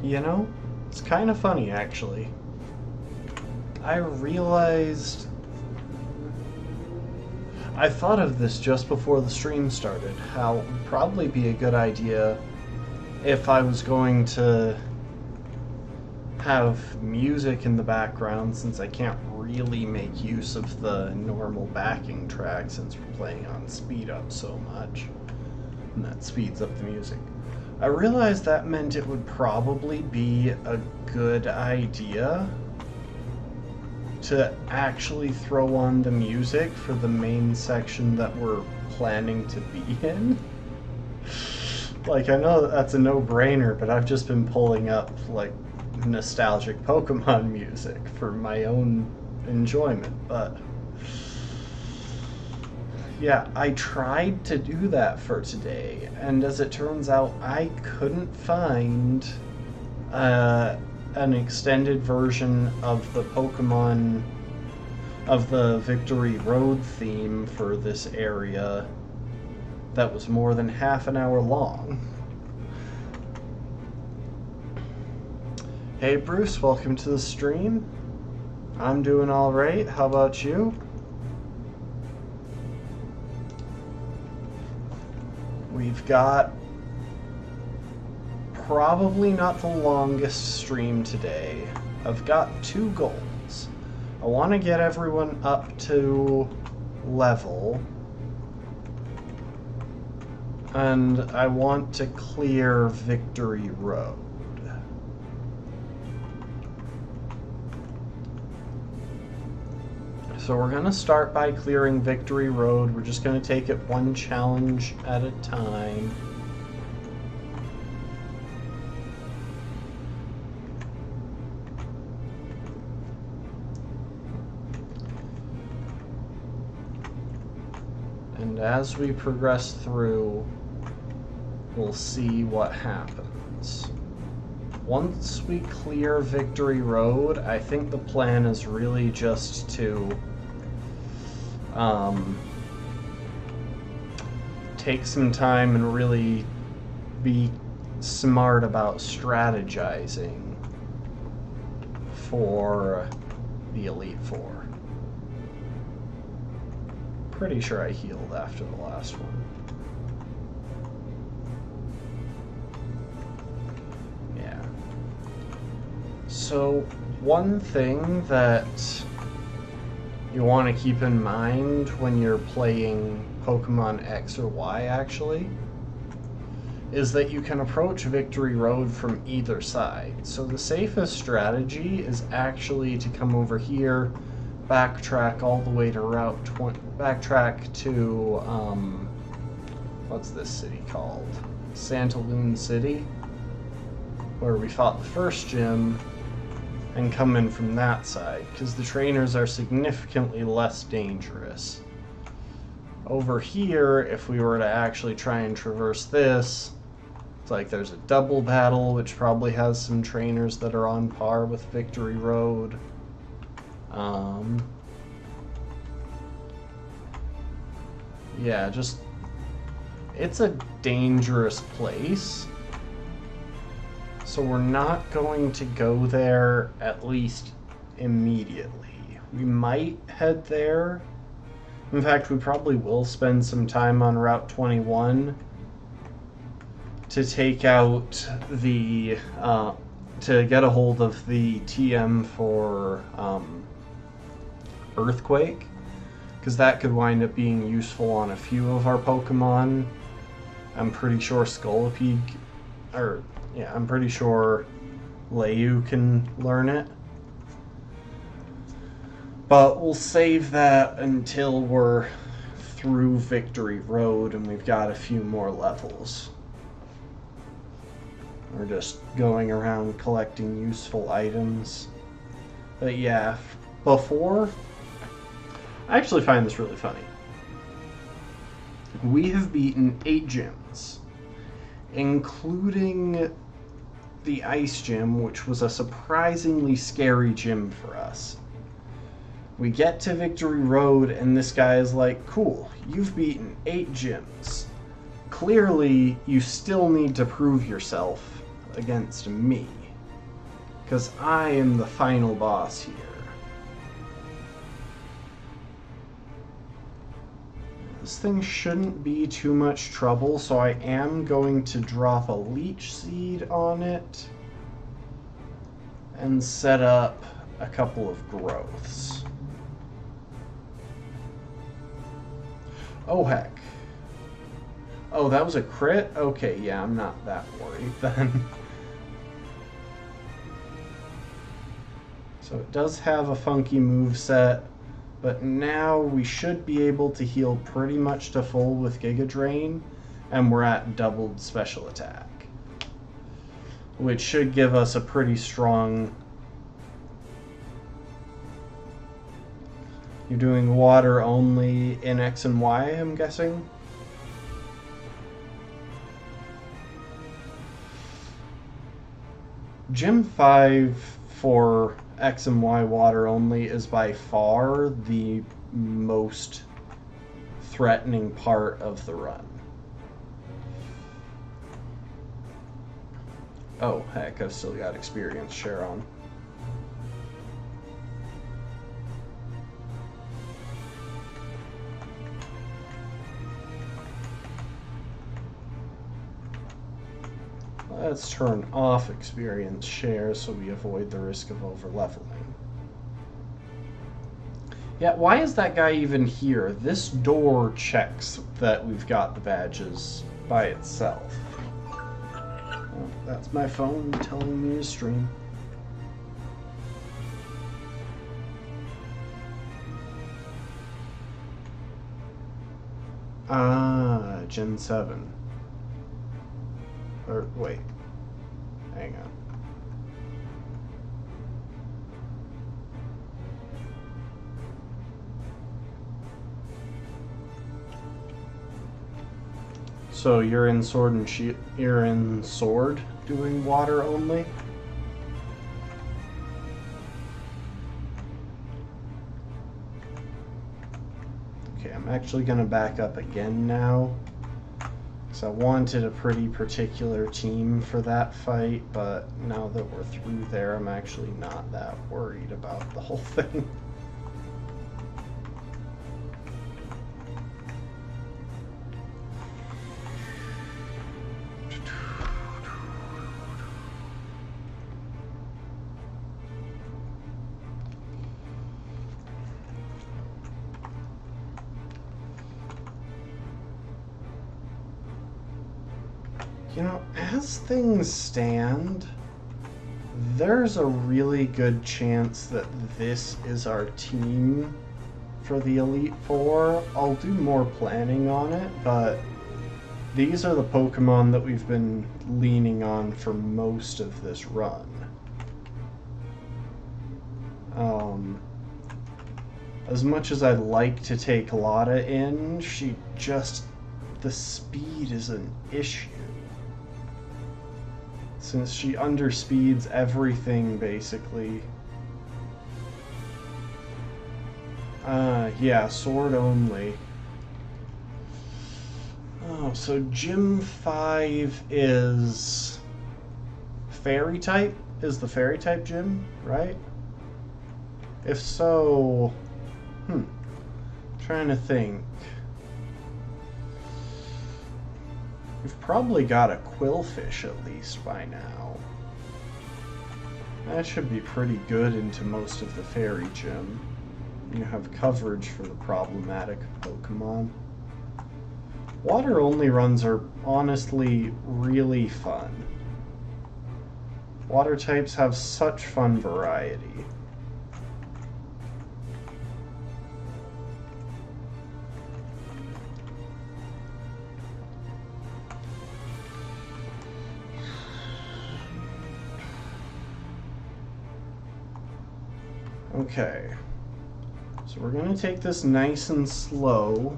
You know, it's kind of funny actually. I realized... I thought of this just before the stream started, how it would probably be a good idea if I was going to have music in the background, since I can't really make use of the normal backing track since we're playing on speed up so much, and that speeds up the music. I realized that meant it would probably be a good idea to actually throw on the music for the main section that we're planning to be in. Like, I know that's a no-brainer, but I've just been pulling up, like, nostalgic Pokemon music for my own enjoyment, but... yeah, I tried to do that for today, and as it turns out, I couldn't find an extended version of the Pokemon, of the Victory Road theme for this area that was more than half an hour long. Hey Bruce, welcome to the stream. I'm doing alright, how about you? We've got probably not the longest stream today. I've got two goals. I want to get everyone up to level, and I want to clear Victory Road. So we're going to start by clearing Victory Road. We're just going to take it one challenge at a time. And as we progress through, we'll see what happens. Once we clear Victory Road, I think the plan is really just to take some time and really be smart about strategizing for the Elite Four. Pretty sure I healed after the last one. Yeah. So, one thing that you want to keep in mind when you're playing Pokemon X or Y, actually, is that you can approach Victory Road from either side. So the safest strategy is actually to come over here, backtrack all the way to Route 20, backtrack to, what's this city called? Santaloon City, where we fought the first gym, and come in from that side, because the trainers are significantly less dangerous. Over here, if we were to actually try and traverse this, it's like there's a double battle, which probably has some trainers that are on par with Victory Road. Yeah, just, it's a dangerous place. So we're not going to go there, at least immediately. We might head there. In fact, we probably will spend some time on Route 21 to take out the, to get a hold of the TM for Earthquake, because that could wind up being useful on a few of our Pokemon. I'm pretty sure Scolipede, or yeah, I'm pretty sure Layu can learn it. But we'll save that until we're through Victory Road and we've got a few more levels. We're just going around collecting useful items. But yeah, before... I actually find this really funny. We have beaten 8 gyms, including the Ice Gym, which was a surprisingly scary gym for us. We get to Victory Road, and this guy is like, cool, you've beaten 8 gyms. Clearly, you still need to prove yourself against me. because I am the final boss here. This thing shouldn't be too much trouble, so I am going to drop a leech seed on it and set up a couple of growths. Oh heck. Oh, that was a crit? Okay, yeah, I'm not that worried then. So it does have a funky moveset, but now we should be able to heal pretty much to full with Giga Drain, and we're at doubled special attack, which should give us a pretty strong... You're doing water only in X and Y, I'm guessing? Gym 5 for X and Y water only is by far the most threatening part of the run. Oh, heck, I've still got experience share on. Let's turn off experience share so we avoid the risk of overleveling. Yeah, why is that guy even here? This door checks that we've got the badges by itself. Oh, that's my phone telling me to stream. Ah, Gen 7. Or, wait. Hang on. So you're in Sword and Shield. You're in Sword doing water only? Okay, I'm actually gonna back up again now. I wanted a pretty particular team for that fight, but now that we're through there, I'm actually not that worried about the whole thing. You know, as things stand, there's a really good chance that this is our team for the Elite Four. I'll do more planning on it, but these are the Pokemon that we've been leaning on for most of this run. As much as I'd like to take Lotta in, the speed is an issue. Since she underspeeds everything, basically. Yeah, Sword only. Oh, so Gym 5 is... Fairy type? Is the Fairy type gym, right? If so... Trying to think. We've probably got a Quillfish at least by now. That should be pretty good into most of the Fairy Gym. You have coverage for the problematic Pokemon. Water-only runs are honestly really fun. Water types have such fun variety. Okay, so we're going to take this nice and slow.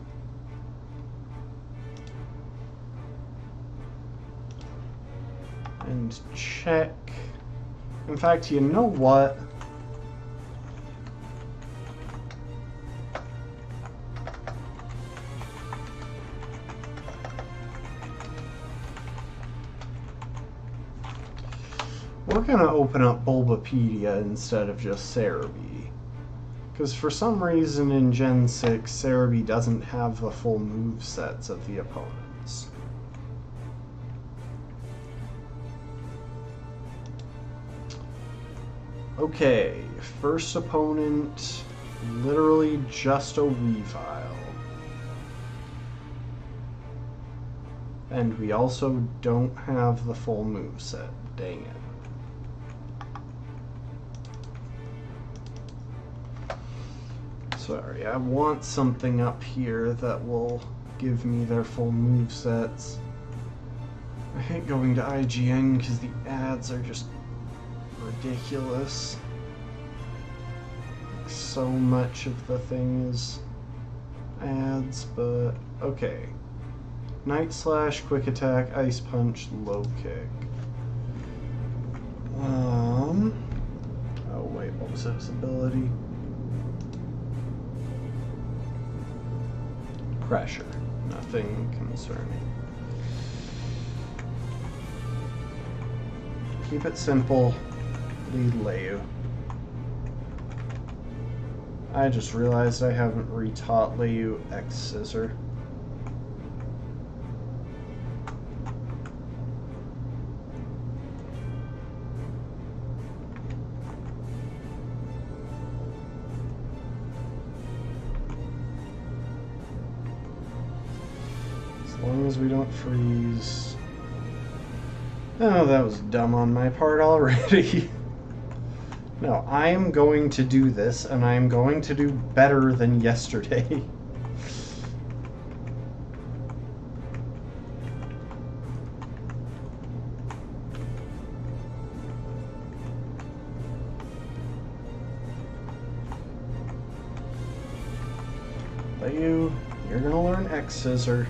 And check. In fact, you know what? We're gonna open up Bulbapedia instead of just Cerebi. Because for some reason in Gen 6, Cerebi doesn't have the full movesets of the opponents. Okay, first opponent, literally just a Weavile. And we also don't have the full moveset, dang it. Sorry, I want something up here that will give me their full movesets. I hate going to IGN because the ads are just ridiculous. So much of the thing is ads, but okay. Night Slash, Quick Attack, Ice Punch, Low Kick. Oh wait, what was his ability? Pressure. Nothing concerning. Keep it simple. Lead Leyu. I just realized I haven't retaught Leyu X Scissor. As long as we don't freeze. Oh, that was dumb on my part already. No, I am going to do this, and I am going to do better than yesterday. Leyu, you're gonna learn X Scissor.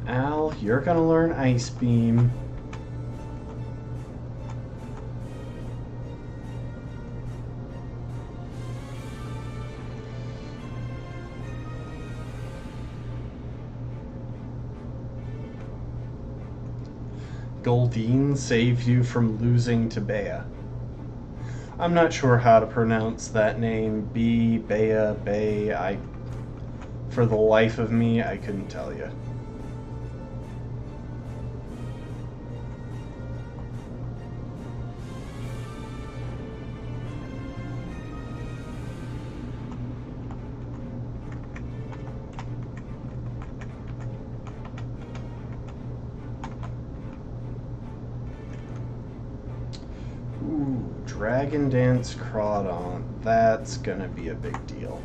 Al, you're gonna learn Ice Beam. Goldeen saved you from losing to Bea. I'm not sure how to pronounce that name. Bea, Bay. For the life of me, I couldn't tell you. Dragon Dance Crawdon. That's gonna be a big deal.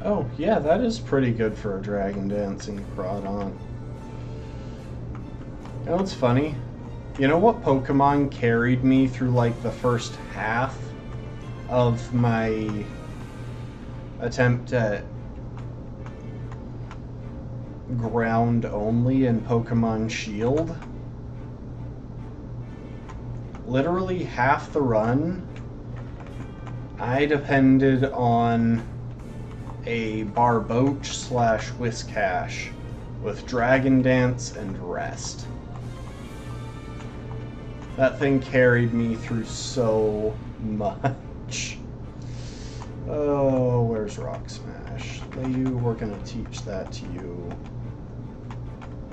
Oh, yeah, that is pretty good for a Dragon Dancing Crawdon. You know what's funny? You know what Pokemon carried me through like the first half of my attempt at ground only in Pokemon Shield? Literally half the run, I depended on a Barboach / Whiscash with Dragon Dance and Rest. That thing carried me through so much. Oh, where's Rock Smash? Leyu, we're gonna teach that to you.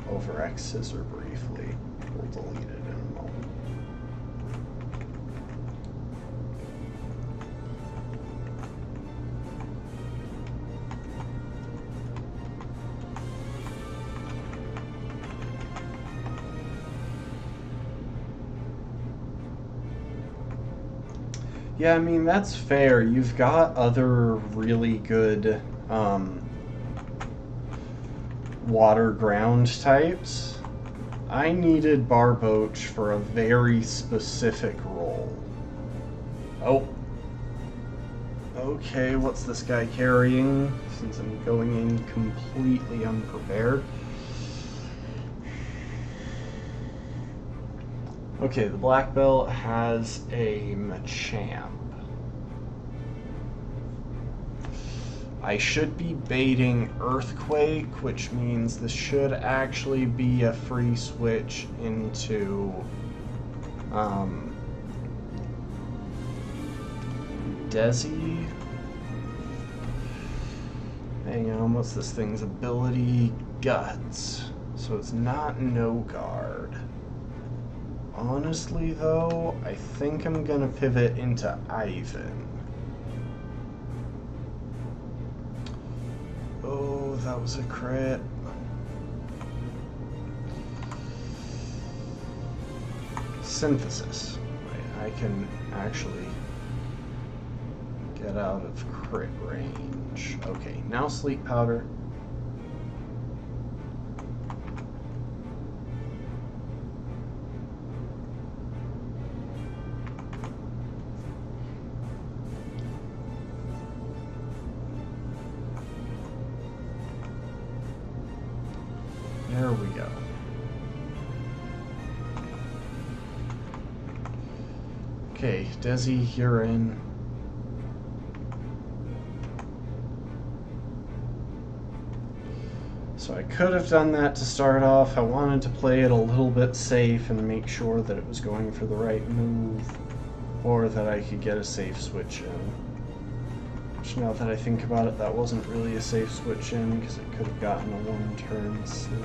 over X scissor briefly. We'll delete it in a moment. Yeah, I mean, that's fair. You've got other really good water ground types. I needed Barboach for a very specific role. Oh. Okay, what's this guy carrying? Since I'm going in completely unprepared. Okay, the black belt has a Machamp. I should be baiting Earthquake, which means this should actually be a free switch into Desi. Hang on, what's this thing's ability? Guts. So it's not no guard. Honestly, though, I think I'm gonna pivot into Ivan. Oh, that was a crit. Synthesis. Right, I can actually get out of crit range. Okay, now Sleep Powder. There we go. Okay, Desi, you're in. So I could have done that to start off. I wanted to play it a little bit safe and make sure that it was going for the right move, or that I could get a safe switch in. Which, now that I think about it, that wasn't really a safe switch in, because it could have gotten a one-turn sleep.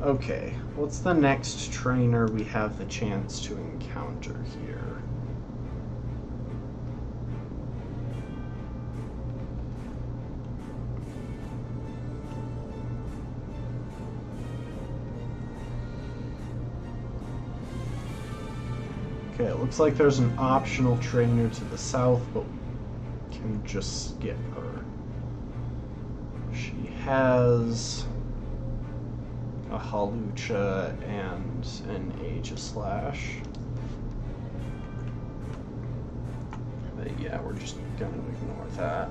Okay, what's the next trainer we have the chance to encounter here? Okay, it looks like there's an optional trainer to the south, but we can just skip her. She has a Hawlucha and an Aegislash. But yeah, we're just gonna ignore that.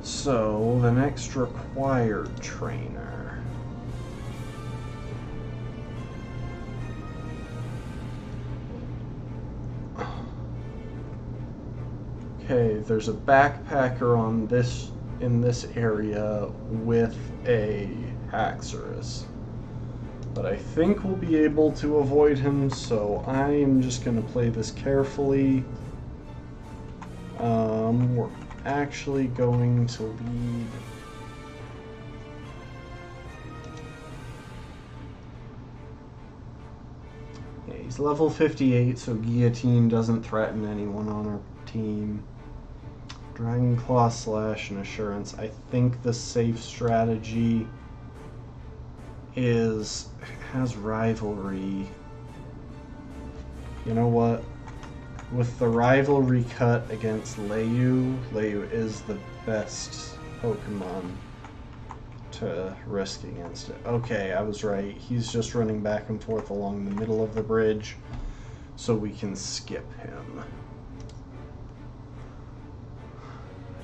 So, the next required trainer. Okay, there's a backpacker on this in this area with a Haxorus. But I think we'll be able to avoid him, so I am just going to play this carefully. We're actually going to lead... Yeah, he's level 58, so Guillotine doesn't threaten anyone on our team. Dragon Claw, Slash, and Assurance. I think the safe strategy has Rivalry. You know what? With the Rivalry cut against Leyu is the best Pokemon to risk against it. Okay, I was right. He's just running back and forth along the middle of the bridge, so we can skip him.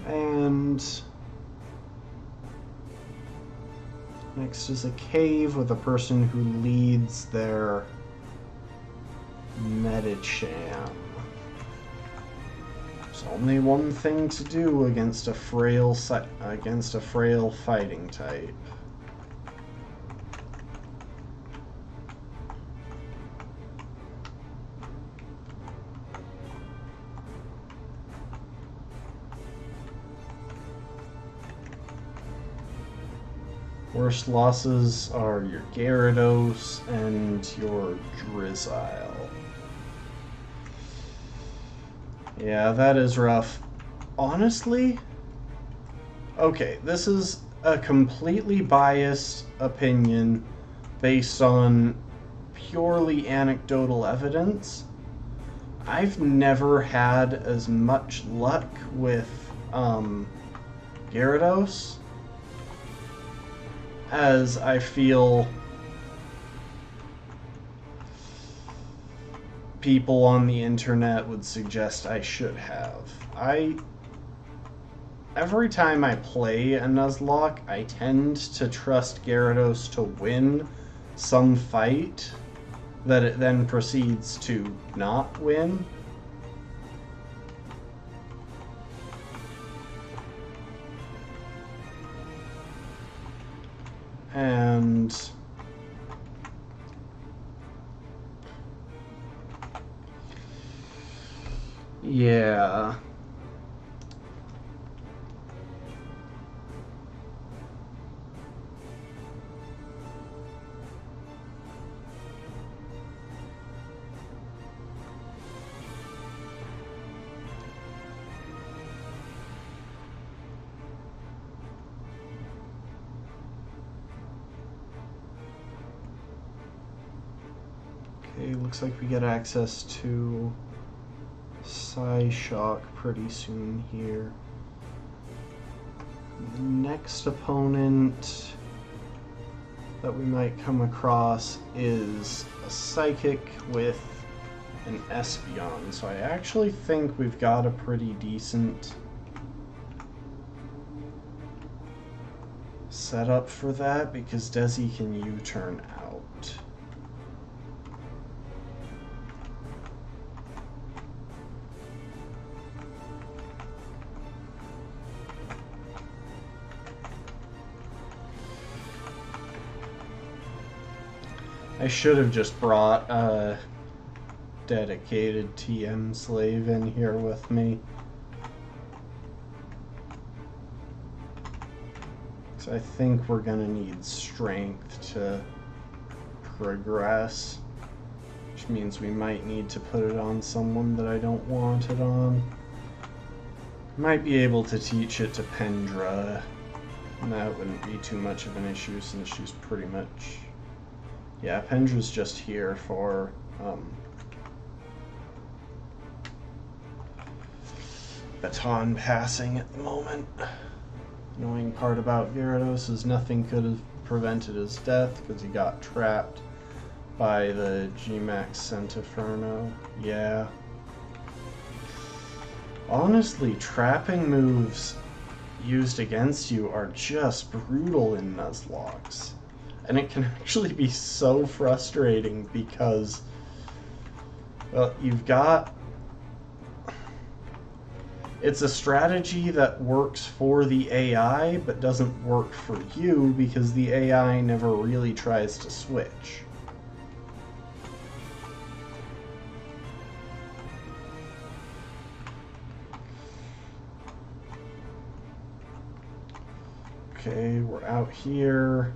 And next is a cave with a person who leads their Medicham. There's only one thing to do against a frail fighting type. Worst losses are your Gyarados and your Drizzile. Yeah, that is rough. Honestly, okay, this is a completely biased opinion based on purely anecdotal evidence. I've never had as much luck with Gyarados as I feel people on the internet would suggest I should have. Every time I play a Nuzlocke, I tend to trust Gyarados to win some fight that it then proceeds to not win. And yeah. Okay, looks like we get access to Psyshock pretty soon here. The next opponent that we might come across is a Psychic with an Espeon, so I actually think we've got a pretty decent setup for that, because Desi can U-turn out. I should have just brought a dedicated TM slave in here with me. So I think we're gonna need strength to progress, which means we might need to put it on someone that I don't want it on. Might be able to teach it to Pendra, and that wouldn't be too much of an issue since she's pretty much... Yeah, Pendra's just here for baton passing at the moment. Annoying part about Gyarados is nothing could have prevented his death because he got trapped by the G-Max Centiferno. Yeah. Honestly, trapping moves used against you are just brutal in Nuzlockes. And it can actually be so frustrating because, well, you've got... It's a strategy that works for the AI, but doesn't work for you because the AI never really tries to switch. Okay, we're out here.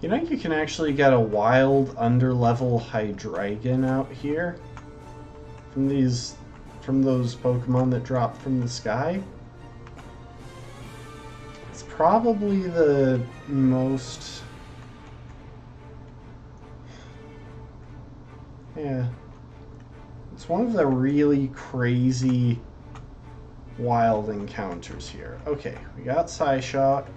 You know, you can actually get a wild underlevel Hydreigon out here from those Pokemon that drop from the sky. It's probably the most... Yeah. It's one of the really crazy wild encounters here. Okay, we got Psyshock.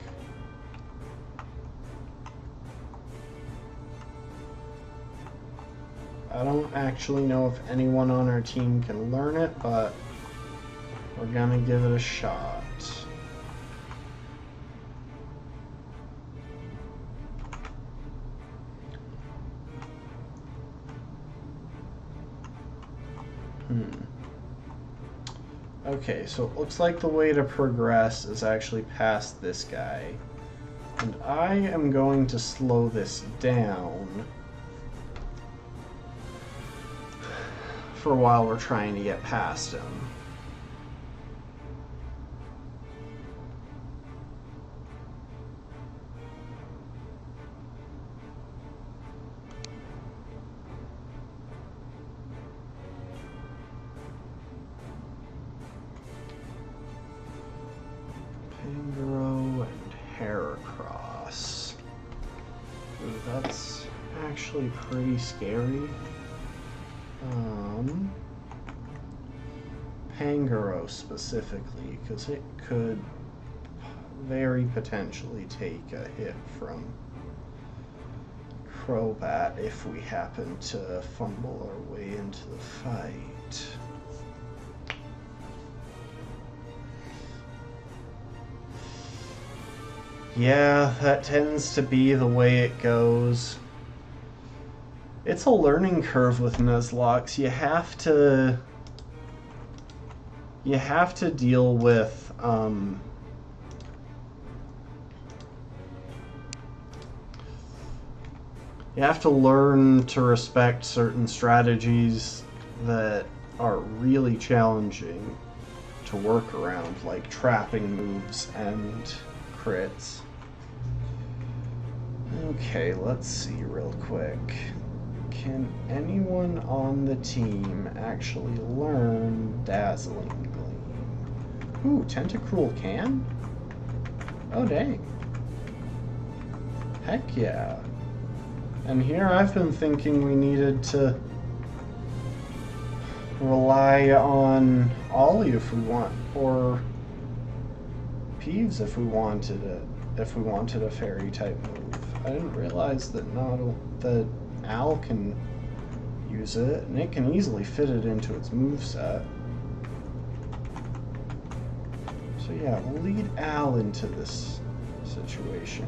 I don't actually know if anyone on our team can learn it, but we're gonna give it a shot. Okay, so it looks like the way to progress is actually past this guy. And I am going to slow this down for a while we're trying to get past him. actually pretty scary. Pangoro specifically, because it could very potentially take a hit from Crobat if we happen to fumble our way into the fight. Yeah, that tends to be the way it goes. It's a learning curve with Nuzlocke. You have to deal with you have to learn to respect certain strategies that are really challenging to work around, like trapping moves and crits. Okay, let's see real quick. Can anyone on the team actually learn Dazzling Gleam? Ooh, Tentacruel can? Oh, dang. Heck yeah. And here I've been thinking we needed to rely on Ollie if we want, or Peeves if we wanted it, if we wanted a fairy type move. I didn't realize that that Al can use it, and it can easily fit it into its moveset. So yeah, we'll lead Al into this situation.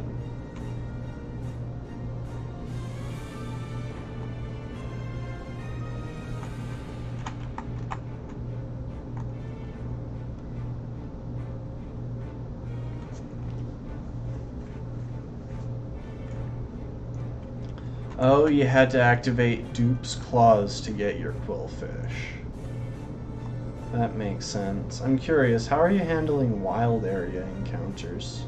Oh, you had to activate Dupes Clause to get your Quillfish. That makes sense. I'm curious, how are you handling wild area encounters?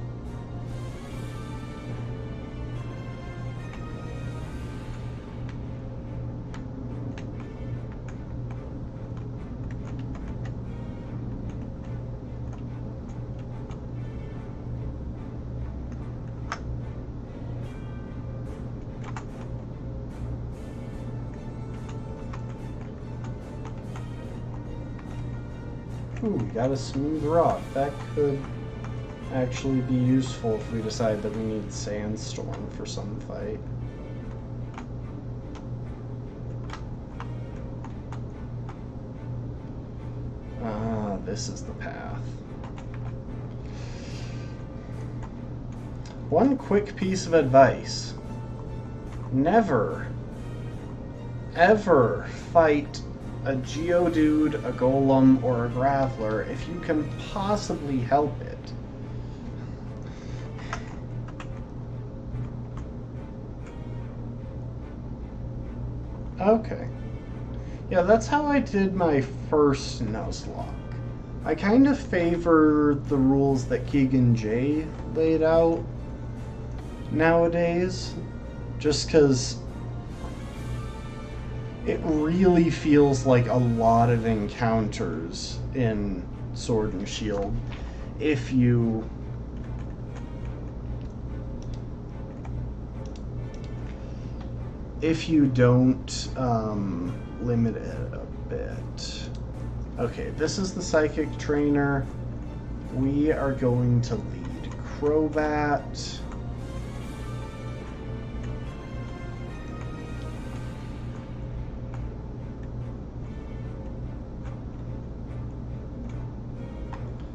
Ooh, we got a smooth rock. That could actually be useful if we decide that we need Sandstorm for some fight. Ah, this is the path. One quick piece of advice. Never, ever fight a Geodude, a Golem, or a Graveler if you can possibly help it. Okay. Yeah, that's how I did my first Nuzlocke. I kind of favor the rules that Keegan J laid out nowadays, just because it really feels like a lot of encounters in Sword and Shield if you don't limit it a bit. Okay, this is the Psychic Trainer. We are going to lead Crobat.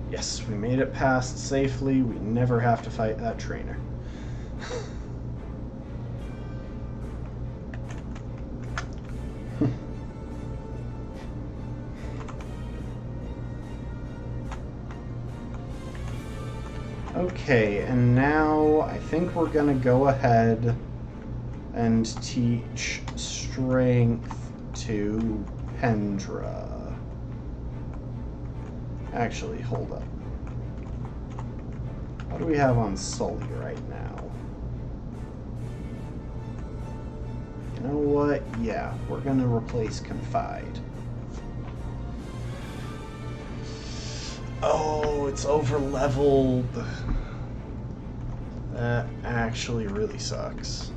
Yes, we made it past safely. We never have to fight that trainer. Okay, and now I think we're gonna go ahead and teach Strength to Pendra. Actually, hold up. What do we have on Sully right now? You know what? Yeah, we're gonna replace Confide. Oh, it's over leveled. That actually really sucks.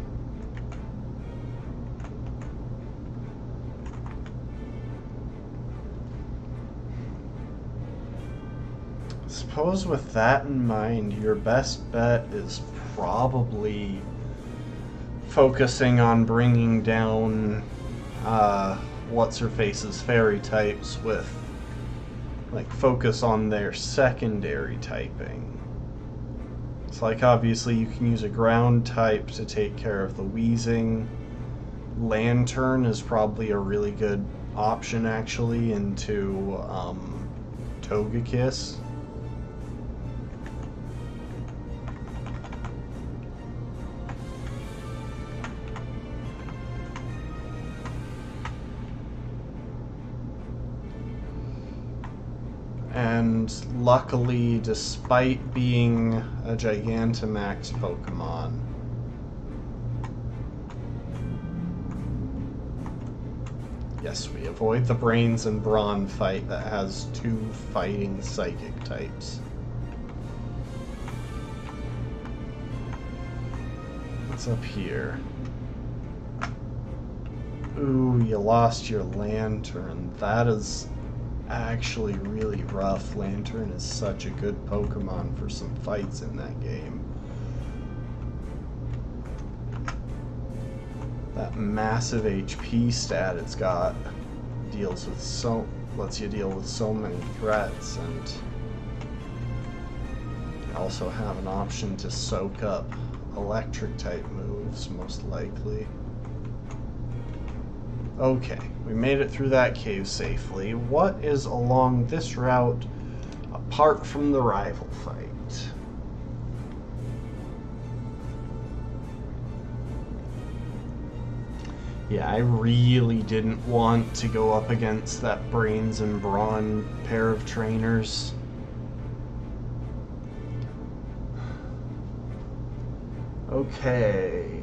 Suppose with that in mind, your best bet is probably focusing on bringing down what's-her-face's fairy types with, like, focus on their secondary typing. It's like, obviously you can use a ground type to take care of the wheezing. Lantern is probably a really good option, actually, into Togekiss. And luckily, despite being a Gigantamax Pokemon, yes, we avoid the Brains and Brawn fight that has 2 fighting psychic types. What's up here? Ooh, you lost your Lantern. That is actually really rough. Lantern is such a good Pokemon for some fights in that game. That massive HP stat it's got lets you deal with so many threats, and you also have an option to soak up electric type moves, most likely. Okay, we made it through that cave safely. What is along this route apart from the rival fight? Yeah, I really didn't want to go up against that Brains and Brawn pair of trainers. Okay.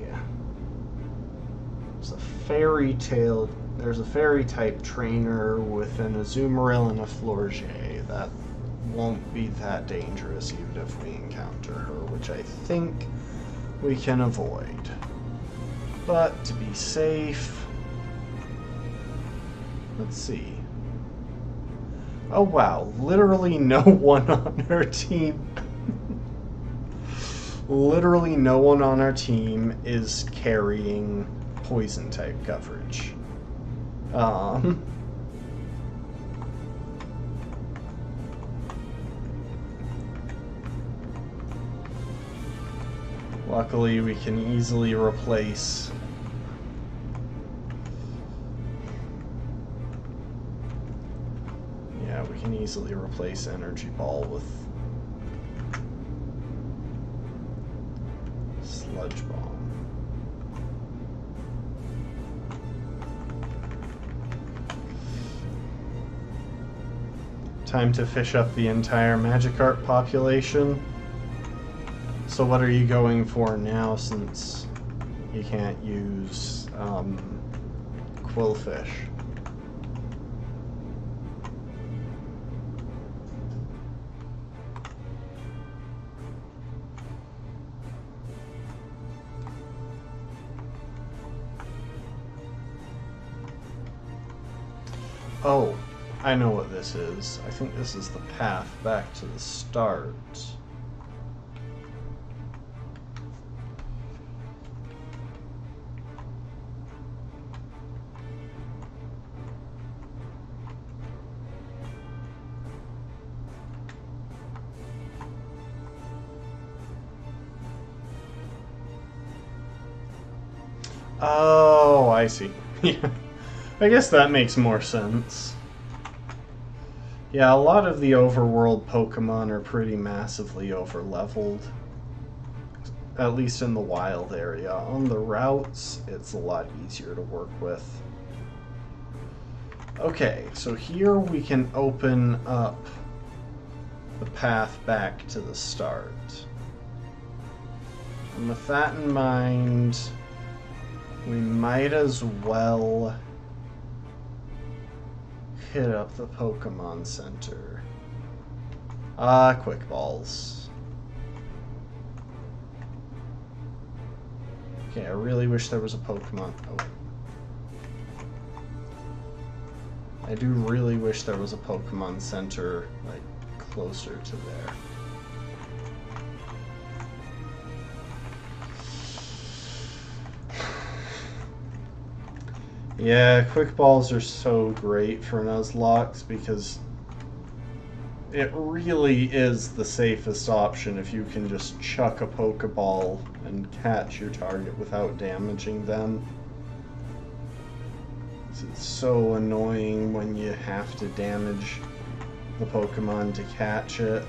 There's a fairy type trainer with an Azumarill and a Florget. That won't be that dangerous even if we encounter her, which I think we can avoid. But to be safe, let's see. Oh wow, literally no one on our team. Literally no one on our team is carrying poison type coverage. Luckily, we can easily replace Energy Ball with Sludge Bomb. Time to fish up the entire Magikarp population. So what are you going for now, since you can't use Quillfish? Oh, I know what this is. I think this is the path back to the start. Oh, I see. Yeah. I guess that makes more sense. Yeah, a lot of the overworld Pokemon are pretty massively overleveled. At least in the wild area. On the routes, it's a lot easier to work with. Okay, so here we can open up the path back to the start. And with that in mind, we might as well hit up the Pokemon Center. Quick Balls. Okay, I really wish there was a Pokemon. Oh. I do really wish there was a Pokemon Center, like, closer to there. Yeah, quick balls are so great for Nuzlocke because it really is the safest option if you can just chuck a Pokeball and catch your target without damaging them. It's so annoying when you have to damage the Pokemon to catch it.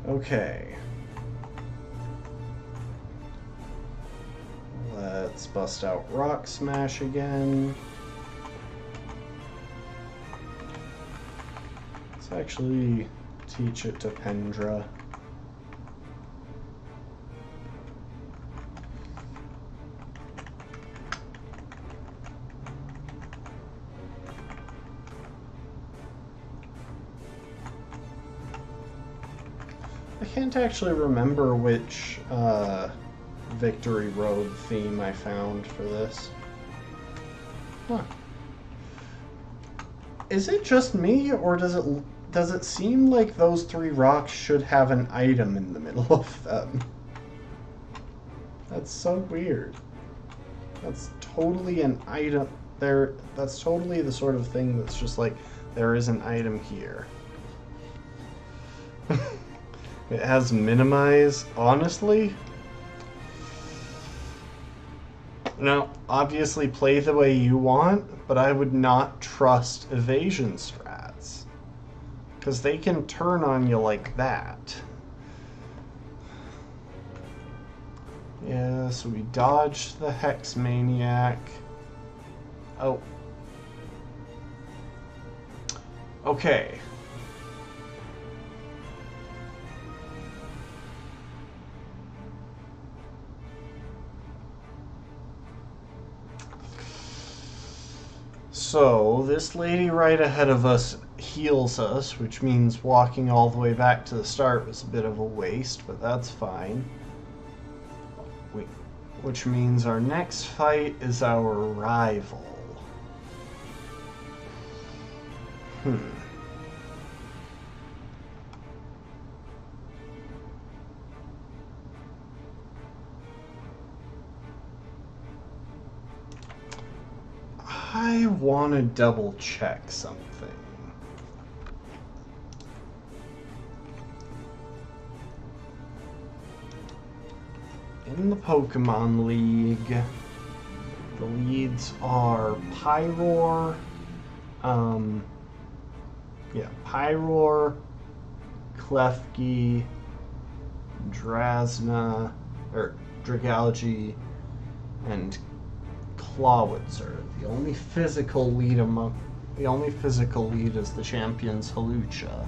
Okay. Let's bust out Rock Smash again. Let's actually teach it to Pendra. I can't actually remember which Victory Road theme I found for this. Huh. Is it just me, or does it seem like those 3 rocks should have an item in the middle of them? That's so weird. That's totally an item there. That's totally the sort of thing that's just like, there is an item here. It has minimize, honestly. Now, obviously play the way you want, but I would not trust evasion strats. Because they can turn on you like that. Yeah, so we dodged the Hex Maniac. Oh. Okay. So, this lady right ahead of us heals us, which means walking all the way back to the start was a bit of a waste, but that's fine. Which means our next fight is our rival. I want to double check something. In the Pokemon League, the leads are Pyroar, Pyroar, Klefki, Drasna, or Dragalge, and Clawitzer. The only physical lead is the champion's Hawlucha.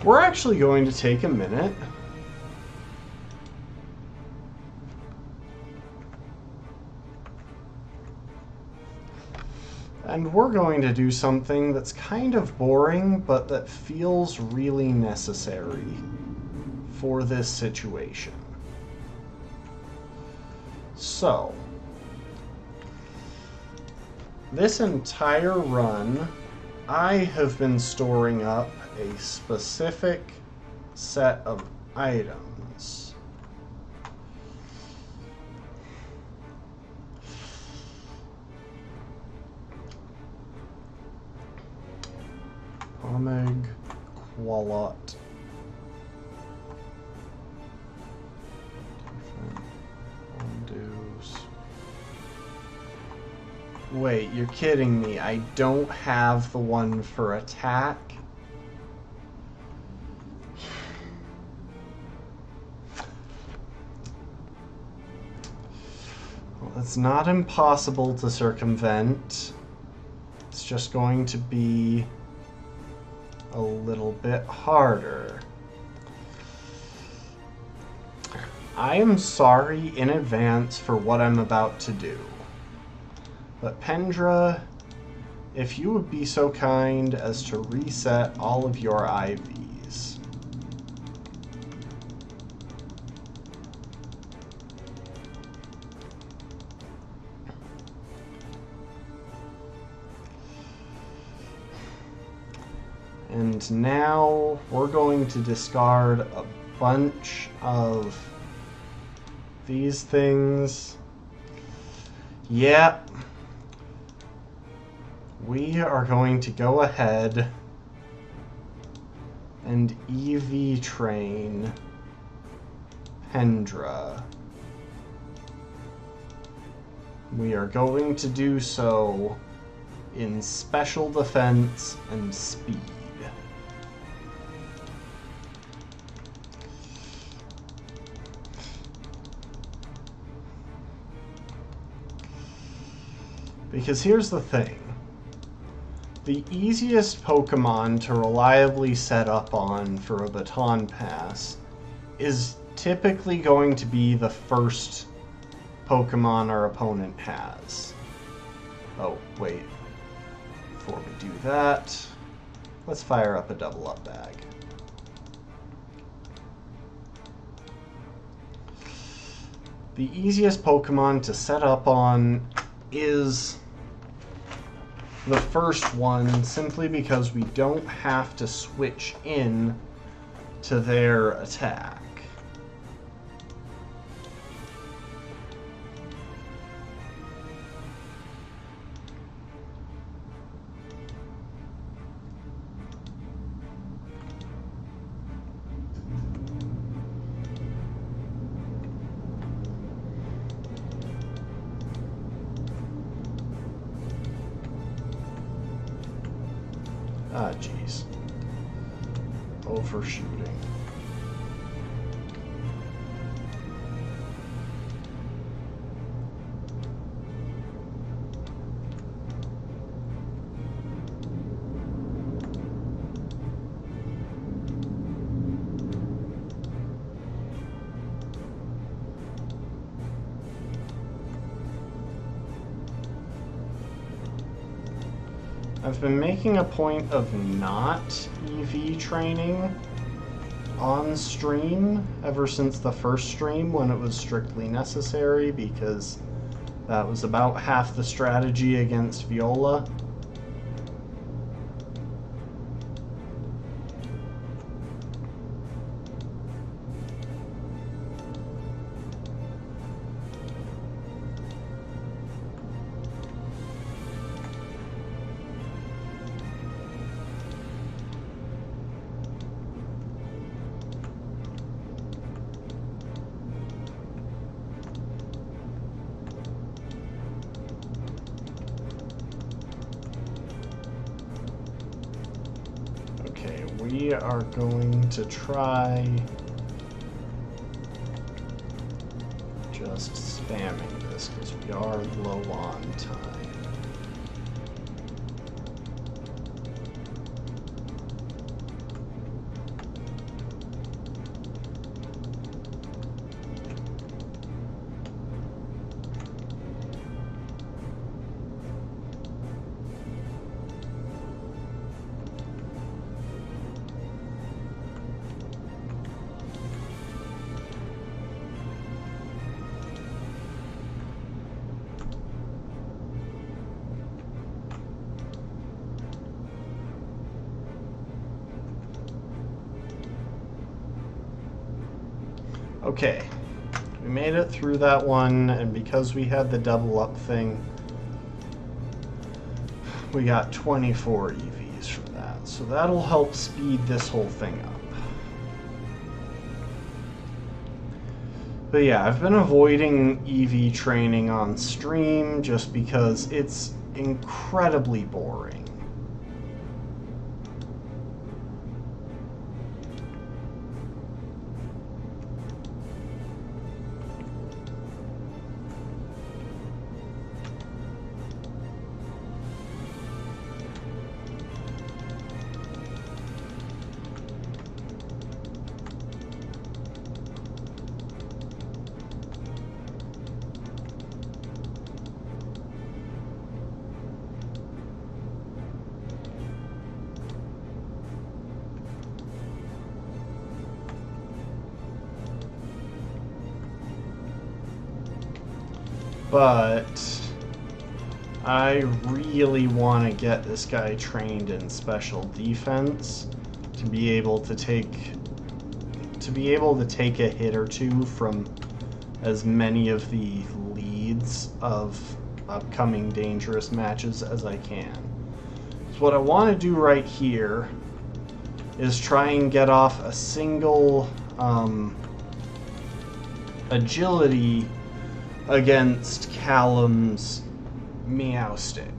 We're actually going to take a minute. And we're going to do something that's kind of boring, but that feels really necessary for this situation. So, this entire run, I have been storing up a specific set of items. Omeg, Qualot. Wait, you're kidding me. I don't have the one for attack. Well, it's not impossible to circumvent. It's just going to be a little bit harder. I am sorry in advance for what I'm about to do. But Pendra if you would be so kind as to reset all of your IVs. And now we're going to discard a bunch of these things. Yeah. We are going to go ahead and EV train Pendra. We are going to do so in special defense and speed. Because here's the thing. The easiest Pokemon to reliably set up on for a baton pass is typically going to be the first Pokemon our opponent has. Oh, wait. Before we do that, let's fire up a double up bag. The easiest Pokemon to set up on is the first one, simply because we don't have to switch in to their attack. Ah, jeez. Overshooting. I've been making a point of not EV training on stream ever since the first stream when it was strictly necessary, because that was about half the strategy against Viola. We are going to try just spamming this because we are low on time. Okay, we made it through that one, and because we had the double up thing, we got 24 EVs from that. So that'll help speed this whole thing up. But yeah, I've been avoiding EV training on stream just because it's incredibly boring. But I really want to get this guy trained in special defense to be able to take a hit or two from as many of the leads of upcoming dangerous matches as I can. So what I want to do right here is try and get off a single agility against Callum's Meowstic.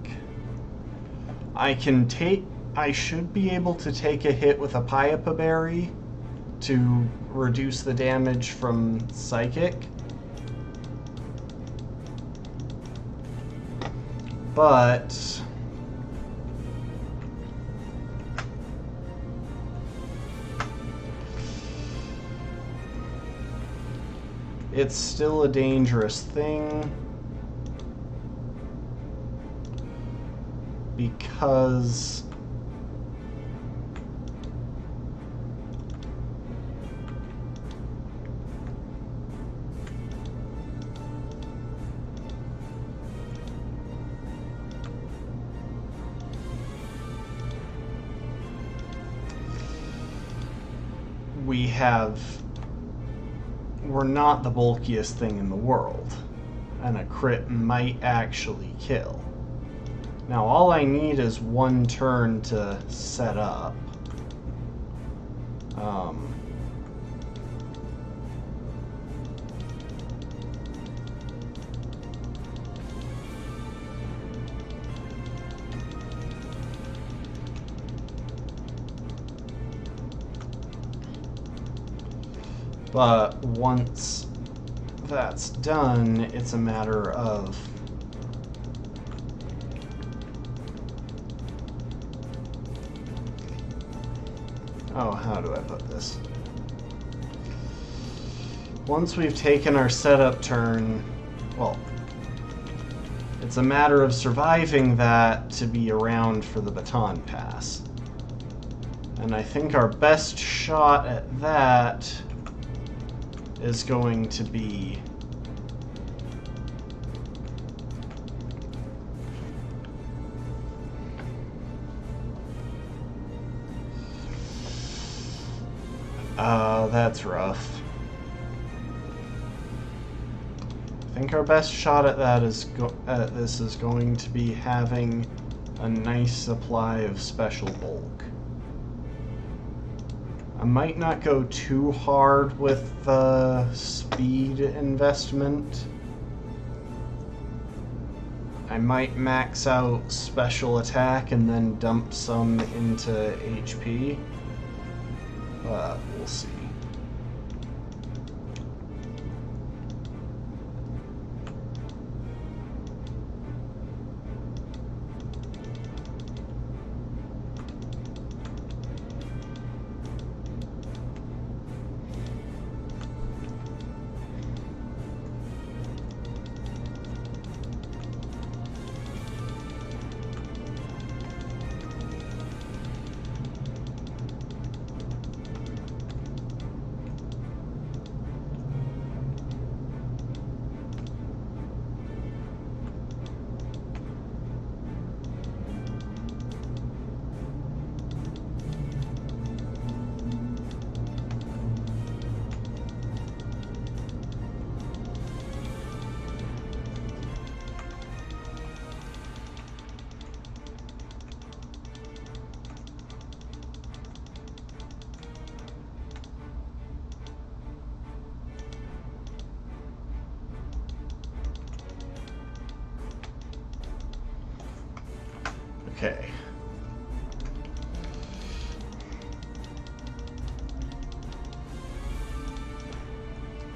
I should be able to take a hit with a Piapa Berry to reduce the damage from Psychic. But it's still a dangerous thing because we're not the bulkiest thing in the world, and a crit might actually kill. Now all I need is one turn to set up. But once that's done, it's a matter of how do I put this? Once we've taken our setup turn, well, it's a matter of surviving that to be around for the baton pass. And I think our best shot at that is going to be that's rough. I think our best shot at that is this is going to be having a nice supply of special bulk. I might not go too hard with the speed investment. I might max out special attack and then dump some into HP. But we'll see. Okay.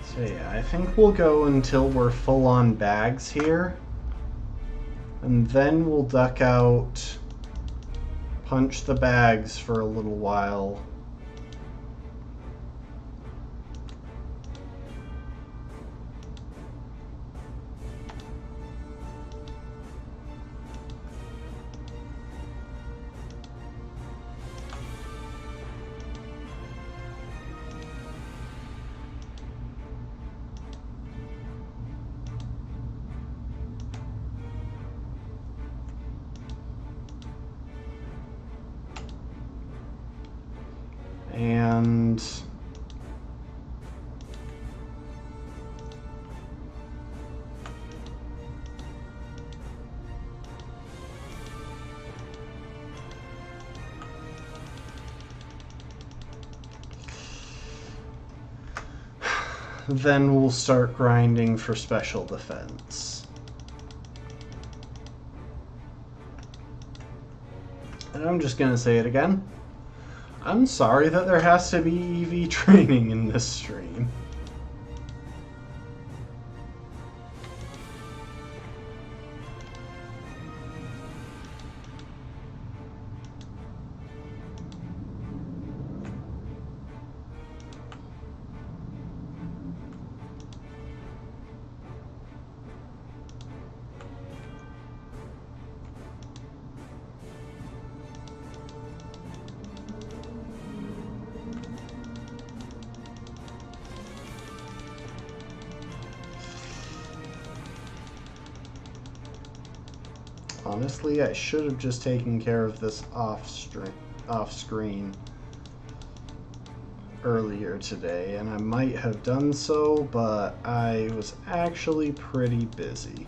So yeah, I think we'll go until we're full on bags here. And then we'll duck out, punch the bags for a little while. and then we'll start grinding for special defense. And I'm just going to say it again. I'm sorry that there has to be EV training in this stream. Honestly, I should have just taken care of this off screen earlier today, and I might have done so, but I was actually pretty busy.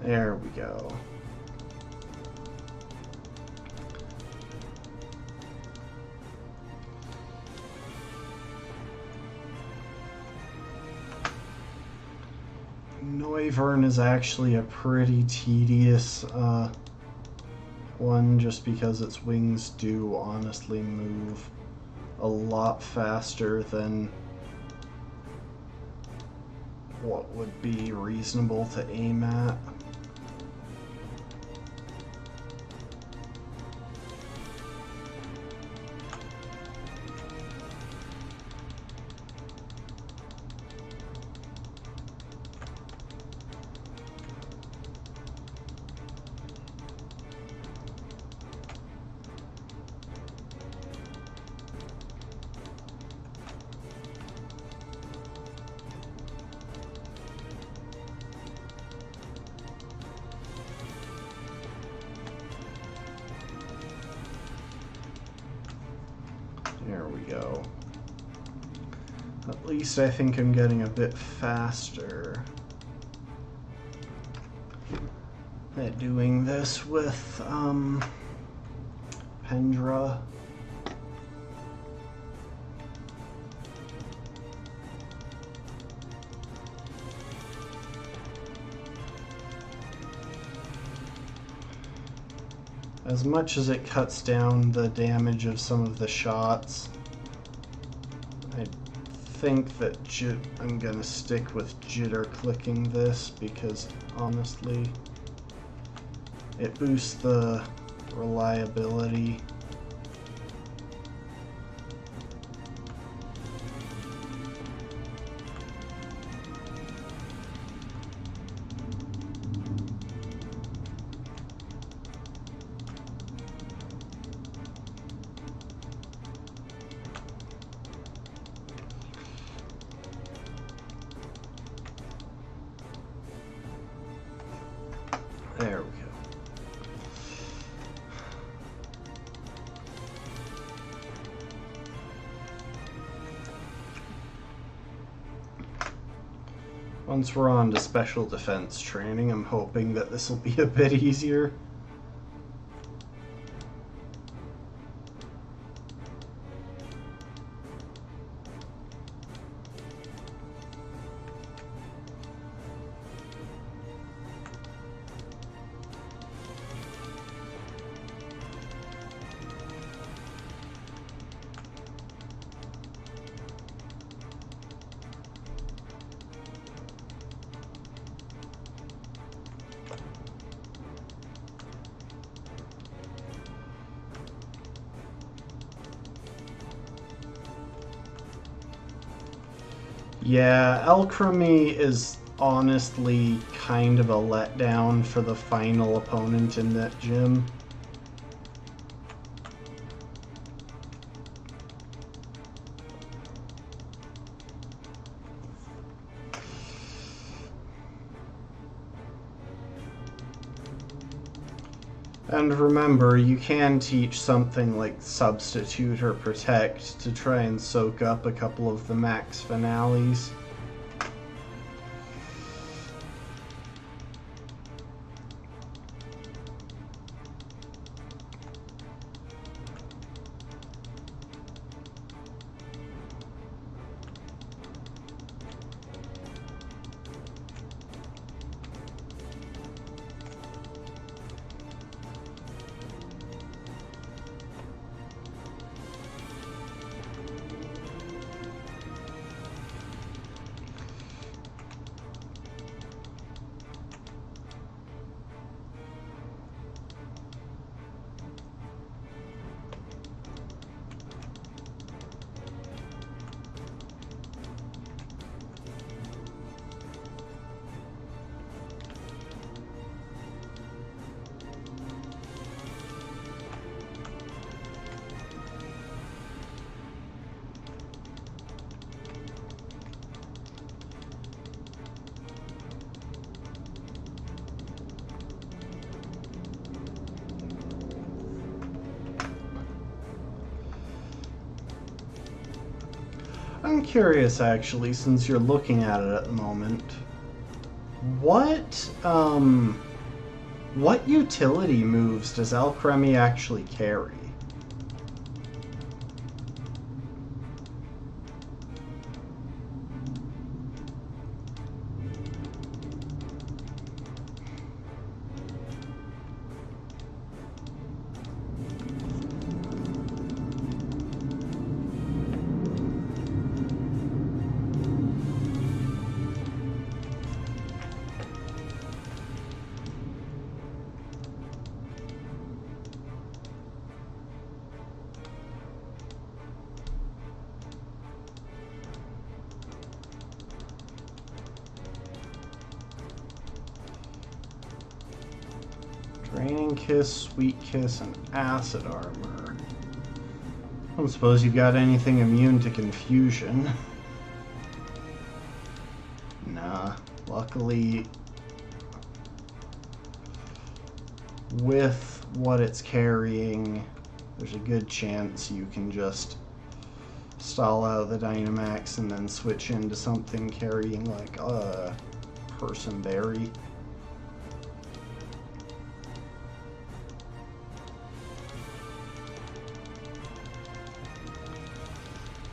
There we go. Noivern is actually a pretty tedious one, just because its wings do honestly move a lot faster than what would be reasonable to aim at. There we go. At least I think I'm getting a bit faster at doing this with Pendra. As much as it cuts down the damage of some of the shots, I think that I'm gonna stick with jitter clicking this, because honestly it boosts the reliability. There we go. Once we're on to special defense training, I'm hoping that this will be a bit easier. Yeah, Alchemy is honestly kind of a letdown for the final opponent in that gym. And remember, you can teach something like Substitute or Protect to try and soak up a couple of the max finales. I'm curious, actually, since you're looking at it at the moment, what utility moves does Alcremie actually carry? Draining Kiss, Sweet Kiss, and Acid Armor. I don't suppose you've got anything immune to confusion. Nah, luckily, with what it's carrying, there's a good chance you can just stall out the Dynamax and then switch into something carrying like a Person Berry.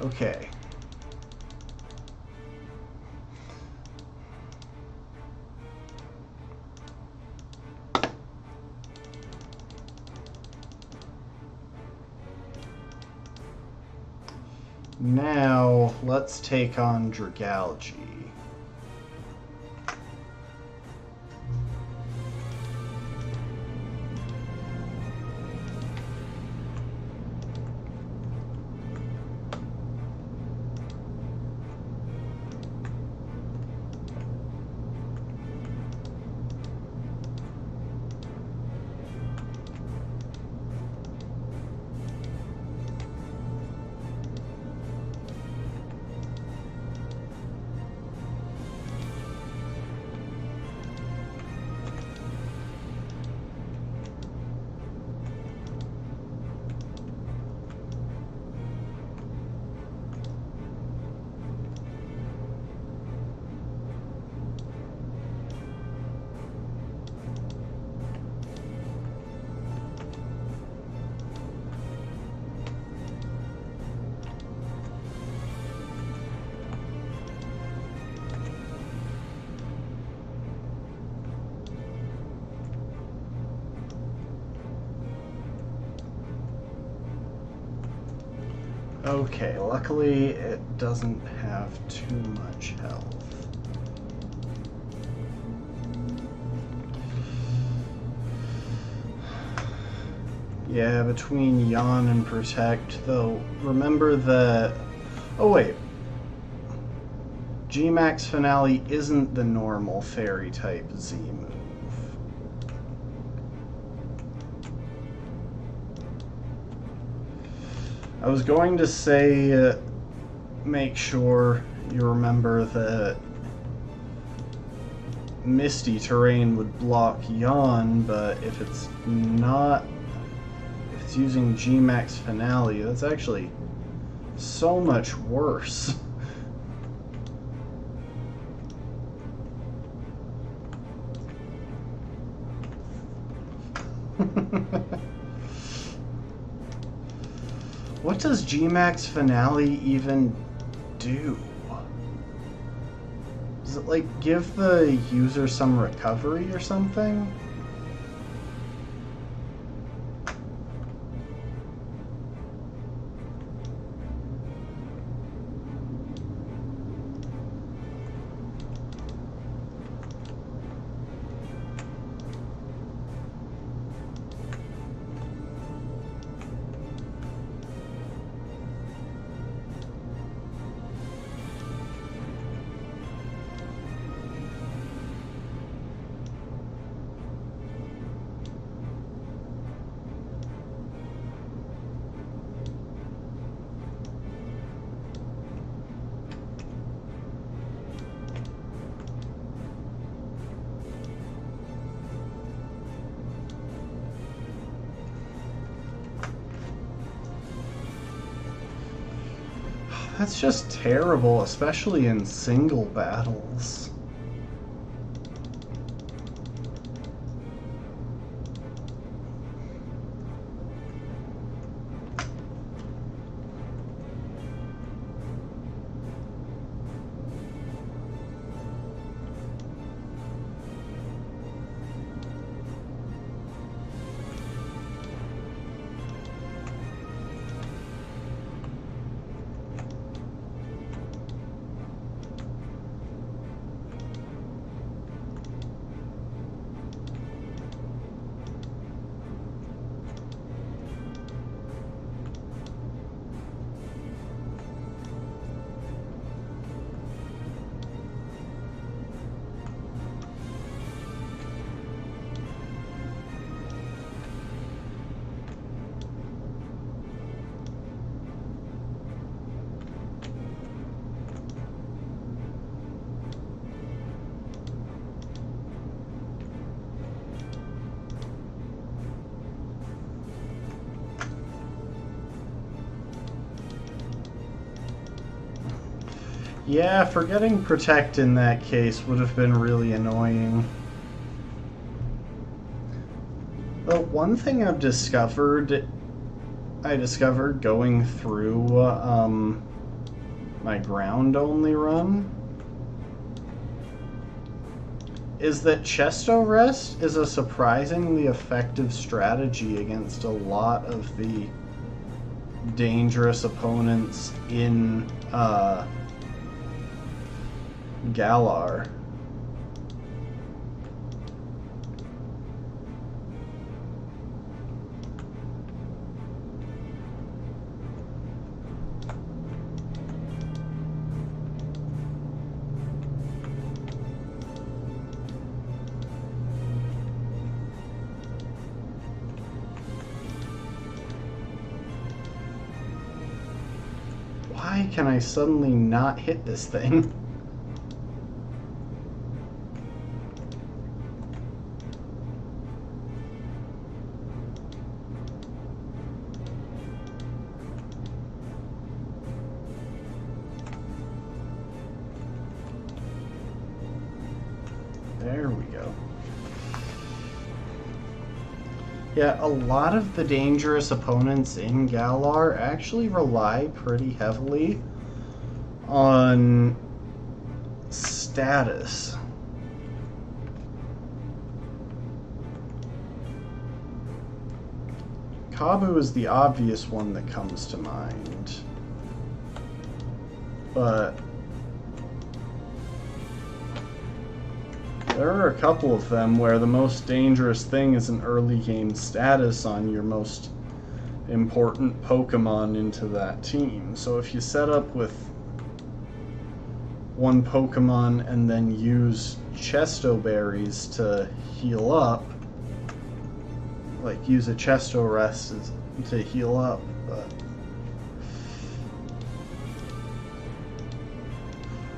Okay. Now, let's take on Dragalge. Okay, luckily it doesn't have too much health. Yeah, between Yawn and Protect, though, remember that... Oh wait. G-Max Finale isn't the normal fairy type Z move. I was going to say make sure you remember that Misty Terrain would block Yawn, but if it's not, if it's using G-Max Finale, that's actually so much worse. What does G-Max Finale even do? Does it, like, give the user some recovery or something? That's just terrible, especially in single battles. Yeah, forgetting Protect in that case would have been really annoying. But one thing I discovered going through my ground-only run is that Chesto Rest is a surprisingly effective strategy against a lot of the dangerous opponents in Galar. Why can I suddenly not hit this thing? There we go. Yeah, a lot of the dangerous opponents in Galar actually rely pretty heavily on status. Kabu is the obvious one that comes to mind, but there are a couple of them where the most dangerous thing is an early game status on your most important Pokemon into that team. So if you set up with one Pokemon and then use Chesto Berries to heal up. Like, use a Chesto Rest to heal up, but...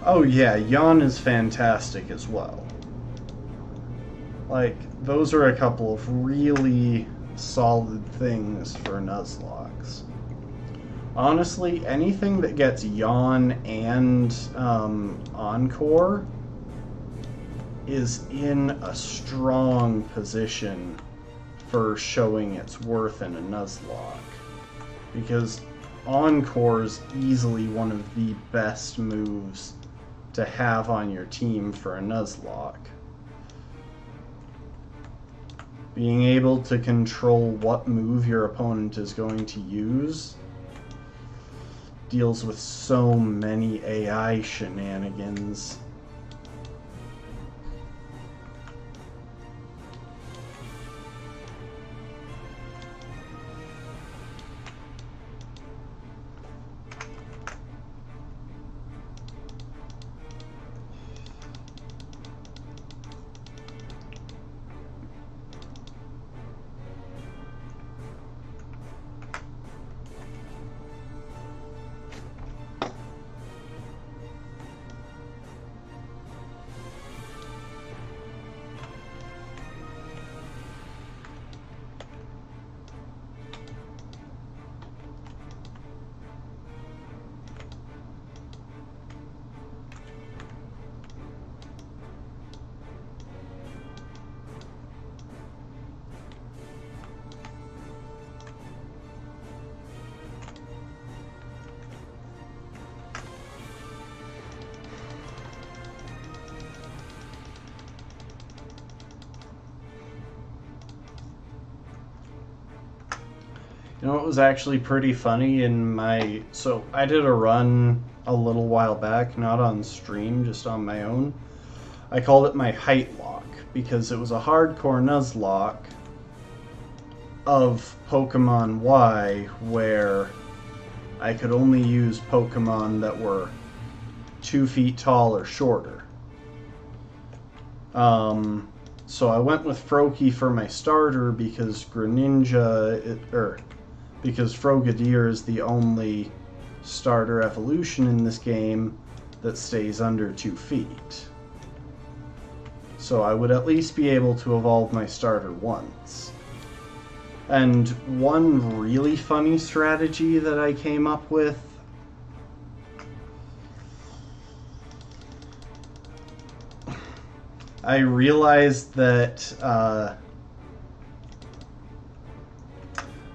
Oh yeah, Yawn is fantastic as well. Like, those are a couple of really solid things for Nuzlocke. Honestly, anything that gets Yawn and Encore is in a strong position for showing its worth in a Nuzlocke. Because Encore is easily one of the best moves to have on your team for a Nuzlocke. Being able to control what move your opponent is going to use deals with so many AI shenanigans. You know, it was actually pretty funny in my... So, I did a run a little while back, not on stream, just on my own. I called it my height lock, because it was a hardcore Nuzlocke of Pokemon Y, where I could only use Pokemon that were 2 feet tall or shorter. So I went with Froakie for my starter because because Frogadier is the only starter evolution in this game that stays under 2 feet. So I would at least be able to evolve my starter once. And one really funny strategy that I came up with, I realized that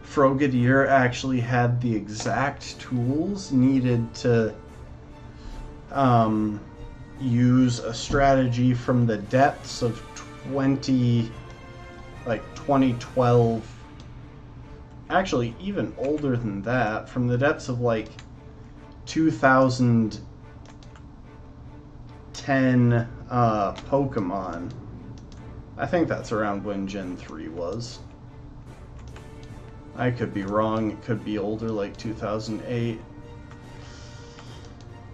Frogadier actually had the exact tools needed to use a strategy from the depths of 2012, actually even older than that, from the depths of like 2010 Pokemon. I think that's around when Gen 3 was. I could be wrong, it could be older, like 2008.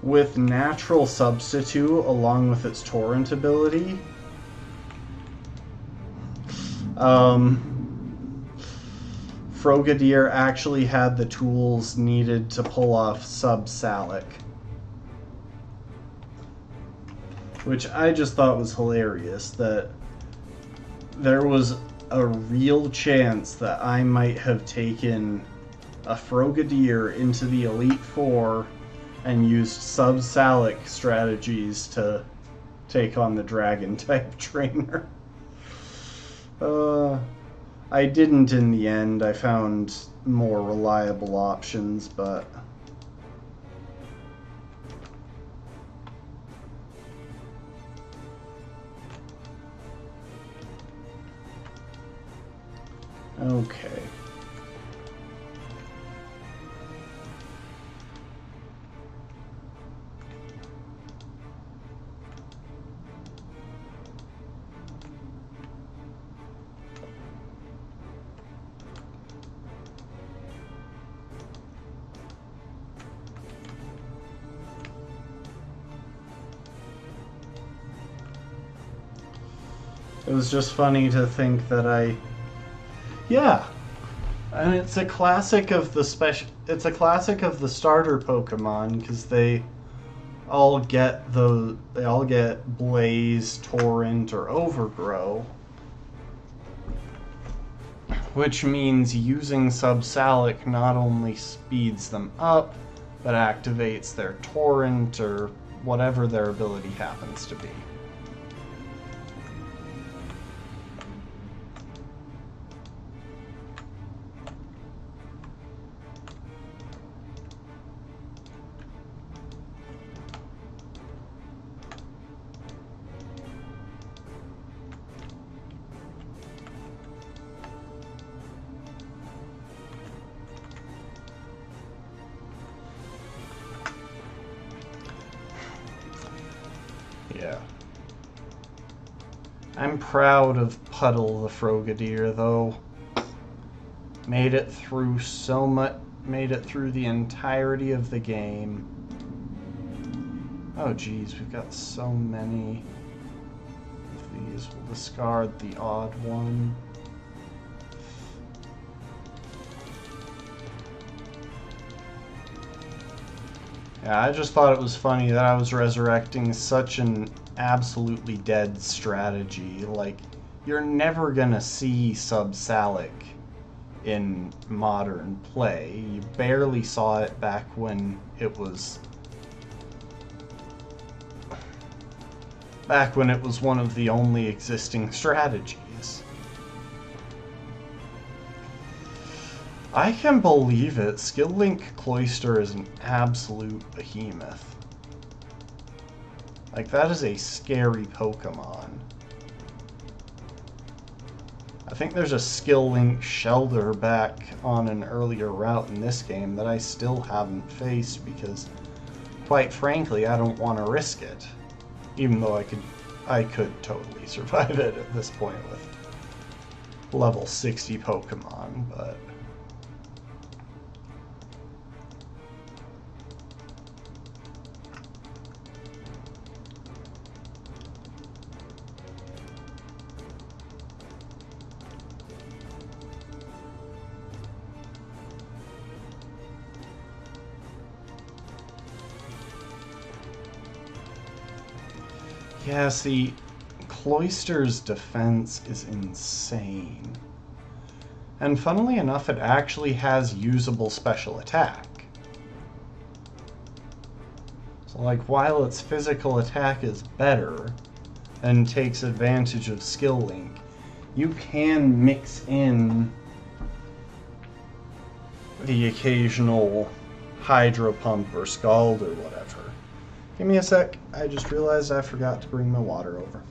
With Natural Substitute, along with its Torrent ability, Frogadier actually had the tools needed to pull off Sub-Salic. Which I just thought was hilarious, that there was a real chance that I might have taken a Frogadier into the Elite Four and used Sub-Salic strategies to take on the Dragon-type trainer. I didn't in the end. I found more reliable options, but... Okay. It was just funny to think that yeah. And it's a classic of the it's a classic of the starter Pokemon, because they all get Blaze, Torrent, or Overgrow. Which means using Subsalic not only speeds them up, but activates their Torrent or whatever their ability happens to be. Yeah. I'm proud of Puddle the Frogadier, though. Made it through the entirety of the game. Oh geez, we've got so many of these. We'll discard the odd one. Yeah, I just thought it was funny that I was resurrecting such an absolutely dead strategy. Like, you're never gonna see Subsalic in modern play. You barely saw it back when it was one of the only existing strategies. I can believe it. Skill Link Cloyster is an absolute behemoth. Like, that is a scary Pokemon. I think there's a Skill Link Shelder back on an earlier route in this game that I still haven't faced because, quite frankly, I don't want to risk it. Even though I could totally survive it at this point with level 60 Pokemon, but... yeah, see, Cloyster's defense is insane. And funnily enough, it actually has usable special attack. So, like, while its physical attack is better and takes advantage of Skill Link, you can mix in the occasional Hydro Pump or Scald or whatever. Give me a sec. I just realized I forgot to bring my water over.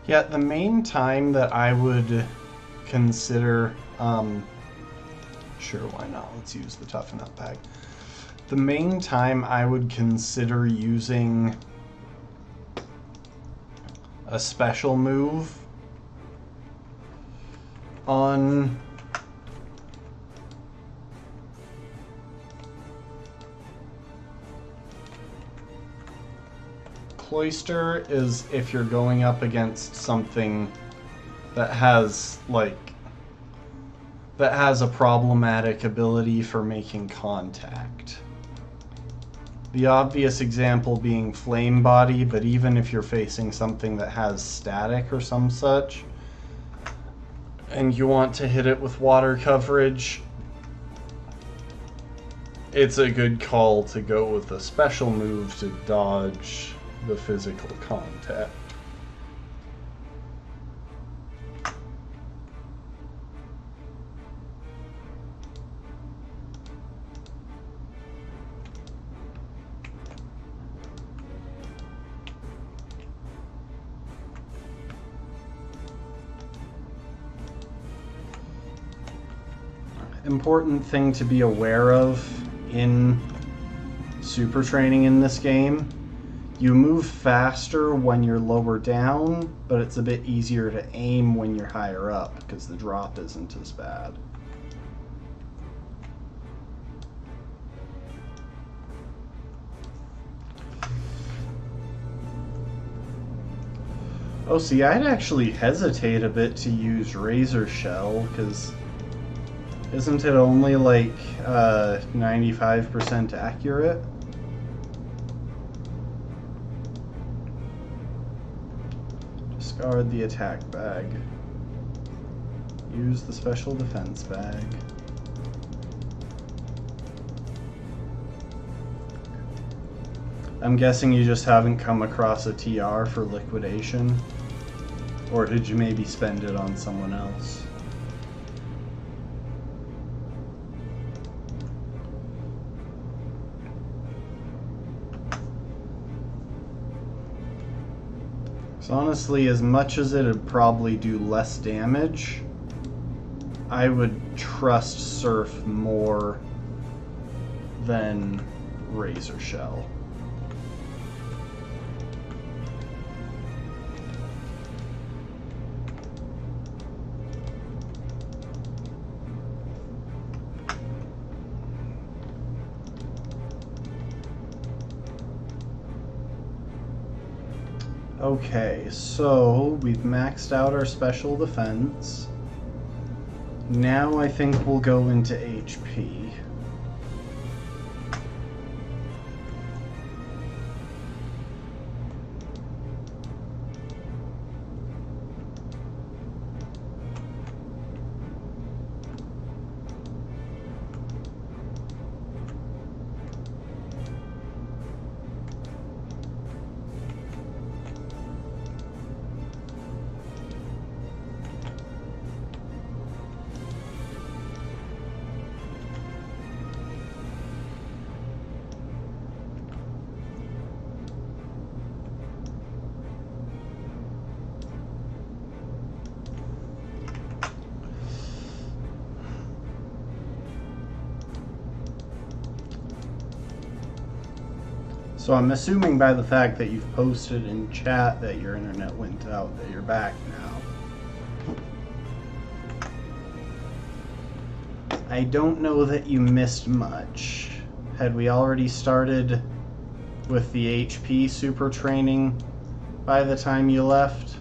Yeah, the main time that I would consider, sure, why not? Let's use the Toughen Up bag. The main time I would consider using a special move on Cloyster is if you're going up against something that has, like, that has a problematic ability for making contact. The obvious example being Flame Body, but even if you're facing something that has static or some such, and you want to hit it with water coverage, it's a good call to go with a special move to dodge the physical contact. Important thing to be aware of in super training in this game, You move faster when you're lower down, but it's a bit easier to aim when you're higher up because the drop isn't as bad. Oh, see, I'd actually hesitate a bit to use Razor Shell, because isn't it only like 95% accurate? Discard the attack bag. Use the special defense bag. I'm guessing you just haven't come across a TR for liquidation. Or did you maybe spend it on someone else? So honestly, as much as it'd probably do less damage, I would trust Surf more than Razor Shell. Okay, so we've maxed out our special defense. Now I think we'll go into HP. So I'm assuming by the fact that you've posted in chat that your internet went out, that you're back now. I don't know that you missed much. Had we already started with the HP super training by the time you left?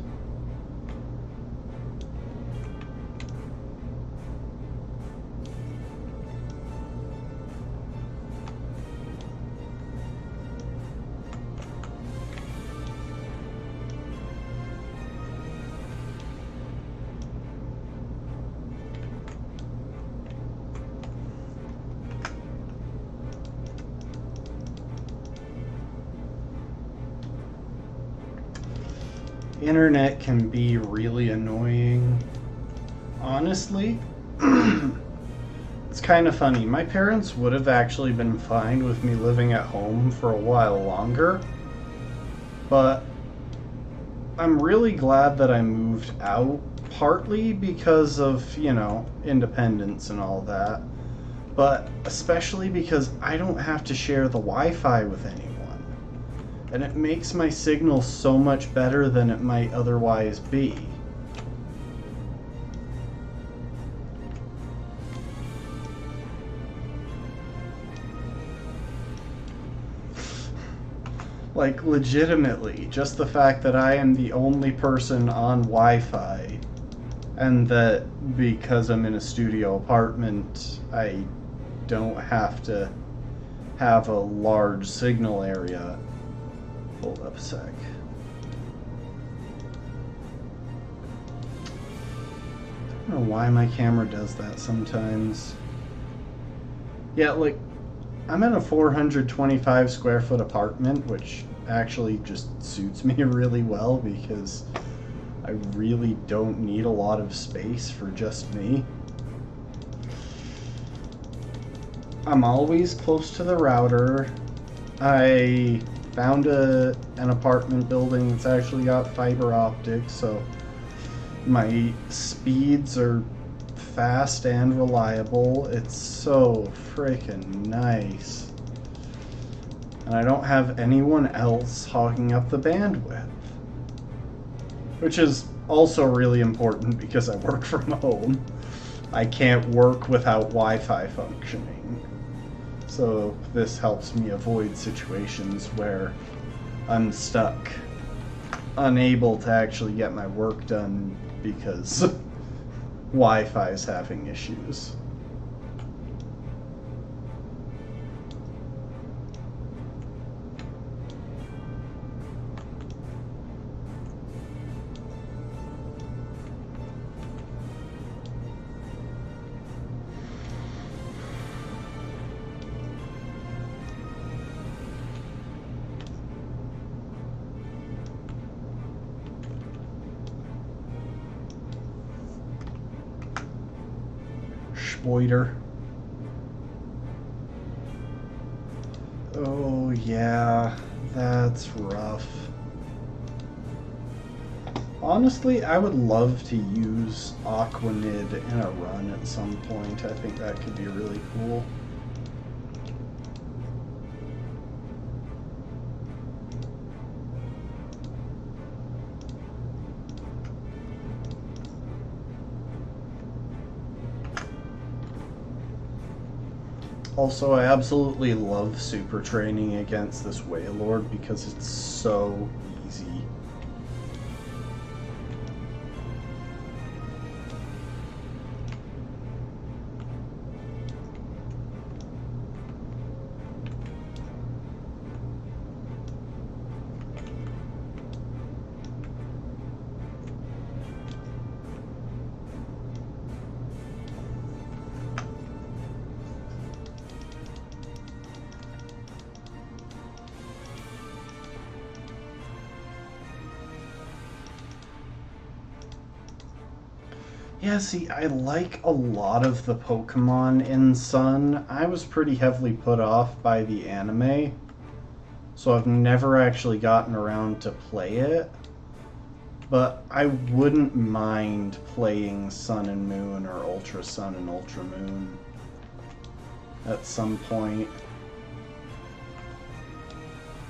Internet can be really annoying. Honestly, it's kind of funny. My parents would have actually been fine with me living at home for a while longer, but I'm really glad that I moved out, partly because of, you know, independence and all that, but especially because I don't have to share the Wi-Fi with anyone. And it makes my signal so much better than it might otherwise be. Like, legitimately, just the fact that I am the only person on Wi-Fi, and that because I'm in a studio apartment, I don't have to have a large signal area. Hold up a sec. I don't know why my camera does that sometimes. Yeah, like, I'm in a 425 square foot apartment, which actually just suits me really well because I really don't need a lot of space for just me. I'm always close to the router. I found an apartment building that's actually got fiber optics, so my speeds are fast and reliable. It's so freaking nice. And I don't have anyone else hogging up the bandwidth. Which is also really important because I work from home. I can't work without Wi-Fi functioning. So this helps me avoid situations where I'm stuck, unable to actually get my work done because Wi-Fi is having issues. Spoiler. Oh yeah, that's rough. Honestly, I would love to use Aquanid in a run at some point. I think that could be really cool. Also, I absolutely love super training against this Wailord because it's so easy. Yeah, see, I like a lot of the Pokemon in Sun. I was pretty heavily put off by the anime, so I've never actually gotten around to play it. But I wouldn't mind playing Sun and Moon or Ultra Sun and Ultra Moon at some point.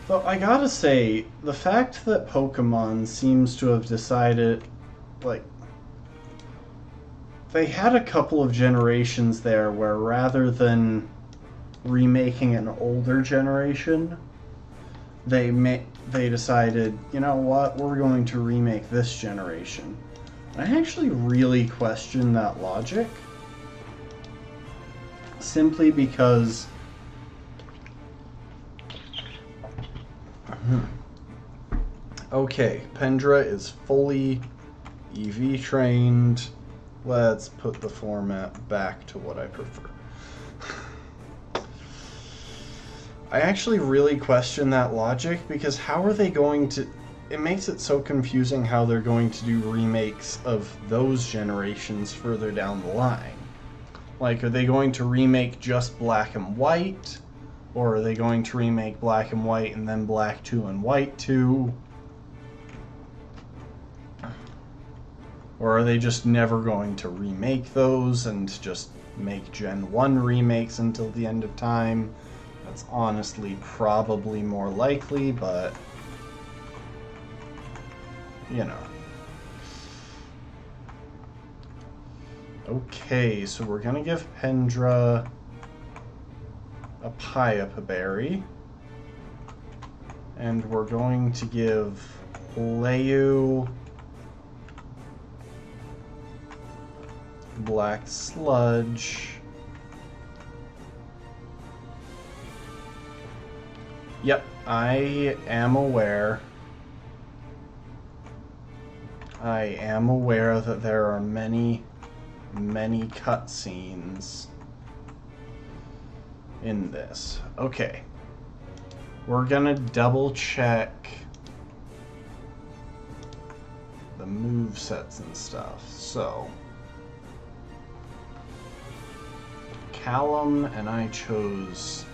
Though I gotta say, the fact that Pokemon seems to have decided, like, they had a couple of generations there where rather than remaking an older generation, they decided, you know what, we're going to remake this generation. I actually really question that logic, simply because okay, Pendra is fully EV trained. Let's put the format back to what I prefer. I actually really question that logic because how are they going to... It makes it so confusing how they're going to do remakes of those generations further down the line. Like, are they going to remake just Black and White? Or are they going to remake Black and White and then Black 2 and White 2? Or are they just never going to remake those and just make Gen 1 remakes until the end of time? That's honestly probably more likely, but you know. Okay, so we're gonna give Pendra a Piapa Berry. And we're going to give Leyu Black Sludge. Yep, I am aware. I am aware that there are many cutscenes in this. Okay. We're gonna double check the movesets and stuff. So Callum and I chose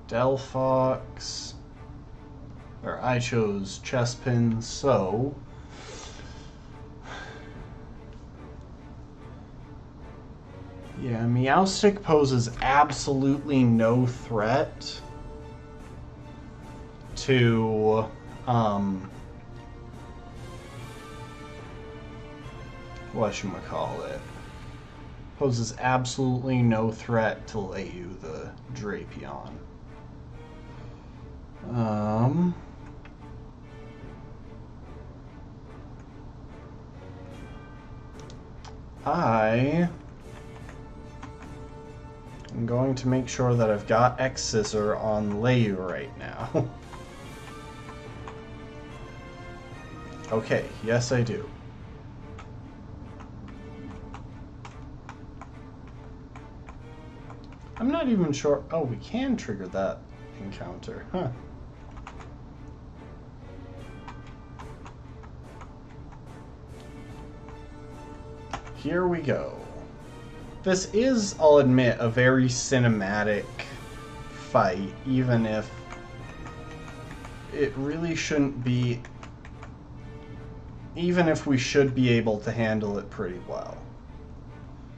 Delphox, or I chose Chespin, so Yeah, Meowstic poses absolutely no threat to, whatchamacallit. Poses absolutely no threat to Leyu the Drapion. I am going to make sure that I've got X-Scissor on Leyu right now. Okay, yes I do. I'm not even sure. Oh, we can trigger that encounter, huh? Here we go. This is, I'll admit, a very cinematic fight, even if it really shouldn't be, even if we should be able to handle it pretty well.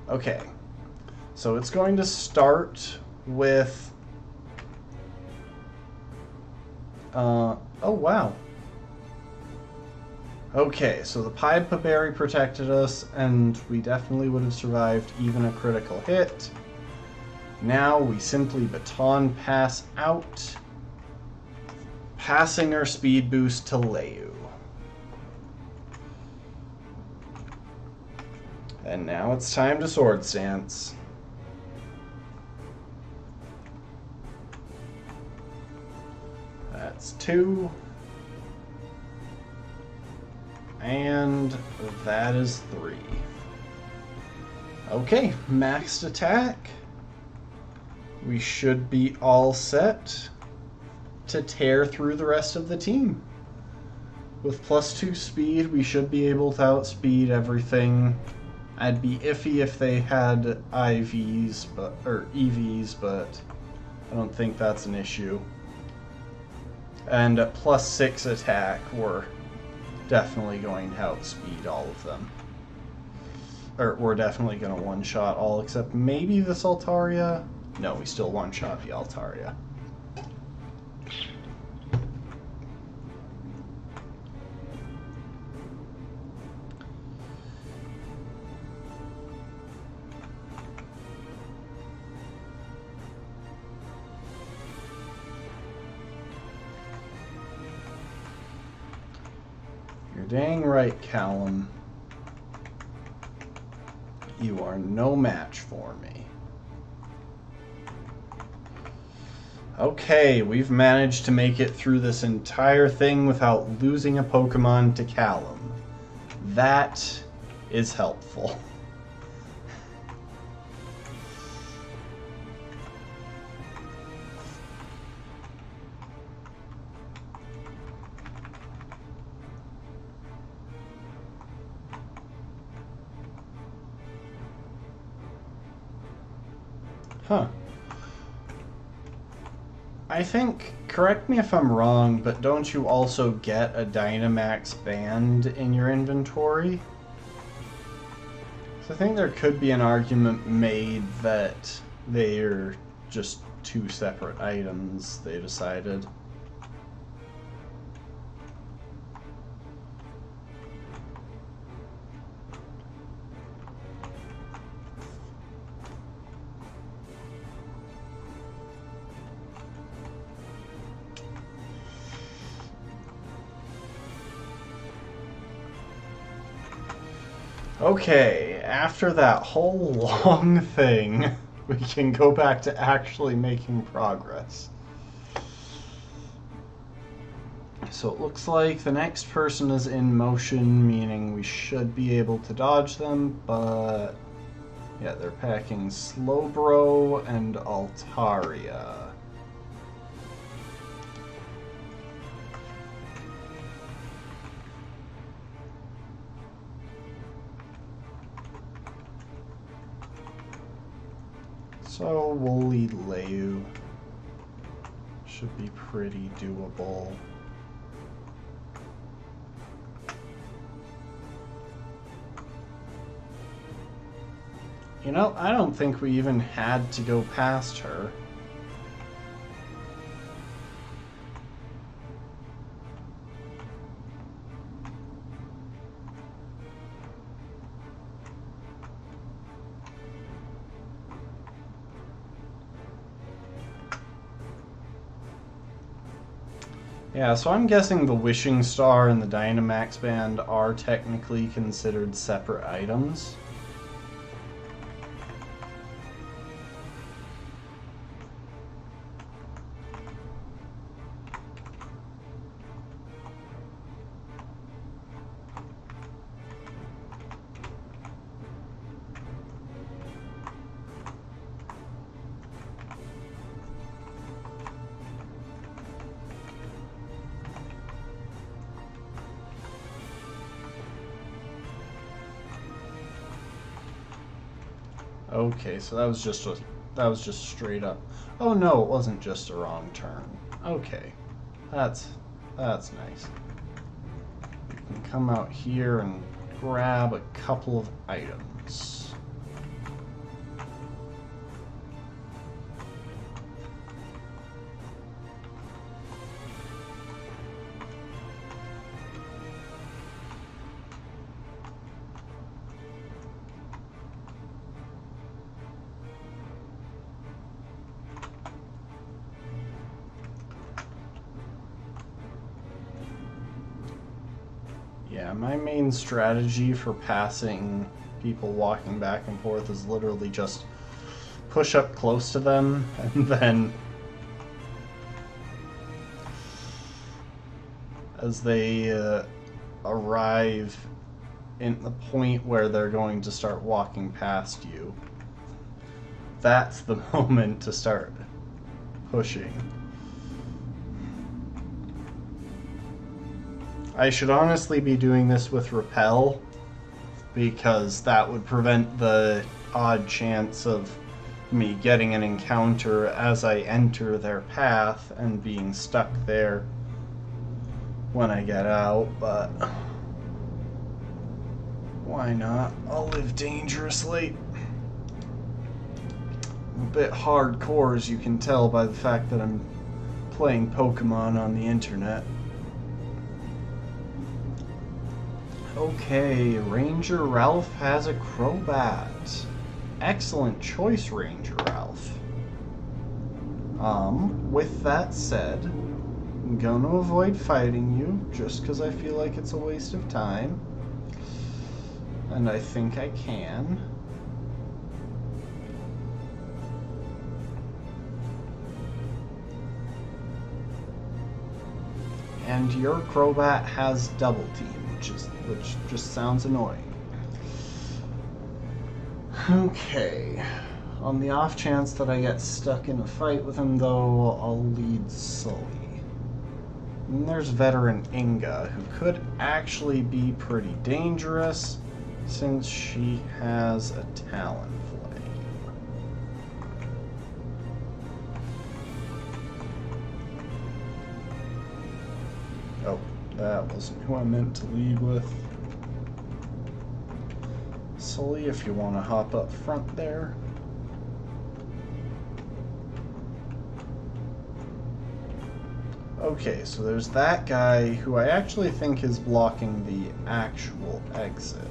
Okay, so it's going to start with, oh wow. Okay, so the Pipa Berry protected us, and we definitely would have survived even a critical hit. Now we simply baton pass out, passing our speed boost to Leyu. And now it's time to Sword Stance. That's 2. And that is 3. Okay, maxed attack. We should be all set to tear through the rest of the team. With +2 speed, we should be able to outspeed everything. I'd be iffy if they had IVs, or EVs, but I don't think that's an issue. And at +6 attack, we're definitely going to outspeed all of them. Or we're definitely going to one-shot all except maybe this Altaria. No, we still one-shot the Altaria. You're dang right, Callum. You are no match for me. Okay, we've managed to make it through this entire thing without losing a Pokemon to Callum. That is helpful. Huh. I think, correct me if I'm wrong, but don't you also get a Dynamax band in your inventory? So I think there could be an argument made that they're just 2 separate items, they decided. Okay, after that whole long thing, we can go back to actually making progress. So it looks like the next person is in motion, meaning we should be able to dodge them, but yeah, they're packing Slowbro and Altaria. So we'll lead Leyu. Should be pretty doable. You know, I don't think we even had to go past her. Yeah, so I'm guessing the Wishing Star and the Dynamax Band are technically considered separate items. Okay, so that was just straight up. Oh no, it wasn't just a wrong turn. Okay, that's nice. You can come out here and grab a couple of items. Yeah, my main strategy for passing people walking back and forth is literally just push up close to them and then as they arrive in the point where they're going to start walking past you, that's the moment to start pushing. I should honestly be doing this with Repel, because that would prevent the odd chance of me getting an encounter as I enter their path and being stuck there when I get out, but why not? I'll live dangerously. I'm a bit hardcore, as you can tell by the fact that I'm playing Pokemon on the internet. Okay, Ranger Ralph has a Crobat. Excellent choice, Ranger Ralph. With that said, I'm gonna avoid fighting you, just because I feel like it's a waste of time. And I think I can. And your Crobat has Double Team, which just sounds annoying. Okay. On the off chance that I get stuck in a fight with him, though, I'll lead Sully. And there's Veteran Inga, who could actually be pretty dangerous, since she has a Talonflame. Oh, that wasn't who I meant to lead with. Sully, if you want to hop up front there. Okay, so there's that guy who I actually think is blocking the actual exit.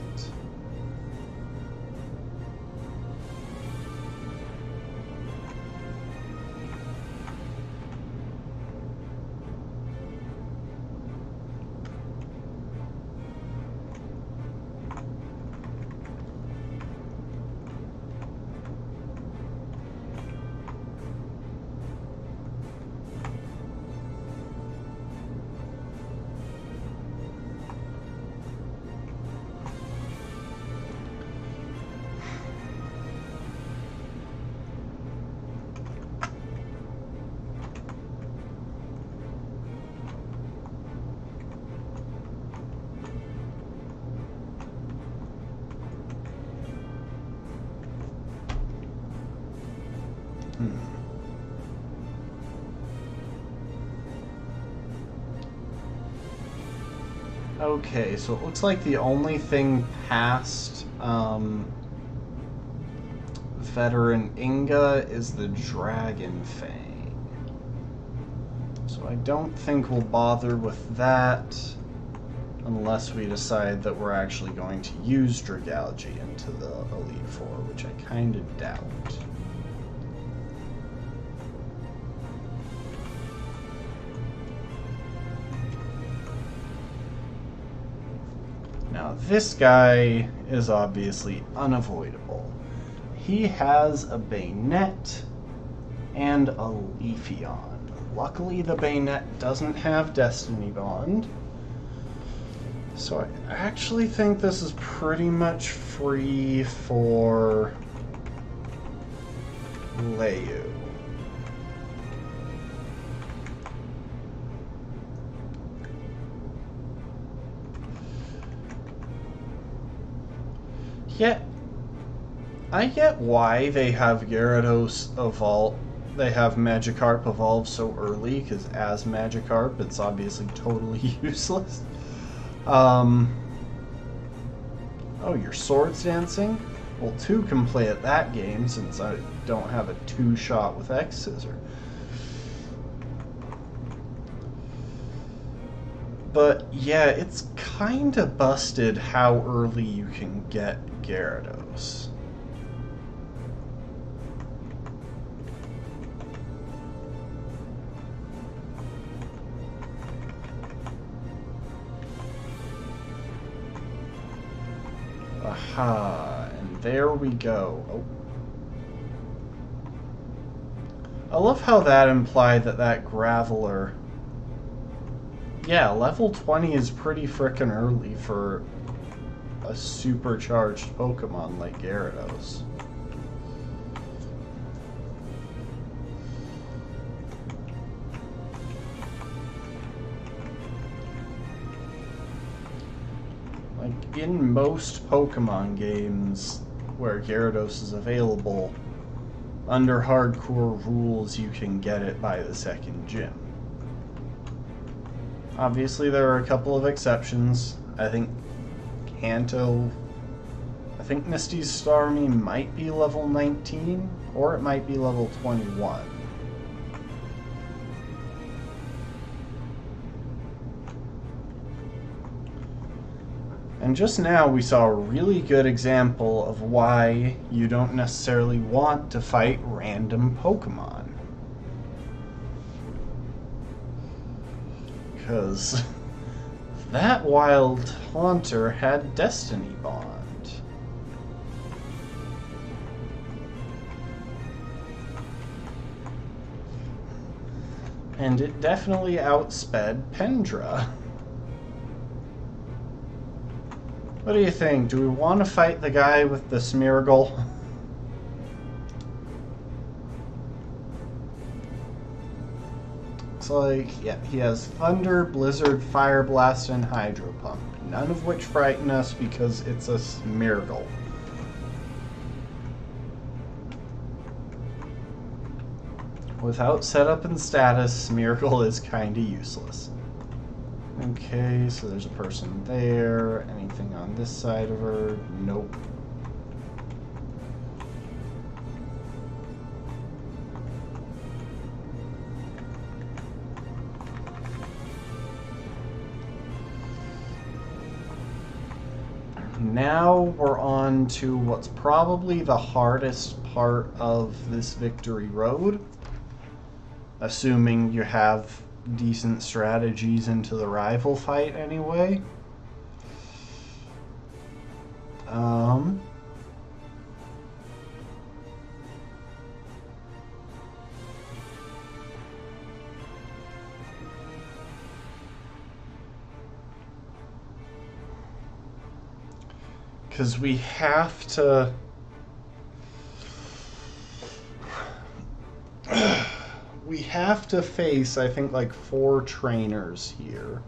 Okay, so it looks like the only thing past veteran Inga is the Dragon Fang. So I don't think we'll bother with that unless we decide that we're actually going to use Dragalge into the Elite Four, which I kind of doubt. Now this guy is obviously unavoidable. He has a Bayonet and a Leafeon. Luckily the Bayonet doesn't have Destiny Bond. So I actually think this is pretty much free for Leyu. Yet, I get why they have Gyarados evolve. They have Magikarp evolve so early, because as Magikarp, it's obviously totally useless. Oh, your Swords Dancing? Well, 2 can play at that game since I don't have a 2-shot with X-Scissor. But yeah, it's kinda busted how early you can get Gyarados. Aha, and there we go. Oh. I love how that implied that Graveler... Yeah, level 20 is pretty frickin' early for a supercharged Pokemon like Gyarados. Like, in most Pokemon games where Gyarados is available, under hardcore rules you can get it by the second gym. Obviously there are a couple of exceptions. I think Misty's Starmie might be level 19, or it might be level 21. And just now we saw a really good example of why you don't necessarily want to fight random Pokemon. Because that wild Haunter had Destiny Bond. And it definitely outsped Pendra. What do you think? Do we want to fight the guy with the Smeargle? Looks like, yeah, he has Thunder, Blizzard, Fire Blast, and Hydro Pump. None of which frighten us because it's a Smeargle. Without setup and status, Smeargle is kinda useless. Okay, so there's a person there. Anything on this side of her? Nope. Now we're on to what's probably the hardest part of this victory road. Assuming you have decent strategies into the rival fight anyway. Because we have to... we have to face, I think, like 4 trainers here.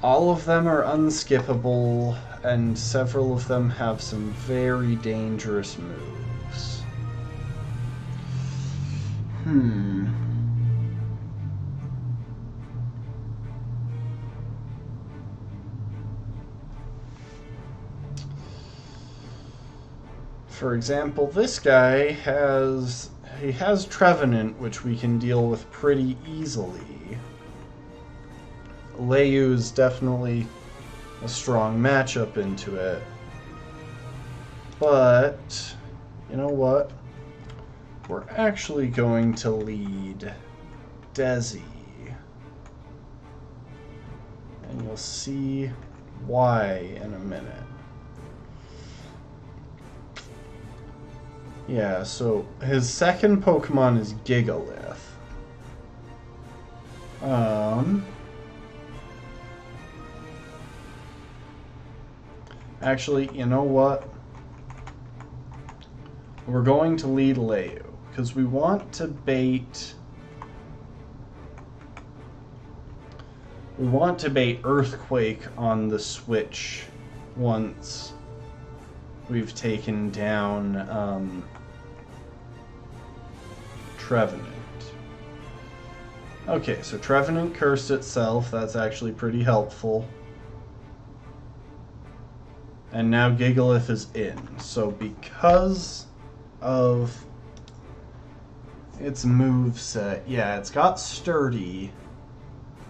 All of them are unskippable, and several of them have some very dangerous moves. For example, this guy has Trevenant, which we can deal with pretty easily. Leyu is definitely a strong matchup into it. But, you know what? We're actually going to lead Desi. And you'll see why in a minute. Yeah, so his second Pokemon is Gigalith. Actually, you know what? We're going to lead Leyu, because we want to bait... We want to bait Earthquake on the switch once we've taken down Trevenant. Okay, so Trevenant cursed itself. That's actually pretty helpful. And now Gigalith is in. So because of its moveset, yeah, it's got Sturdy,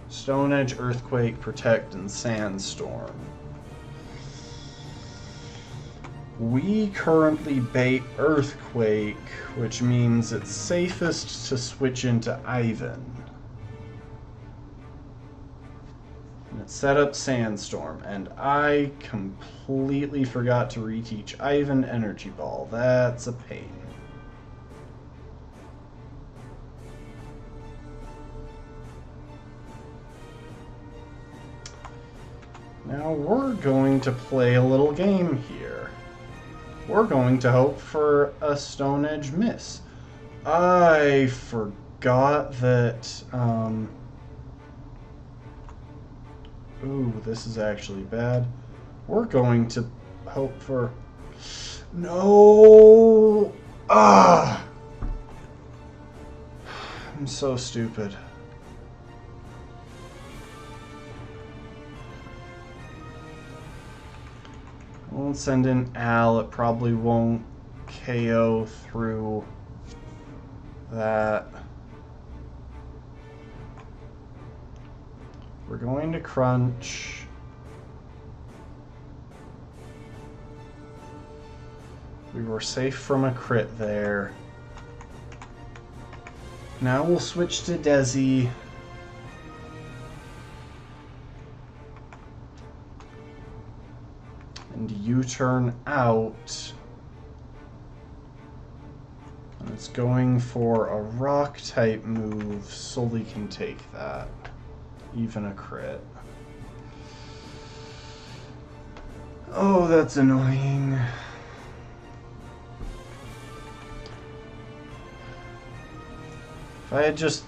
Stone Edge, Earthquake, Protect, and Sandstorm. We currently bait Earthquake, which means it's safest to switch into Ivan. And it set up Sandstorm, and I completely forgot to reteach Ivan Energy Ball. That's a pain. Now we're going to play a little game here. We're going to hope for a Stone Edge miss. I forgot that, ooh, this is actually bad. We're going to hope for... No! Ah! I'm so stupid. Won't send in Al. It probably won't KO through that. We're going to crunch. We were safe from a crit there. Now we'll switch to Desi. And U-turn out. And it's going for a rock type move. Sully can take that. Even a crit. Oh, that's annoying. If I had just...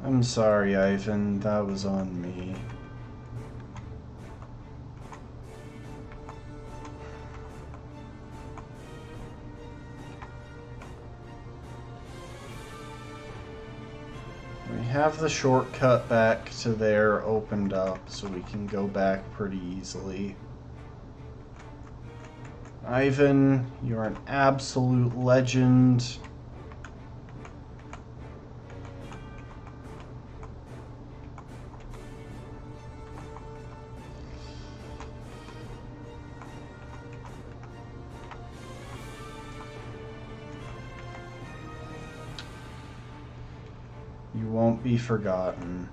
I'm sorry, Ivan. That was on me. We have the shortcut back to there opened up, so we can go back pretty easily. Ivan, you're an absolute legend. You won't be forgotten.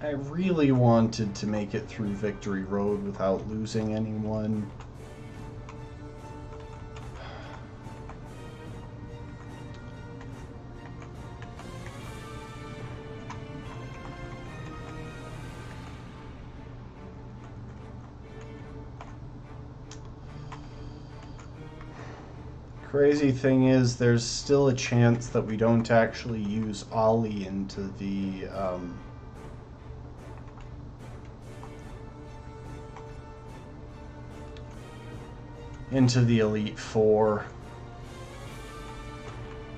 I really wanted to make it through Victory Road without losing anyone. Crazy thing is, there's still a chance that we don't actually use Ollie into the into the Elite Four.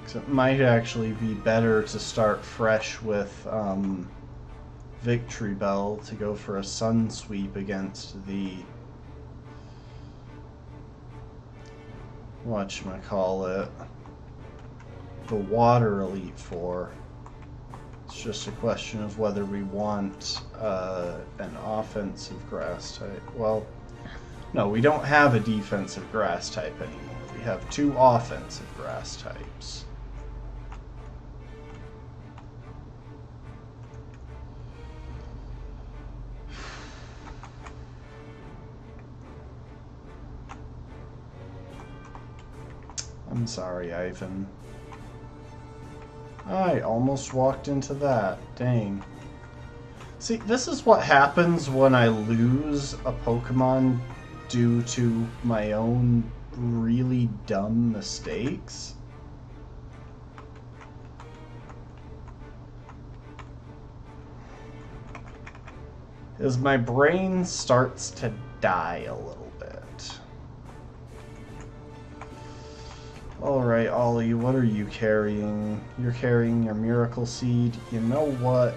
So it might actually be better to start fresh with Victory Bell to go for a Sun Sweep against the whatchamacallit, the Water Elite Four. It's just a question of whether we want an offensive grass type. Well, no, we don't have a defensive grass type anymore. We have 2 offensive grass types. I'm sorry, Ivan. I almost walked into that. Dang. See, this is what happens when I lose a Pokemon due to my own really dumb mistakes. Is my brain starts to die a little bit. Alright, Ollie, what are you carrying? You're carrying your Miracle Seed. You know what?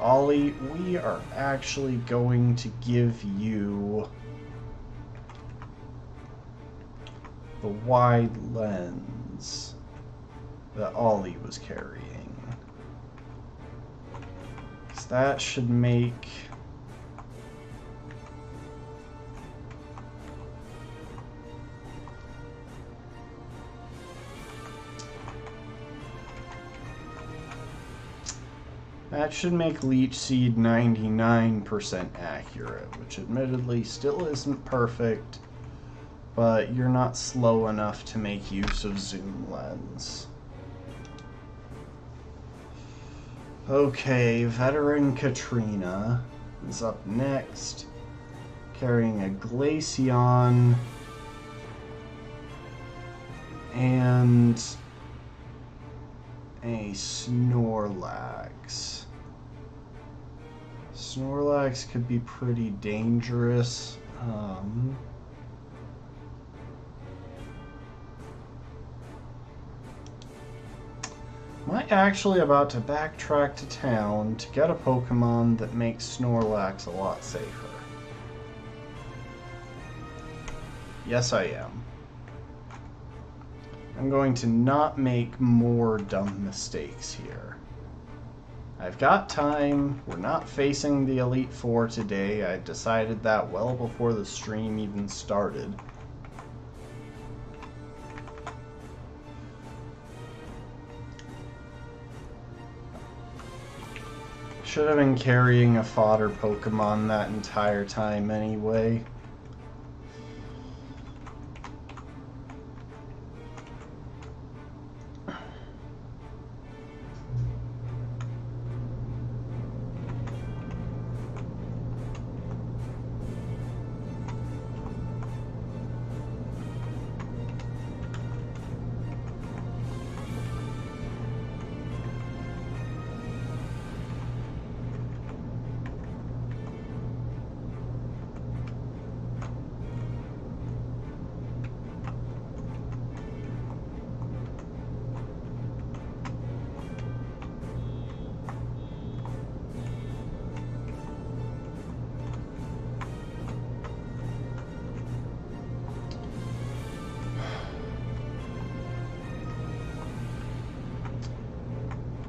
Ollie, we are actually going to give you the wide lens that Ollie was carrying. So that should make... that should make Leech Seed 99% accurate, which admittedly still isn't perfect, but you're not slow enough to make use of Zoom Lens. Okay, Veteran Katrina is up next, carrying a Glaceon and a Snorlax. Snorlax could be pretty dangerous. Am I actually about to backtrack to town to get a Pokemon that makes Snorlax a lot safer? Yes, I am. I'm going to not make more dumb mistakes here. I've got time. We're not facing the Elite Four today. I decided that well before the stream even started. Should have been carrying a fodder Pokemon that entire time anyway.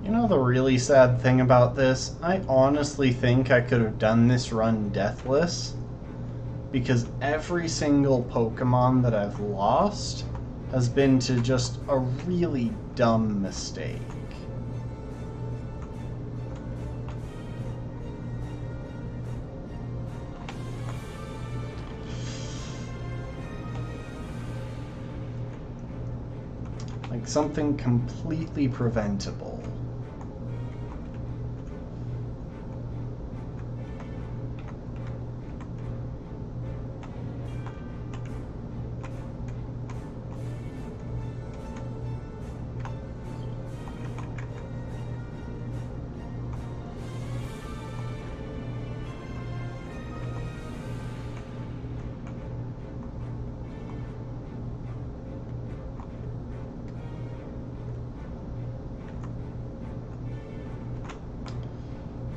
You know the really sad thing about this? I honestly think I could have done this run deathless, because every single Pokemon that I've lost has been to just a really dumb mistake. Like something completely preventable.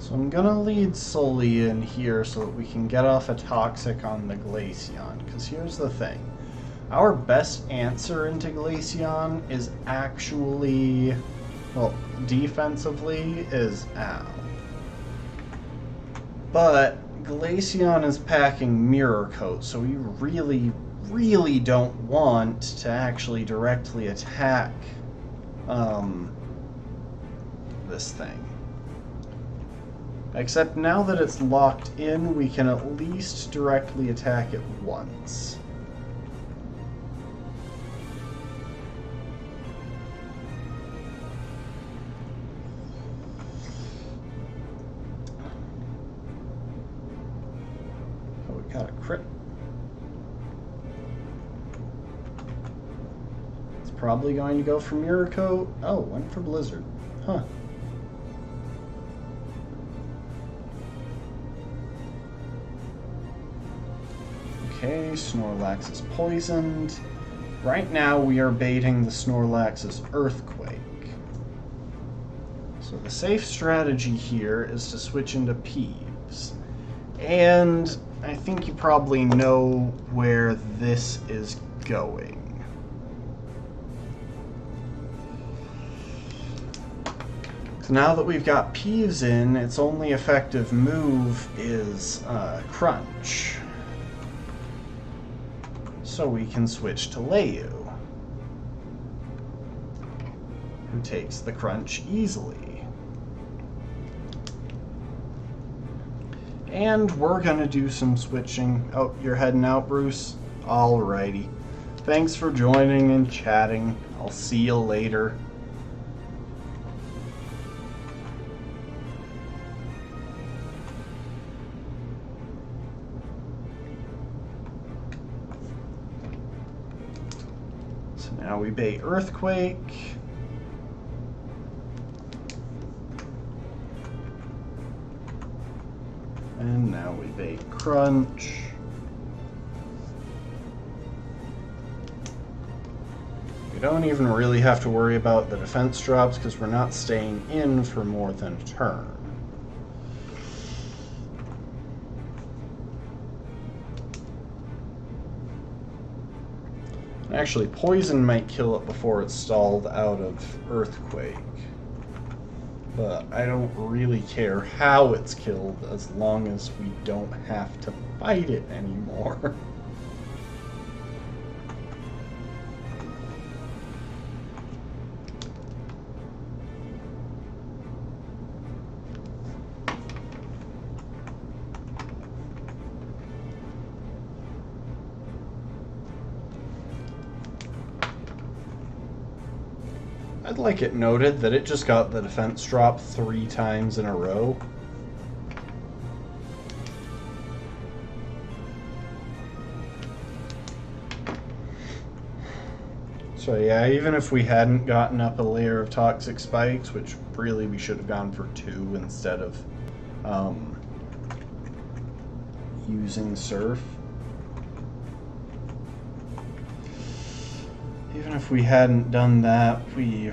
So I'm gonna lead Sully in here so that we can get off a Toxic on the Glaceon, because here's the thing. Our best answer into Glaceon is actually, well, defensively, is Ow. But Glaceon is packing Mirror Coat, so we really don't want to actually directly attack this thing. Except now that it's locked in, we can at least directly attack it once. Oh, we got a crit. It's probably going to go for Mirror Coat. Oh, went for Blizzard. Huh. Okay, Snorlax is poisoned. Right now we are baiting the Snorlax's Earthquake. So the safe strategy here is to switch into Peeves. And I think you probably know where this is going. So now that we've got Peeves in, its only effective move is Crunch. So we can switch to Leyu, who takes the Crunch easily. And we're gonna do some switching. Oh, you're heading out, Bruce? Alrighty. Thanks for joining and chatting. I'll see you later. Now we bait Earthquake. And now we bait Crunch. We don't even really have to worry about the defense drops because we're not staying in for more than a turn. Actually, Poison might kill it before it's stalled out of Earthquake. But I don't really care how it's killed as long as we don't have to fight it anymore. I'd like it noted that it just got the defense drop 3 times in a row. So yeah, even if we hadn't gotten up a layer of Toxic Spikes, which really we should have gone for 2 instead of using Surf. Even if we hadn't done that, we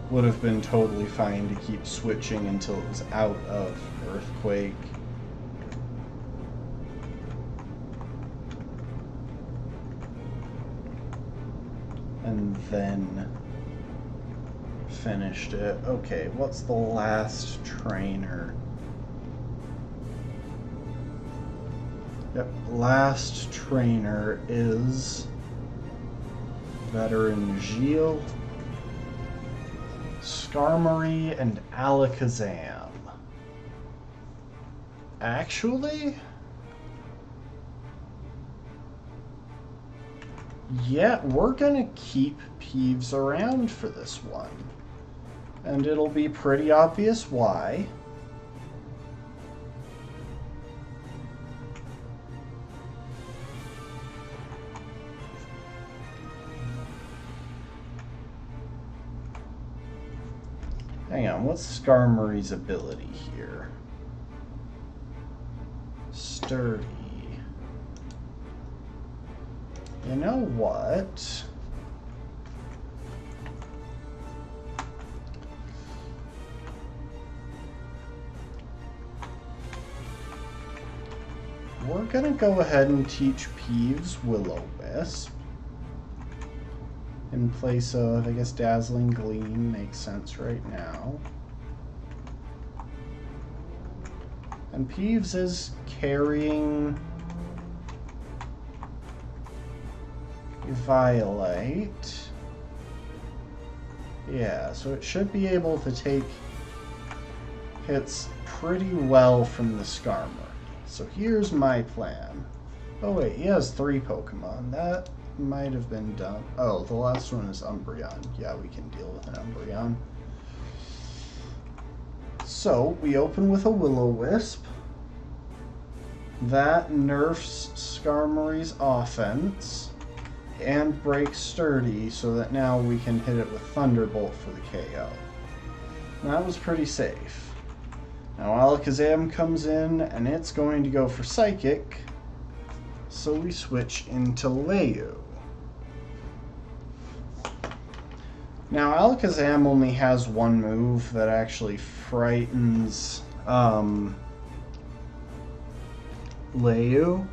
would have been totally fine to keep switching until it was out of Earthquake. And then finished it. Okay, what's the last trainer? Yep, last trainer is Veteran Gilles, Skarmory, and Alakazam. Actually? Yeah, we're gonna keep Peeves around for this one. And it'll be pretty obvious why. Hang on, what's Skarmory's ability here? Sturdy. You know what? we're gonna go ahead and teach Peeves Will-O-Wisp in place of, I guess, Dazzling Gleam makes sense right now. And Peeves is carrying Violite. Yeah, so it should be able to take hits pretty well from the Skarmory. So here's my plan. Oh wait, he has 3 Pokemon. That might have been done. Oh, the last one is Umbreon. Yeah, we can deal with an Umbreon. So, we open with a Will-O-Wisp. That nerfs Skarmory's offense and breaks Sturdy so that now we can hit it with Thunderbolt for the KO. And that was pretty safe. Now Alakazam comes in and it's going to go for Psychic, so we switch into Leyu. Now Alakazam only has one move that actually frightens Leyu.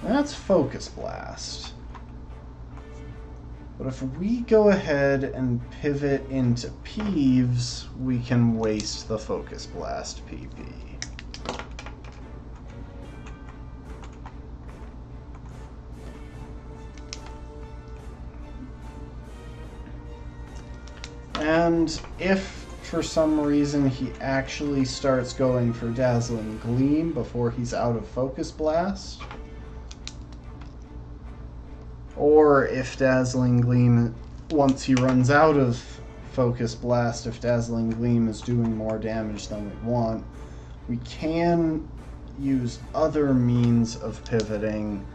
That's Focus Blast. But if we go ahead and pivot into Peeves, we can waste the Focus Blast PP. And if for some reason he actually starts going for Dazzling Gleam before he's out of Focus Blast, or if Dazzling Gleam, once he runs out of Focus Blast, if Dazzling Gleam is doing more damage than we want, we can use other means of pivoting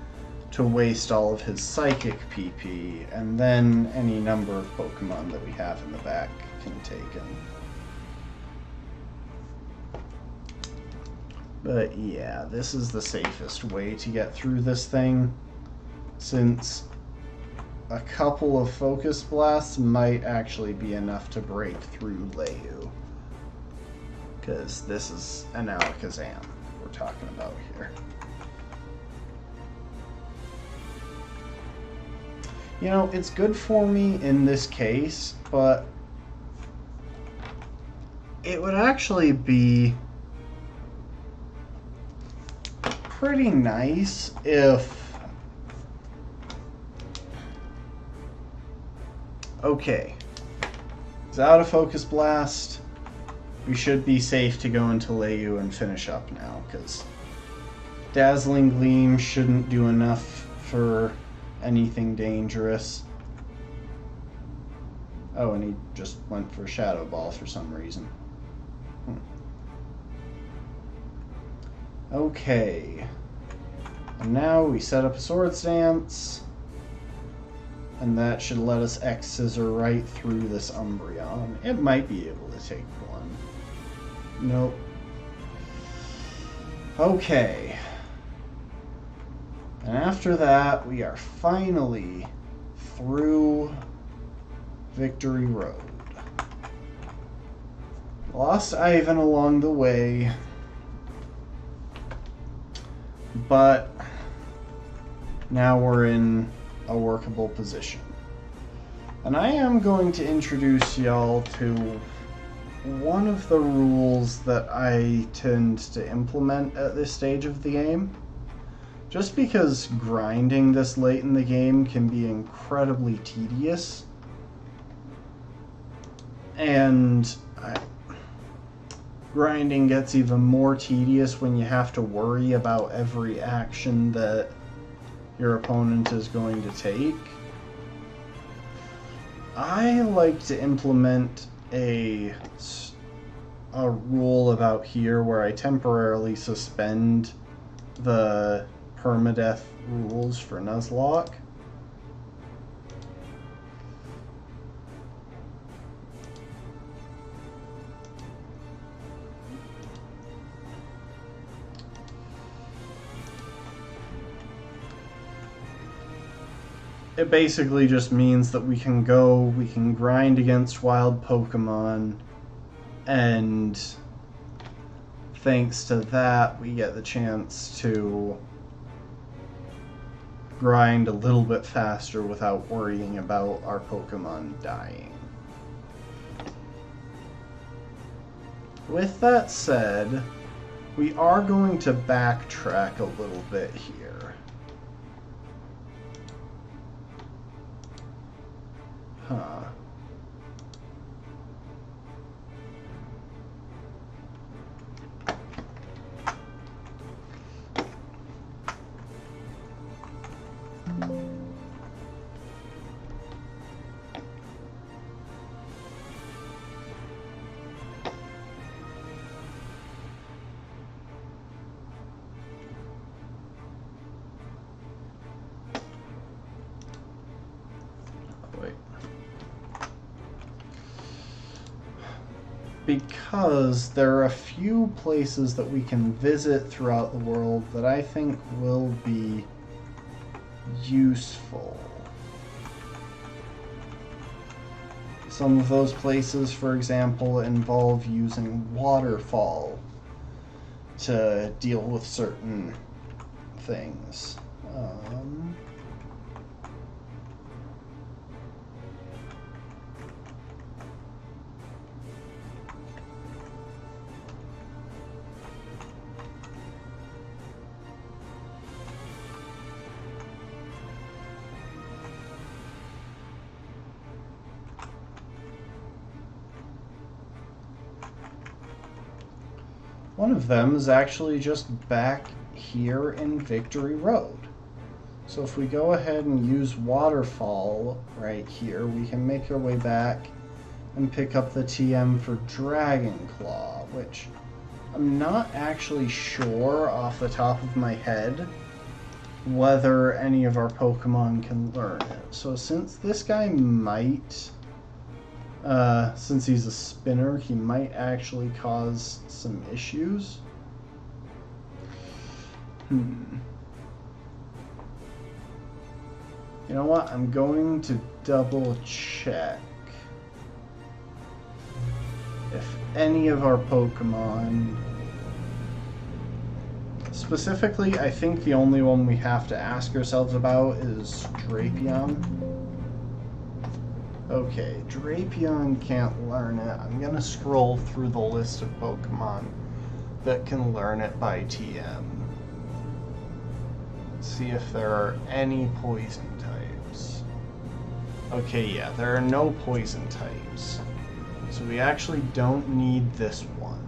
to waste all of his Psychic PP, and then any number of Pokemon that we have in the back can take him. But yeah, this is the safest way to get through this thing, since a couple of Focus Blasts might actually be enough to break through Leyu. Because this is an Alakazam we're talking about here. You know, it's good for me in this case, but it would actually be pretty nice if... Okay, it's out of Focus Blast. We should be safe to go into Leyu and finish up now, because Dazzling Gleam shouldn't do enough for anything dangerous. Oh, and he just went for Shadow Ball for some reason. Okay. And now we set up a Swords Dance. And that should let us X-Scissor right through this Umbreon. It might be able to take one. Nope. Okay. And after that, we are finally through Victory Road. Lost Ivan along the way, but now we're in a workable position. And I am going to introduce y'all to one of the rules that I tend to implement at this stage of the game. Just because grinding this late in the game can be incredibly tedious. And grinding gets even more tedious when you have to worry about every action that your opponent is going to take. I like to implement a rule about here where I temporarily suspend the permadeath rules for Nuzlocke. It basically just means that we can grind against wild Pokemon And thanks to that, we get the chance to grind a little bit faster without worrying about our Pokemon dying. With that said, we are going to backtrack a little bit here. Huh. Because there are a few places that we can visit throughout the world that I think will be useful. Some of those places, for example, involve using waterfall to deal with certain things. One of them is actually just back here in Victory Road. So if we go ahead and use Waterfall right here, we can make our way back and pick up the TM for Dragon Claw, which I'm not actually sure off the top of my head whether any of our Pokemon can learn it. So since this guy might... since he's a spinner, he might actually cause some issues. You know what? I'm going to double check if any of our Pokemon... Specifically, I think the only one we have to ask ourselves about is Drapion. Okay, Drapion can't learn it. I'm gonna scroll through the list of Pokemon that can learn it by TM. See if there are any poison types. Okay, yeah, there are no poison types. So we actually don't need this one.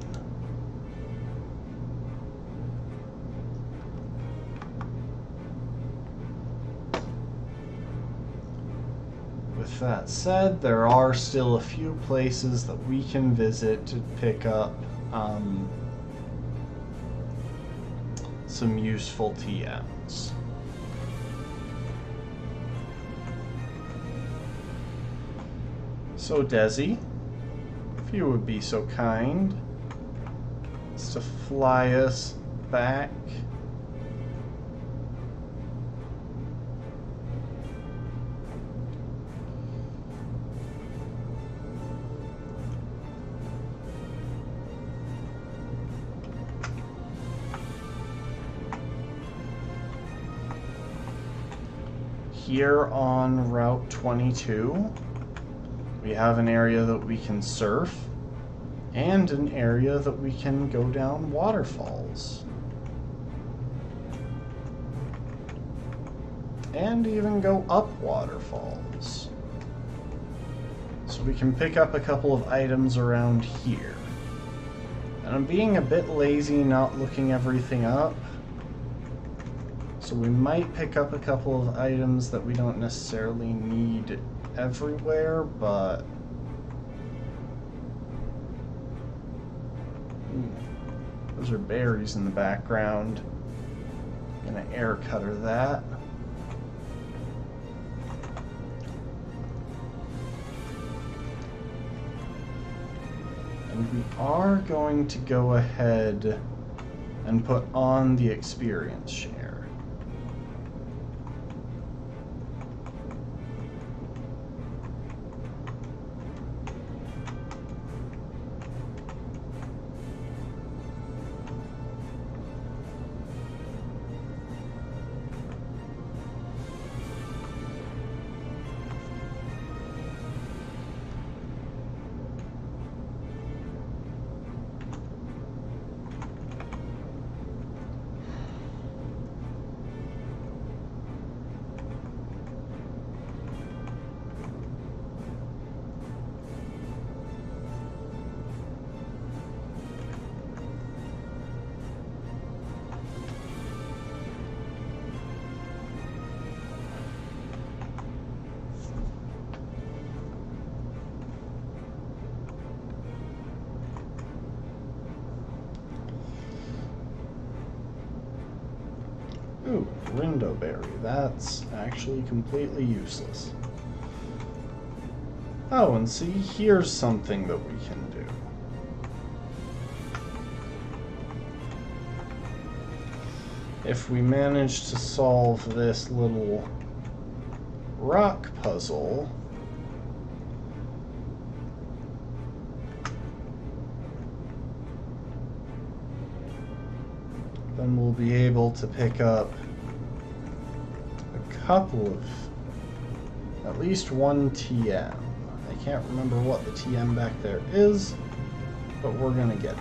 With that said, there are still a few places that we can visit to pick up some useful TMs. So Desi, if you would be so kind as to fly us back. Here on Route 22, we have an area that we can surf and an area that we can go down waterfalls. And even go up waterfalls. So we can pick up a couple of items around here. And I'm being a bit lazy not looking everything up. So we might pick up a couple of items that we don't necessarily need everywhere, but... those are berries in the background. I'm gonna air cutter that. And we are going to go ahead and put on the experience share. Rindoberry. That's actually completely useless. Oh, and see, here's something that we can do. If we manage to solve this little rock puzzle, then we'll be able to pick up a couple of, at least one TM. I can't remember what the TM back there is, but we're gonna get it.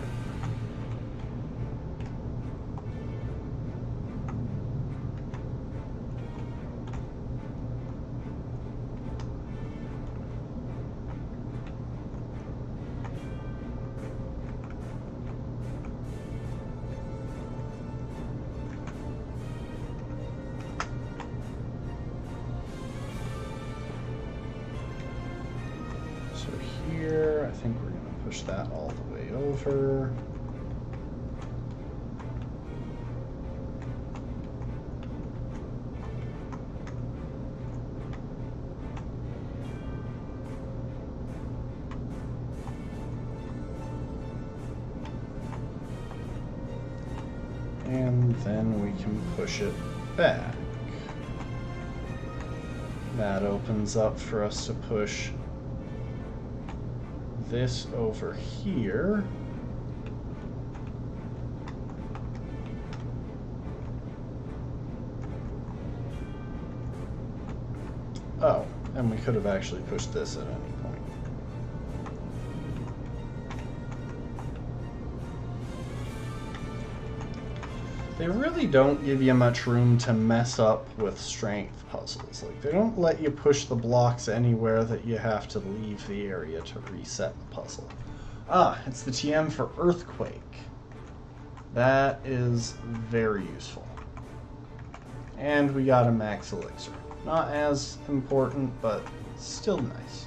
I think we're going to push that all the way over. And then we can push it back. That opens up for us to push this over here. Oh, and we could have actually pushed this at any point. They really don't give you much room to mess up with strength puzzles. Like, they don't let you push the blocks anywhere that you have to leave the area to reset the puzzle. Ah, it's the TM for Earthquake. That is very useful. And we got a max elixir. Not as important, but still nice.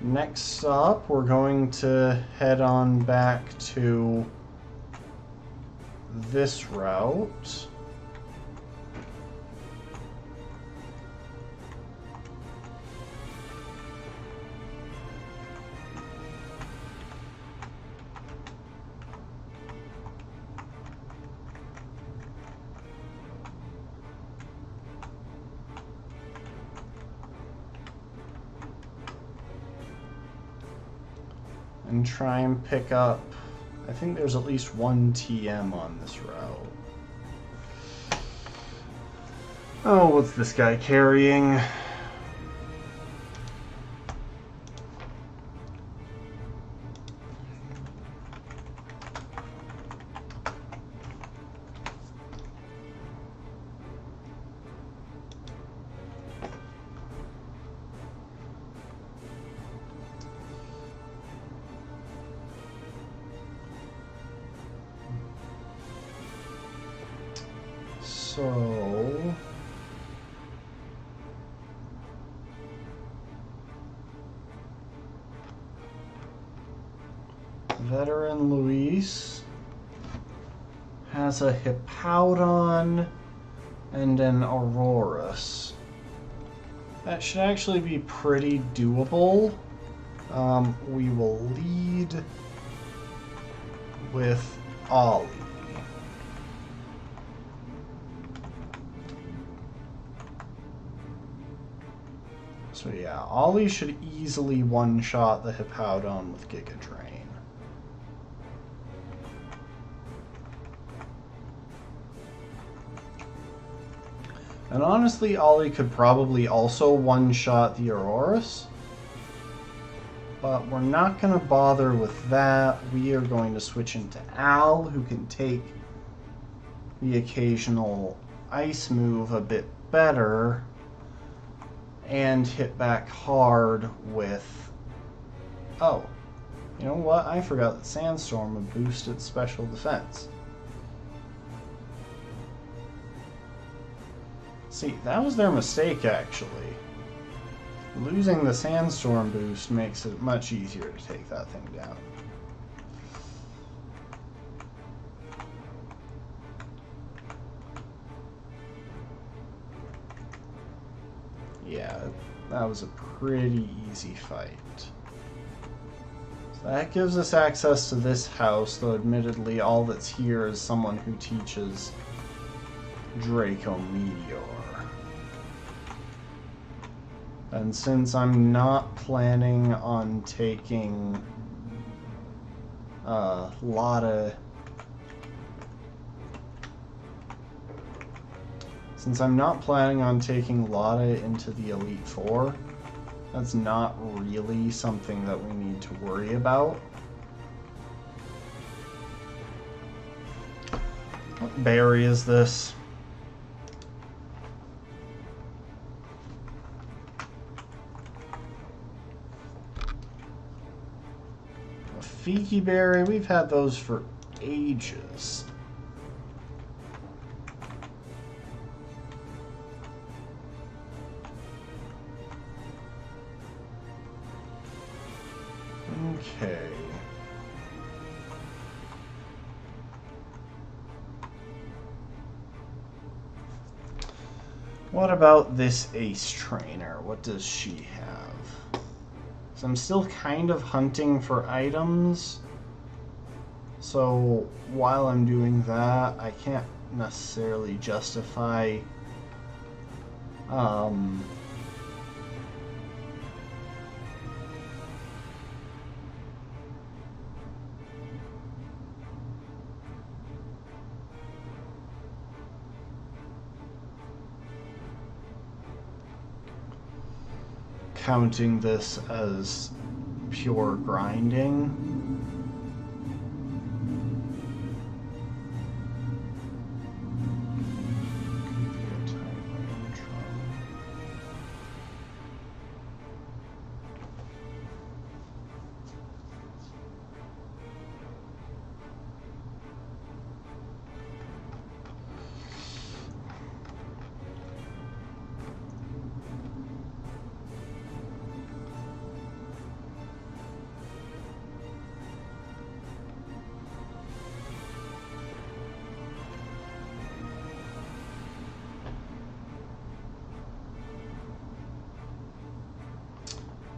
Next up, we're going to head on back to this route. And try and pick up, I think there's at least one TM on this route. Oh, what's this guy carrying? So Veteran Luis has a Hippowdon and an Aurorus. That should actually be pretty doable. We will lead with Ollie. So yeah, Ollie should easily one-shot the Hippowdon with Giga Drain. And honestly, Ollie could probably also one-shot the Aurorus. But we're not going to bother with that. We are going to switch into Al, who can take the occasional ice move a bit better and hit back hard with... Oh, you know what? I forgot that Sandstorm would boost its special defense. See, that was their mistake, actually. Losing the Sandstorm boost makes it much easier to take that thing down. Yeah, that was a pretty easy fight. So that gives us access to this house, though admittedly all that's here is someone who teaches Draco Meteor. And since I'm not planning on taking Lotta... Since I'm not planning on taking Lotta into the Elite Four, that's not really something that we need to worry about. What berry is this? A Fiki berry? We've had those for ages. Okay. What about this Ace Trainer? What does she have? So I'm still kind of hunting for items. So while I'm doing that, I can't necessarily justify counting this as pure grinding.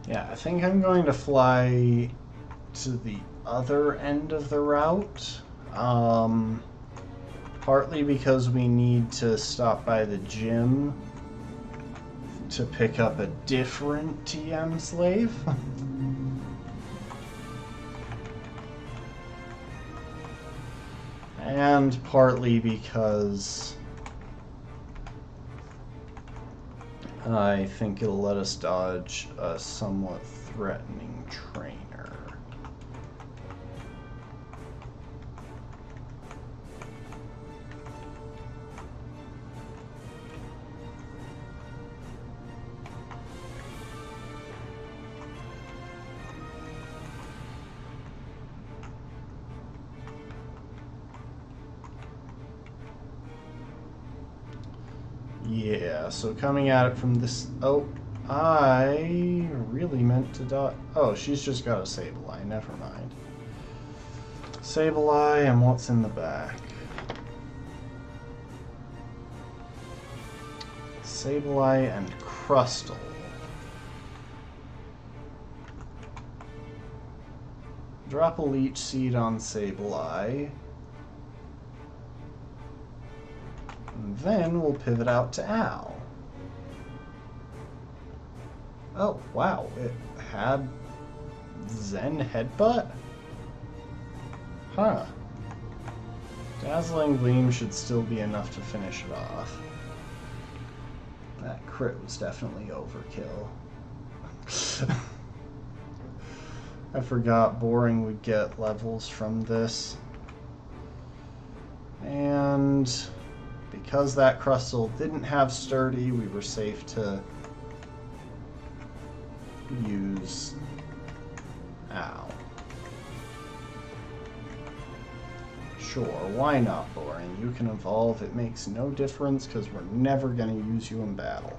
Yeah, I think I'm going to fly to the other end of the route. Partly because we need to stop by the gym to pick up a different TM slave. And partly because I think it'll let us dodge a somewhat threatening trainer. Yeah, so coming at it from this... Oh, I really meant to dodge... Oh, she's just got a Sableye. Never mind. Sableye, and what's in the back? Sableye and Crustle. Drop a Leech Seed on Sableye. And then we'll pivot out to Owl. Oh, wow. It had Zen Headbutt? Huh. Dazzling Gleam should still be enough to finish it off. That crit was definitely overkill. I forgot Boring would get levels from this. And because that Crustle didn't have Sturdy, we were safe to use Ow. Sure, why not, Boring? You can evolve. It makes no difference because we're never going to use you in battle.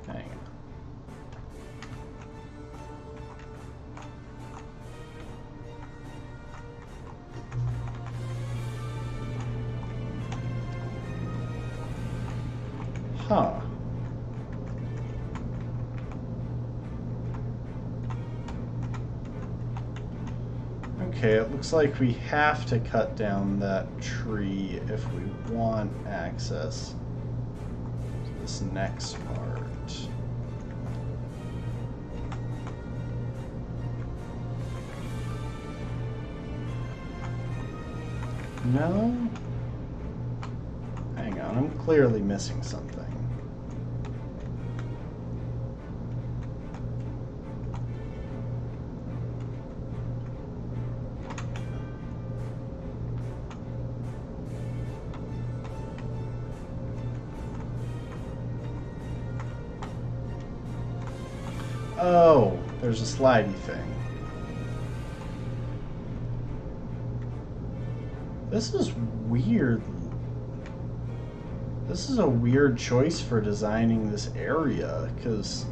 Hang on. Huh. Okay, it looks like we have to cut down that tree if we want access to this next part. No? Hang on, I'm clearly missing something. Oh, there's a slidey thing. This is weird. This is a weird choice for designing this area, because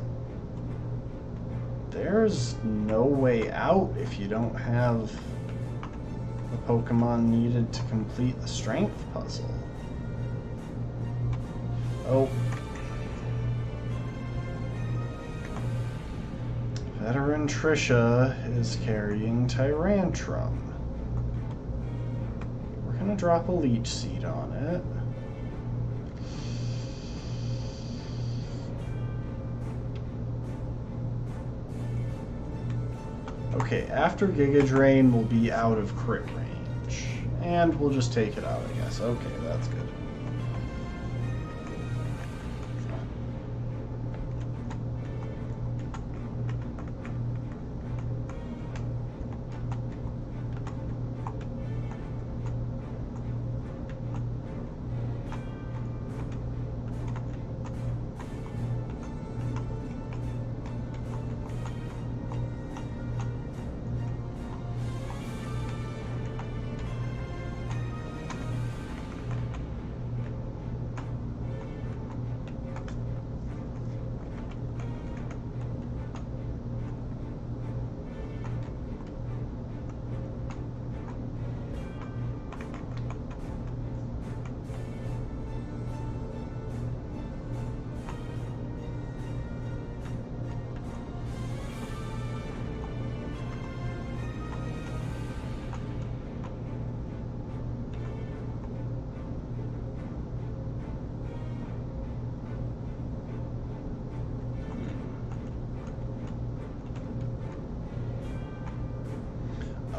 there's no way out if you don't have the Pokemon needed to complete the strength puzzle. Oh. Veteran Trisha is carrying Tyrantrum. We're gonna drop a Leech Seed on it. Okay, after Giga Drain, we'll be out of crit range. And we'll just take it out, I guess. Okay, that's good.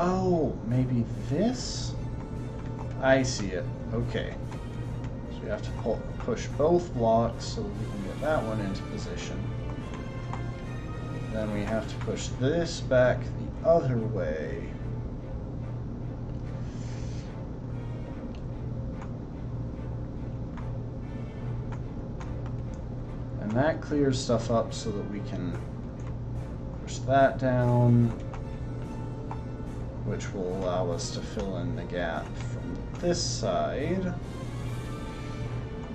Oh, maybe this? I see it. Okay. So we have to push both blocks so we can get that one into position. Then we have to push this back the other way. And that clears stuff up so that we can push that down, which will allow us to fill in the gap from this side.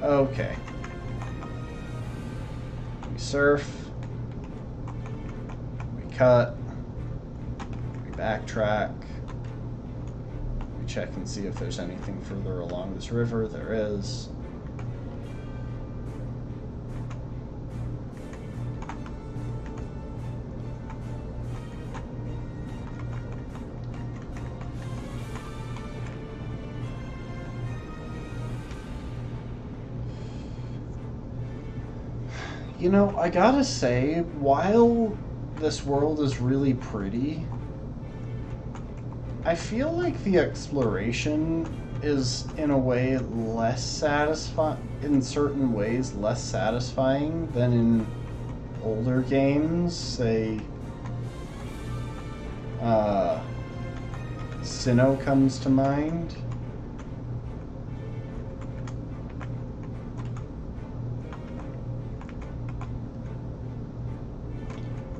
Okay. We surf. We cut. We backtrack. We check and see if there's anything further along this river. There is. You know, I gotta say, while this world is really pretty, I feel like the exploration is, in a way, less satisfying, in certain ways, less satisfying than in older games. Say, Sinnoh comes to mind.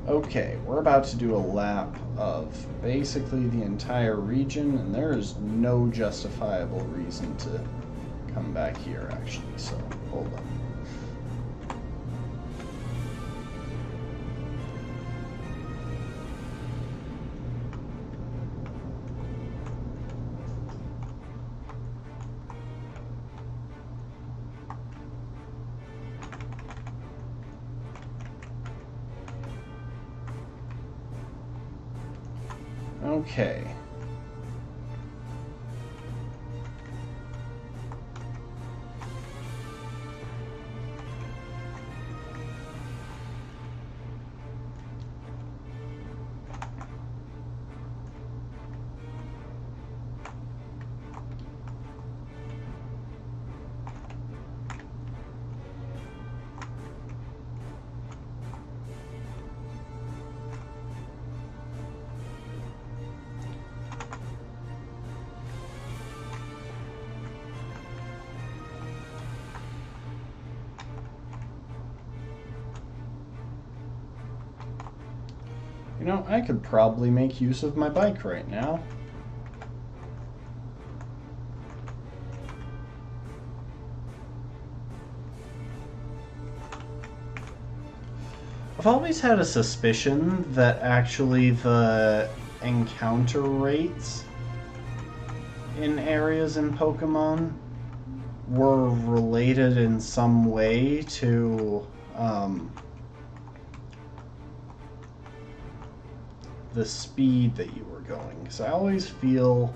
Okay, we're about to do a lap of basically the entire region, and there is no justifiable reason to come back here, actually, so hold on. Okay. You know, I could probably make use of my bike right now. I've always had a suspicion that actually the encounter rates in areas in Pokemon were related in some way to the speed that you were going. Because I always feel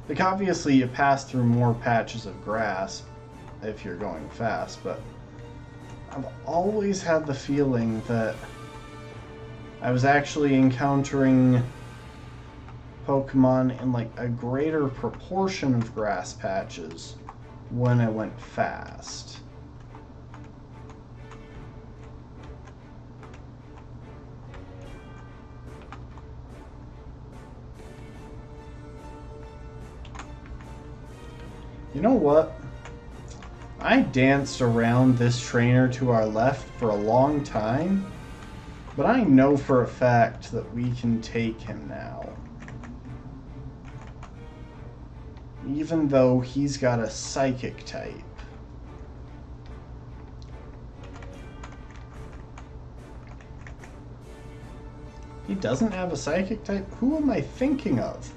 like obviously you pass through more patches of grass if you're going fast, but I've always had the feeling that I was actually encountering Pokemon in like a greater proportion of grass patches when I went fast. You know what? I danced around this trainer to our left for a long time, but I know for a fact that we can take him now. Even though he's got a psychic type. He doesn't have a psychic type? Who am I thinking of?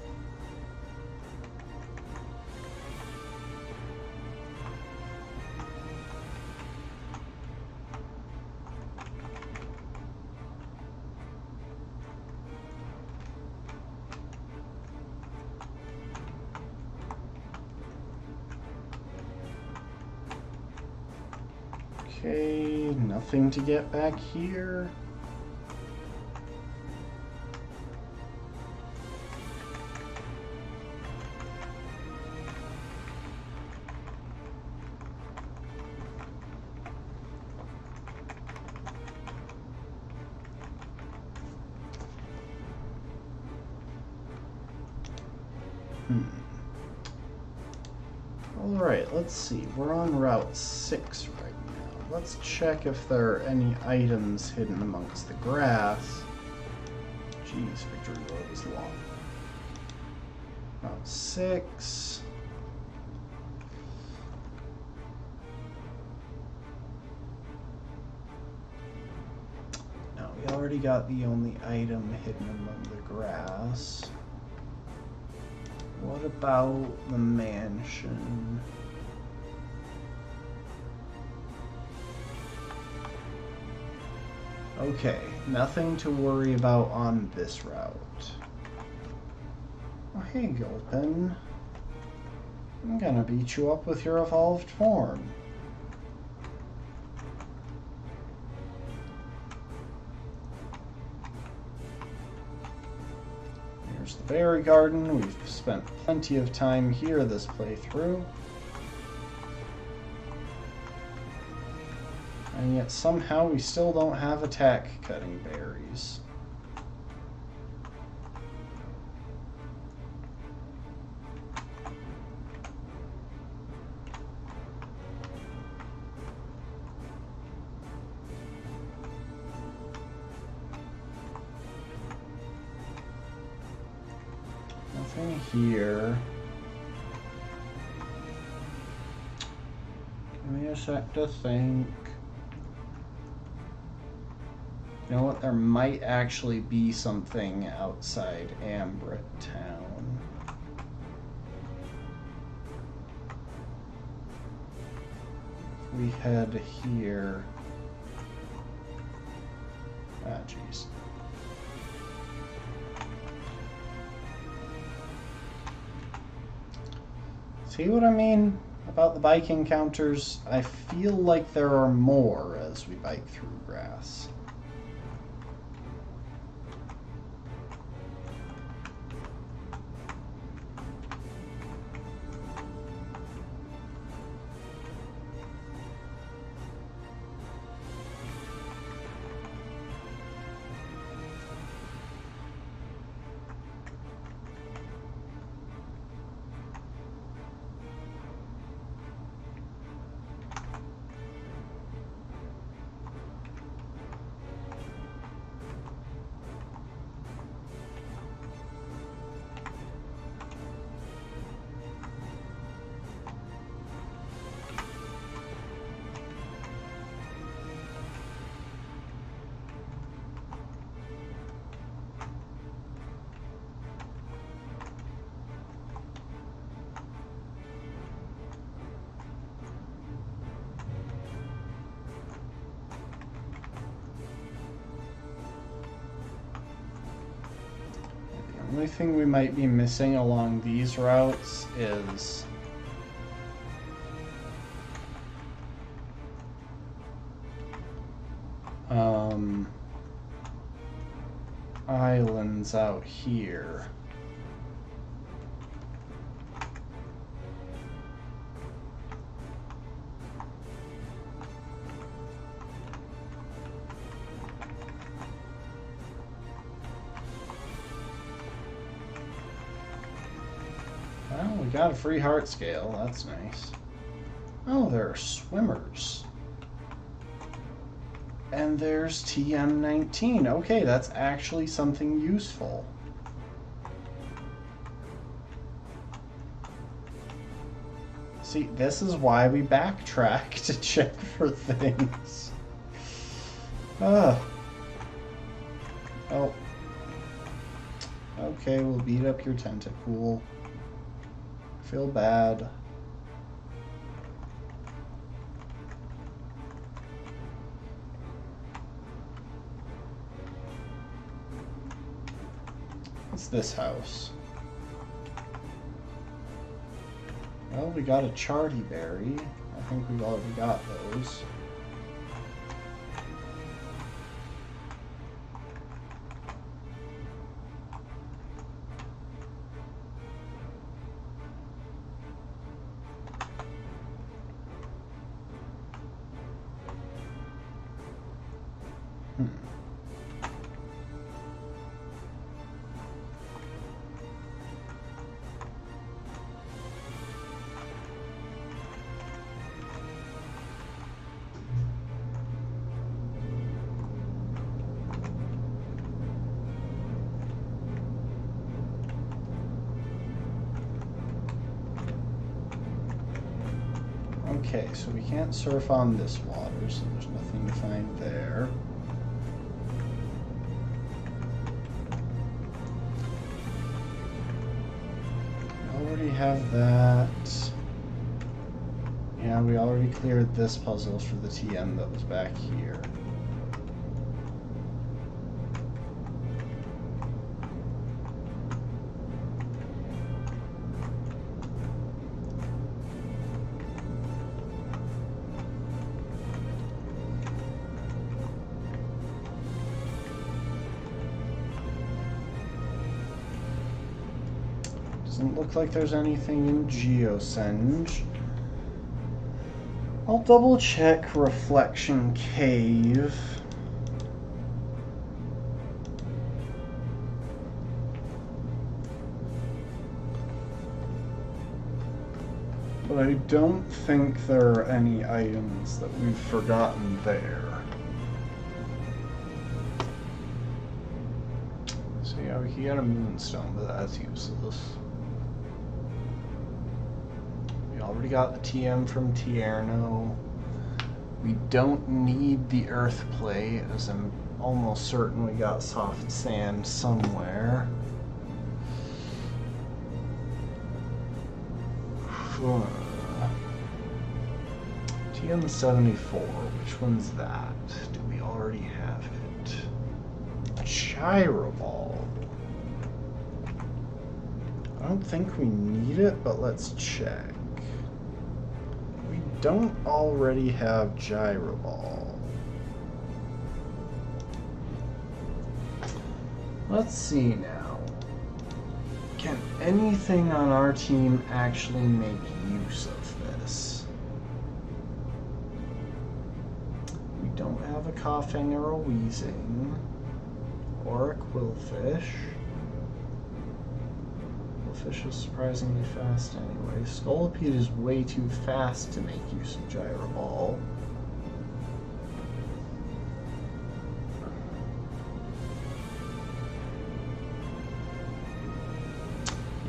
Okay, nothing to get back here. Alright, let's see. We're on Route 6 right now. Let's check if there are any items hidden amongst the grass. Jeez, Victory Road is long. Route 6. Now, we already got the only item hidden among the grass. What about the mansion? Okay, nothing to worry about on this route. Oh, hey, Gulpin. I'm gonna beat you up with your evolved form. Here's the berry garden. We've spent plenty of time here this playthrough. And yet somehow we still don't have attack cutting berries. here. Give me a sec to think. You know what? There might actually be something outside Ambrit Town. If we head here. Ah, jeez. See what I mean about the bike encounters? I feel like there are more as we bike through grass. The only thing we might be missing along these routes is islands out here. Well, we got a free heart scale. That's nice. Oh, there are swimmers. And there's TM19. Okay, that's actually something useful. See, this is why we backtrack to check for things. Oh. Okay, we'll beat up your tentacool. Feel bad. What's this house? Well, we got a Charty Berry. I think we've already got those. Okay, so we can't surf on this water, so there's nothing to find there. We already have that. Yeah, we already cleared this puzzle for the TM that was back here. Doesn't look like there's anything in Geosenge. I'll double check Reflection Cave. But I don't think there are any items that we've forgotten there. So yeah, we can get a moonstone, but that's useless. already got the TM from Tierno. We don't need the earth plate, as I'm almost certain we got soft sand somewhere. TM74, which one's that? Do we already have it? Gyro Ball. I don't think we need it, but let's check. We don't already have Gyro Ball. Let's see now. Can anything on our team actually make use of this? We don't have a Coughing or a Wheezing or a Quillfish. Quillfish is surprisingly fast anyway. Scolipede is way too fast to make use of Gyro Ball.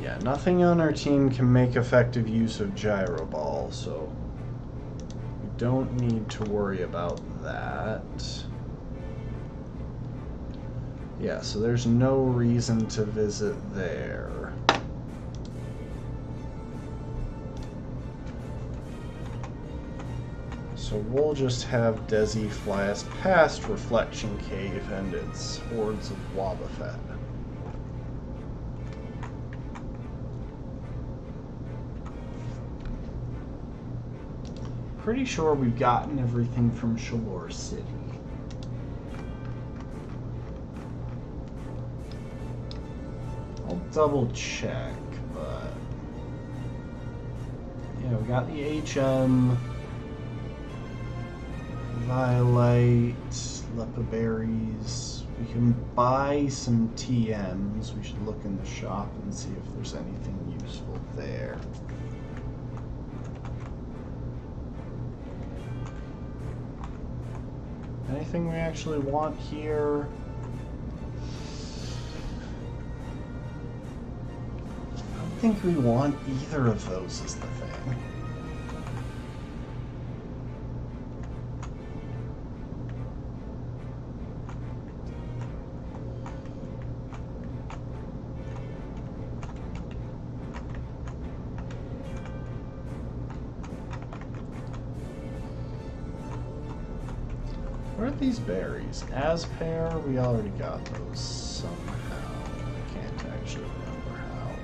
Yeah, nothing on our team can make effective use of Gyro Ball, so we don't need to worry about that. Yeah, so there's no reason to visit there. So we'll just have Desi fly us past Reflection Cave and its hordes of Wobbuffet. Pretty sure we've gotten everything from Shalor City. I'll double check, but yeah, we got the HM, Violet, Lepaberries. We can buy some TMs. We should look in the shop and see if there's anything useful there. Anything we actually want here? I don't think we want either of those is the thing. Where are these berries? Aspear? We already got those somehow. I can't actually remember how.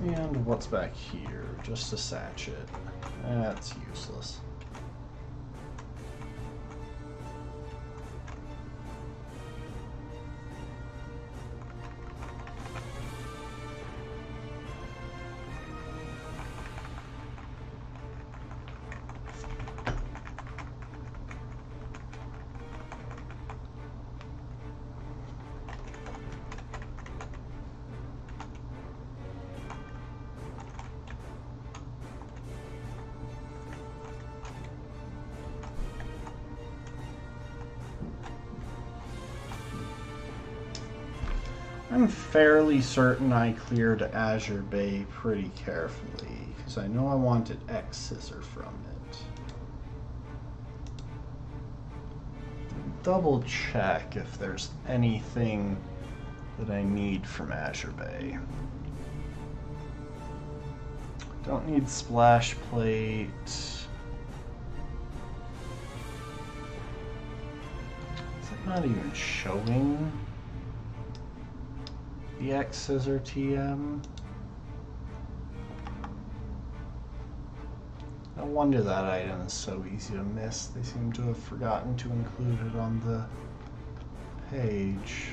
And what's back here? Just a sachet. That's useless. I'm fairly certain I cleared Azure Bay pretty carefully, because I know I wanted X Scissor from it. Double check if there's anything that I need from Azure Bay. Don't need Splash Plate. Is it not even showing? The X Scissor TM. No wonder that item is so easy to miss. They seem to have forgotten to include it on the page.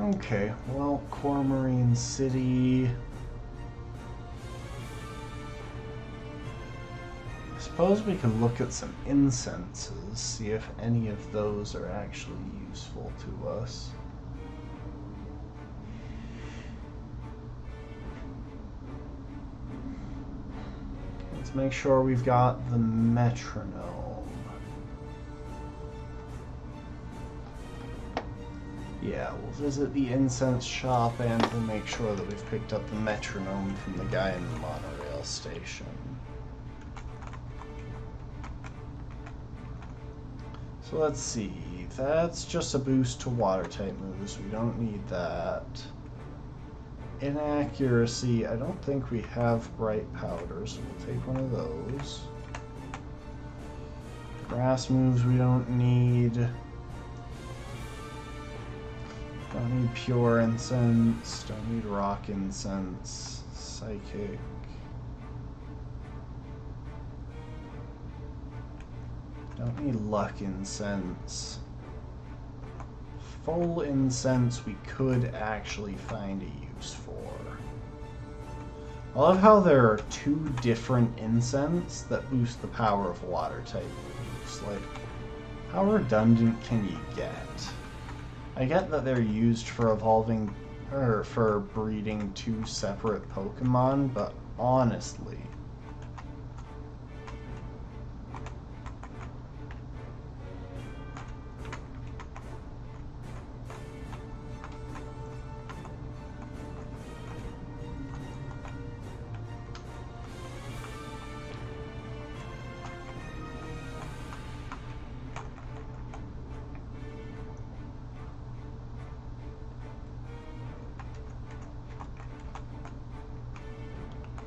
Okay, well, Cormarine City. I suppose we could look at some incenses, see if any of those are actually useful to us. Let's make sure we've got the metronome. Yeah, we'll visit the incense shop and we'll make sure that we've picked up the metronome from the guy in the monorail station. So let's see, that's just a boost to water type moves, we don't need that. Inaccuracy, I don't think we have bright powder, so we'll take one of those. Grass moves we don't need. Don't need pure incense, don't need rock incense, psychic. Don't need luck incense. Full incense we could actually find a use for. I love how there are two different incense that boost the power of water type moves. Like, how redundant can you get? I get that they're used for evolving, or for breeding two separate Pokemon, but honestly.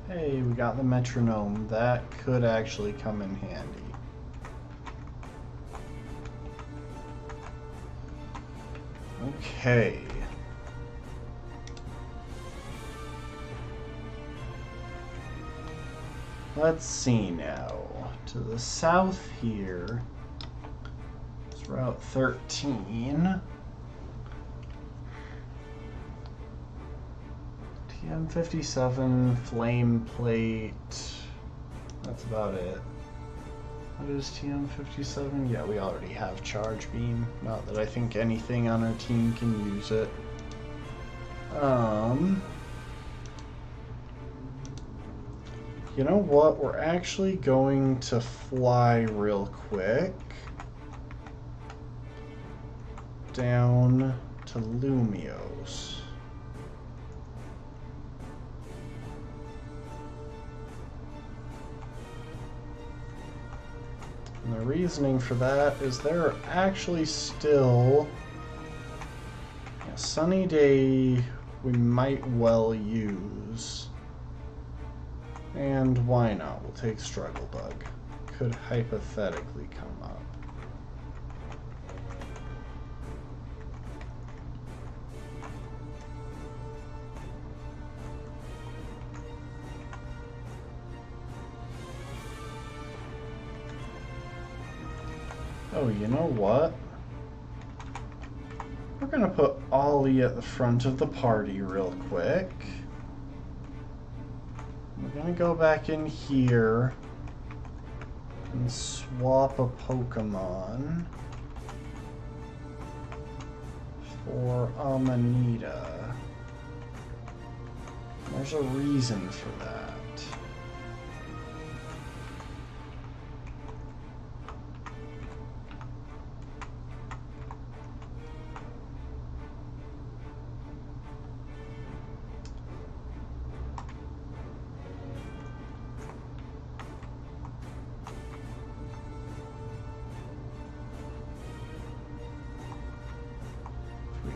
Hey, we got the metronome. That could actually come in handy. Okay. Let's see now. To the south here, it's Route 13. TM57, flame plate, that's about it. What is TM57? Yeah, we already have charge beam. Not that I think anything on our team can use it. You know what? We're actually going to fly real quick down to Lumios. And the reasoning for that is there are actually still a sunny day we might well use. And why not? We'll take Struggle Bug. Could hypothetically come up. Oh, you know what? We're gonna put Ollie at the front of the party real quick. We're gonna go back in here and swap a Pokemon for Amanita. There's a reason for that.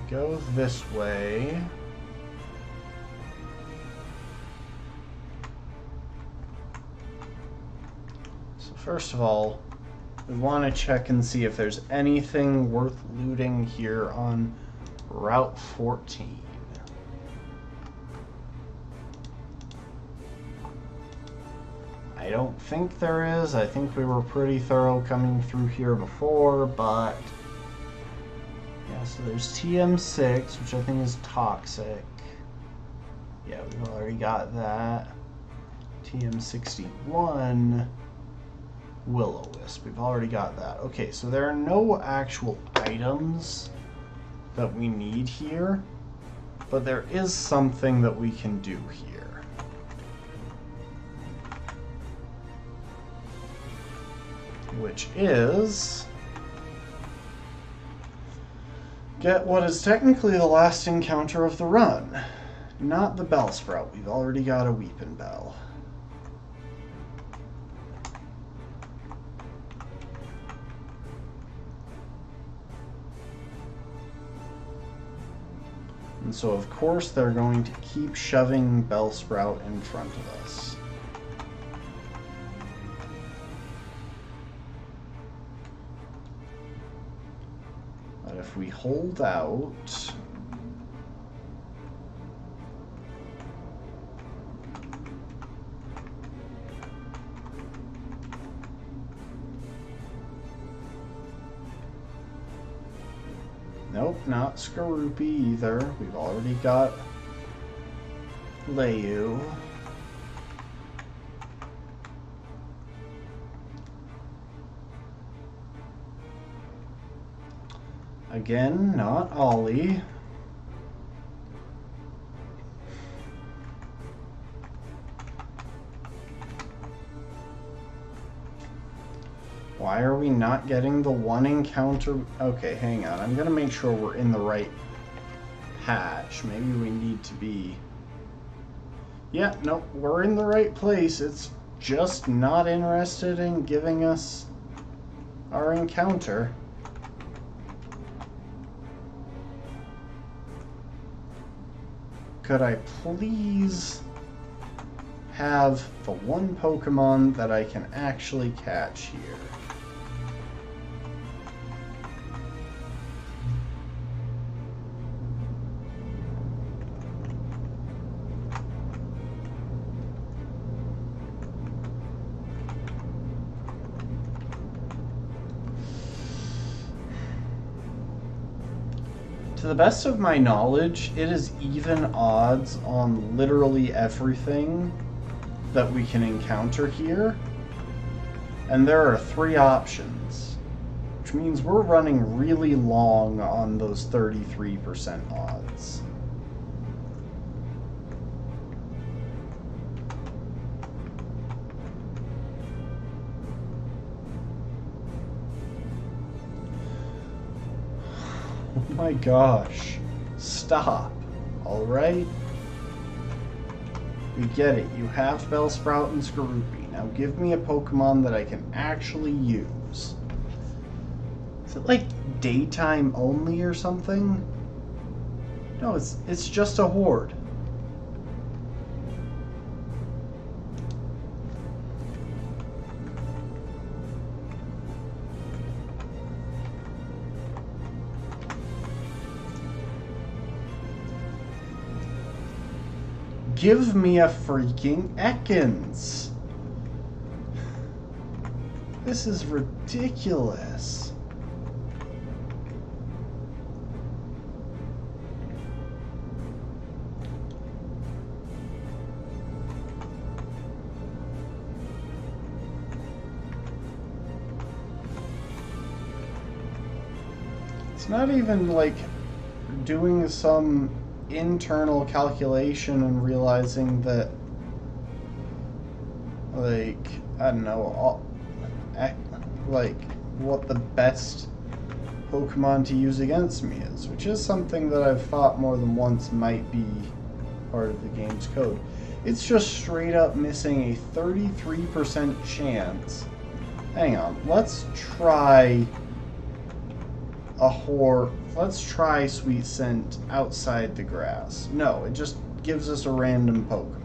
Go this way. So first of all, we want to check and see if there's anything worth looting here on Route 14. I don't think there is. I think we were pretty thorough coming through here before, but Yeah, so there's TM6, which I think is toxic. Yeah, we've already got that. TM61, Will-O-Wisp. We've already got that. Okay, so there are no actual items that we need here, but there is something that we can do here. Which is get what is technically the last encounter of the run. Not the Bellsprout. We've already got a Weepin' Bell. And so, of course, they're going to keep shoving Bellsprout in front of us. But if we hold out... Nope, not Skorupi either. We've already got Leyu. Again, not Ollie. Why are we not getting the one encounter? Okay, hang on. I'm gonna make sure we're in the right patch. Maybe we need to be... Yeah, nope, we're in the right place. It's just not interested in giving us our encounter. Could I please have the one Pokemon that I can actually catch here? To the best of my knowledge, it is even odds on literally everything that we can encounter here. And there are 3 options, which means we're running really long on those 33% odds. Oh my gosh. Stop. Alright? We get it. You have Bellsprout and Skorupi. Now give me a Pokemon that I can actually use. Is it like daytime only or something? No, it's just a horde. Give me a freaking Ekans. This is ridiculous. It's not even like doing some internal calculation and realizing that, like, I don't know, like, what the best Pokemon to use against me is, which is something that I've thought more than once might be part of the game's code. It's just straight up missing a 33% chance. Hang on, let's try let's try Sweet Scent outside the grass. No, it just gives us a random Pokemon.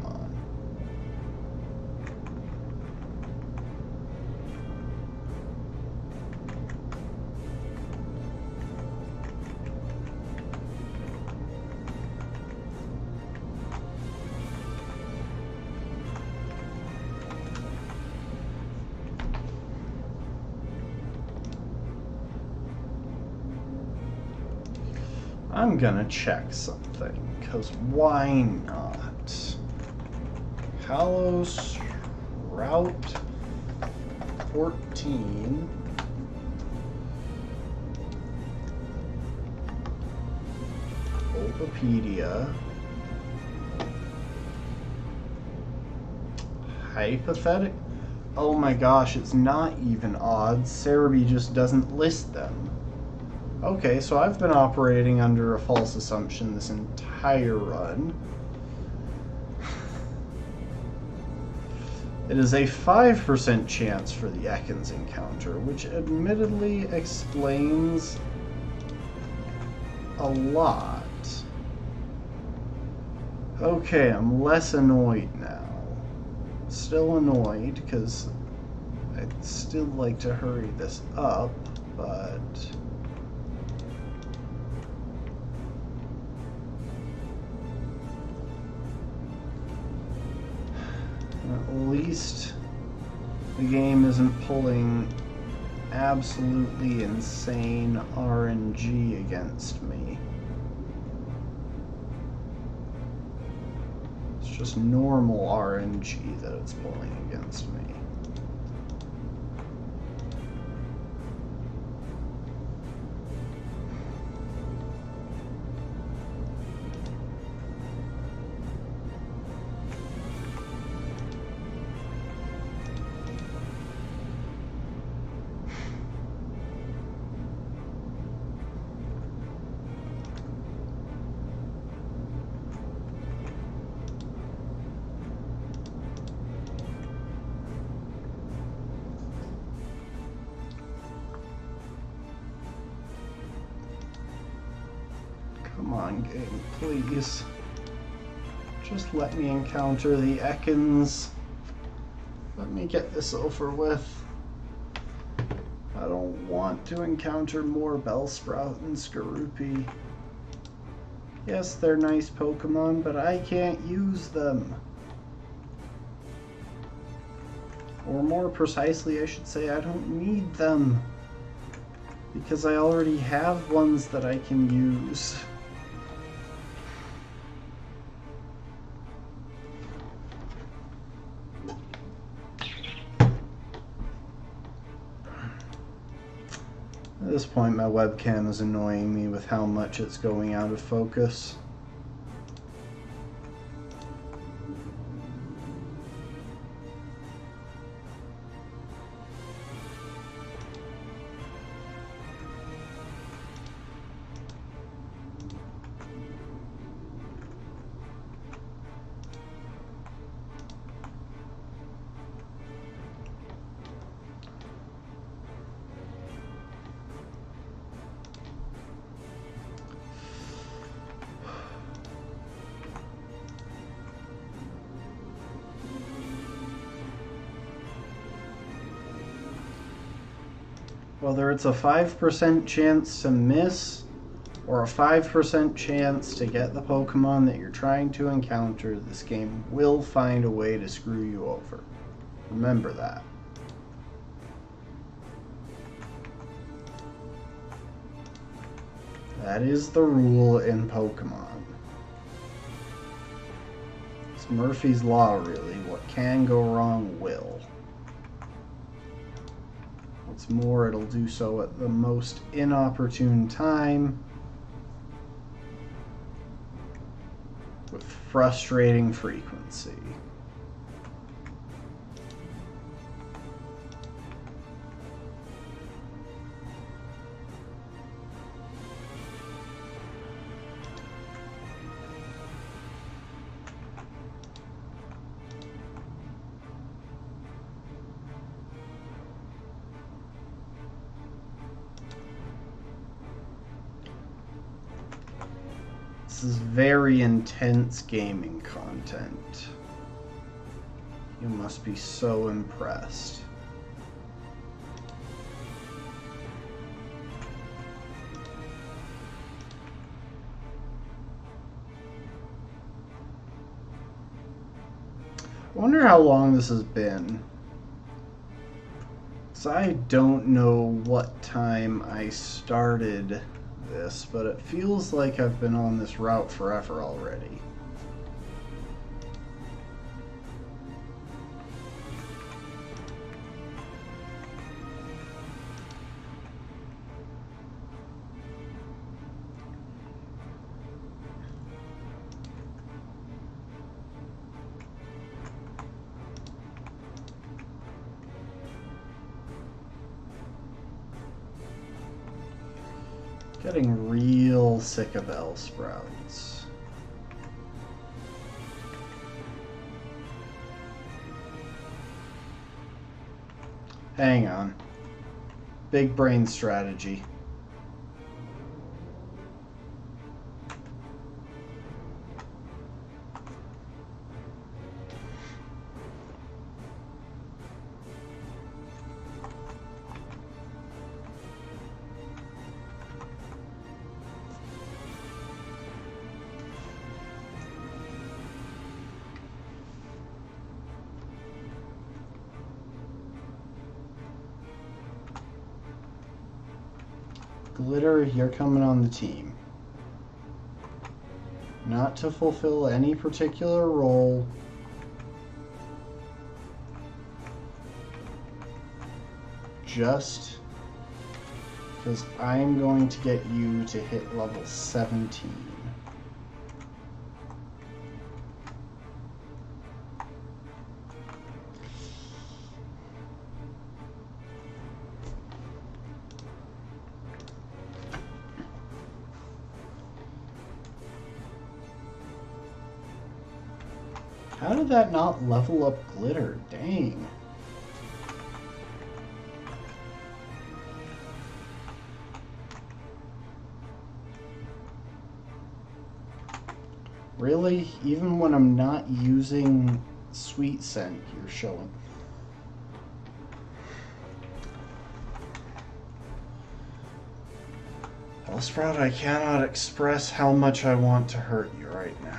I'm gonna check something, because why not? Kalos Route 14. Wikipedia. Hypothetic? Oh my gosh, it's not even odds. Cerebi just doesn't list them. Okay, so I've been operating under a false assumption this entire run. It is a 5% chance for the Ekans encounter, which admittedly explains a lot. Okay, I'm less annoyed now. Still annoyed, because I'd still like to hurry this up, but... at least the game isn't pulling absolutely insane RNG against me. It's just normal RNG that it's pulling against me. Come on, game, please. Just let me encounter the Ekans. Let me get this over with. I don't want to encounter more Bellsprout and Skorupi. Yes, they're nice Pokemon, but I can't use them. Or more precisely, I should say, I don't need them. Because I already have ones that I can use. At this point, my webcam is annoying me with how much it's going out of focus. Whether it's a 5% chance to miss or a 5% chance to get the Pokemon that you're trying to encounter, this game will find a way to screw you over. Remember that. That is the rule in Pokemon. It's Murphy's Law, really. What can go wrong will. What's more, it'll do so at the most inopportune time with frustrating frequency. This is very intense gaming content. You must be so impressed. I wonder how long this has been. So I don't know what time I started this, but it feels like I've been on this route forever already. Getting real sick of Bellsprouts. Hang on. Big brain strategy. Glitter, you're coming on the team. Not to fulfill any particular role. Just because I'm going to get you to hit level 17. How did that not level up Glitter? Dang. Really? Even when I'm not using Sweet Scent, you're showing. Bellsprout, I cannot express how much I want to hurt you right now.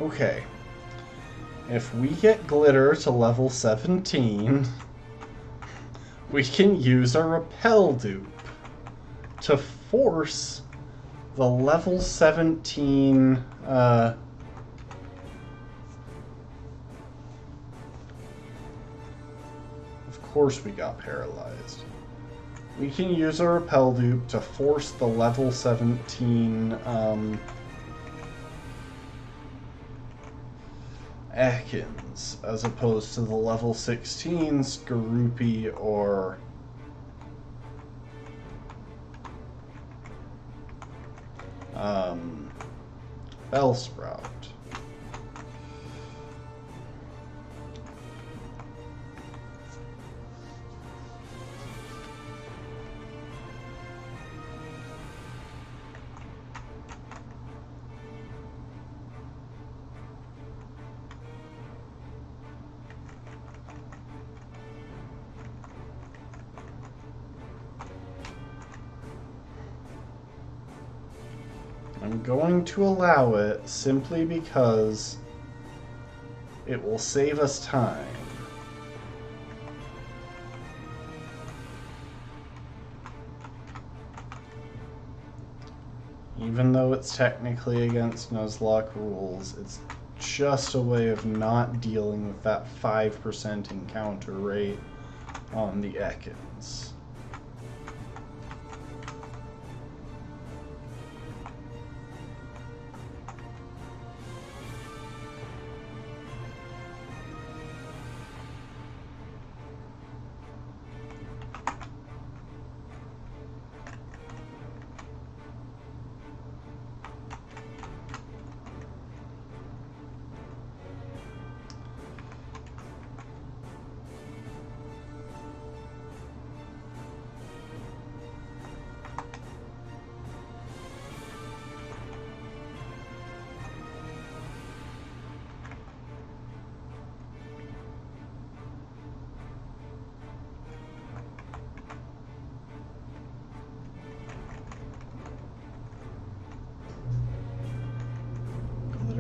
Okay, if we get Glitter to level 17, we can use a Repel dupe to force the level 17, of course we got paralyzed. We can use a Repel dupe to force the level 17, Ekans, as opposed to the level 16 Skorupi or Bellsprout. I'm going to allow it simply because it will save us time. Even though it's technically against Nuzlocke rules, it's just a way of not dealing with that 5% encounter rate on the Ekans.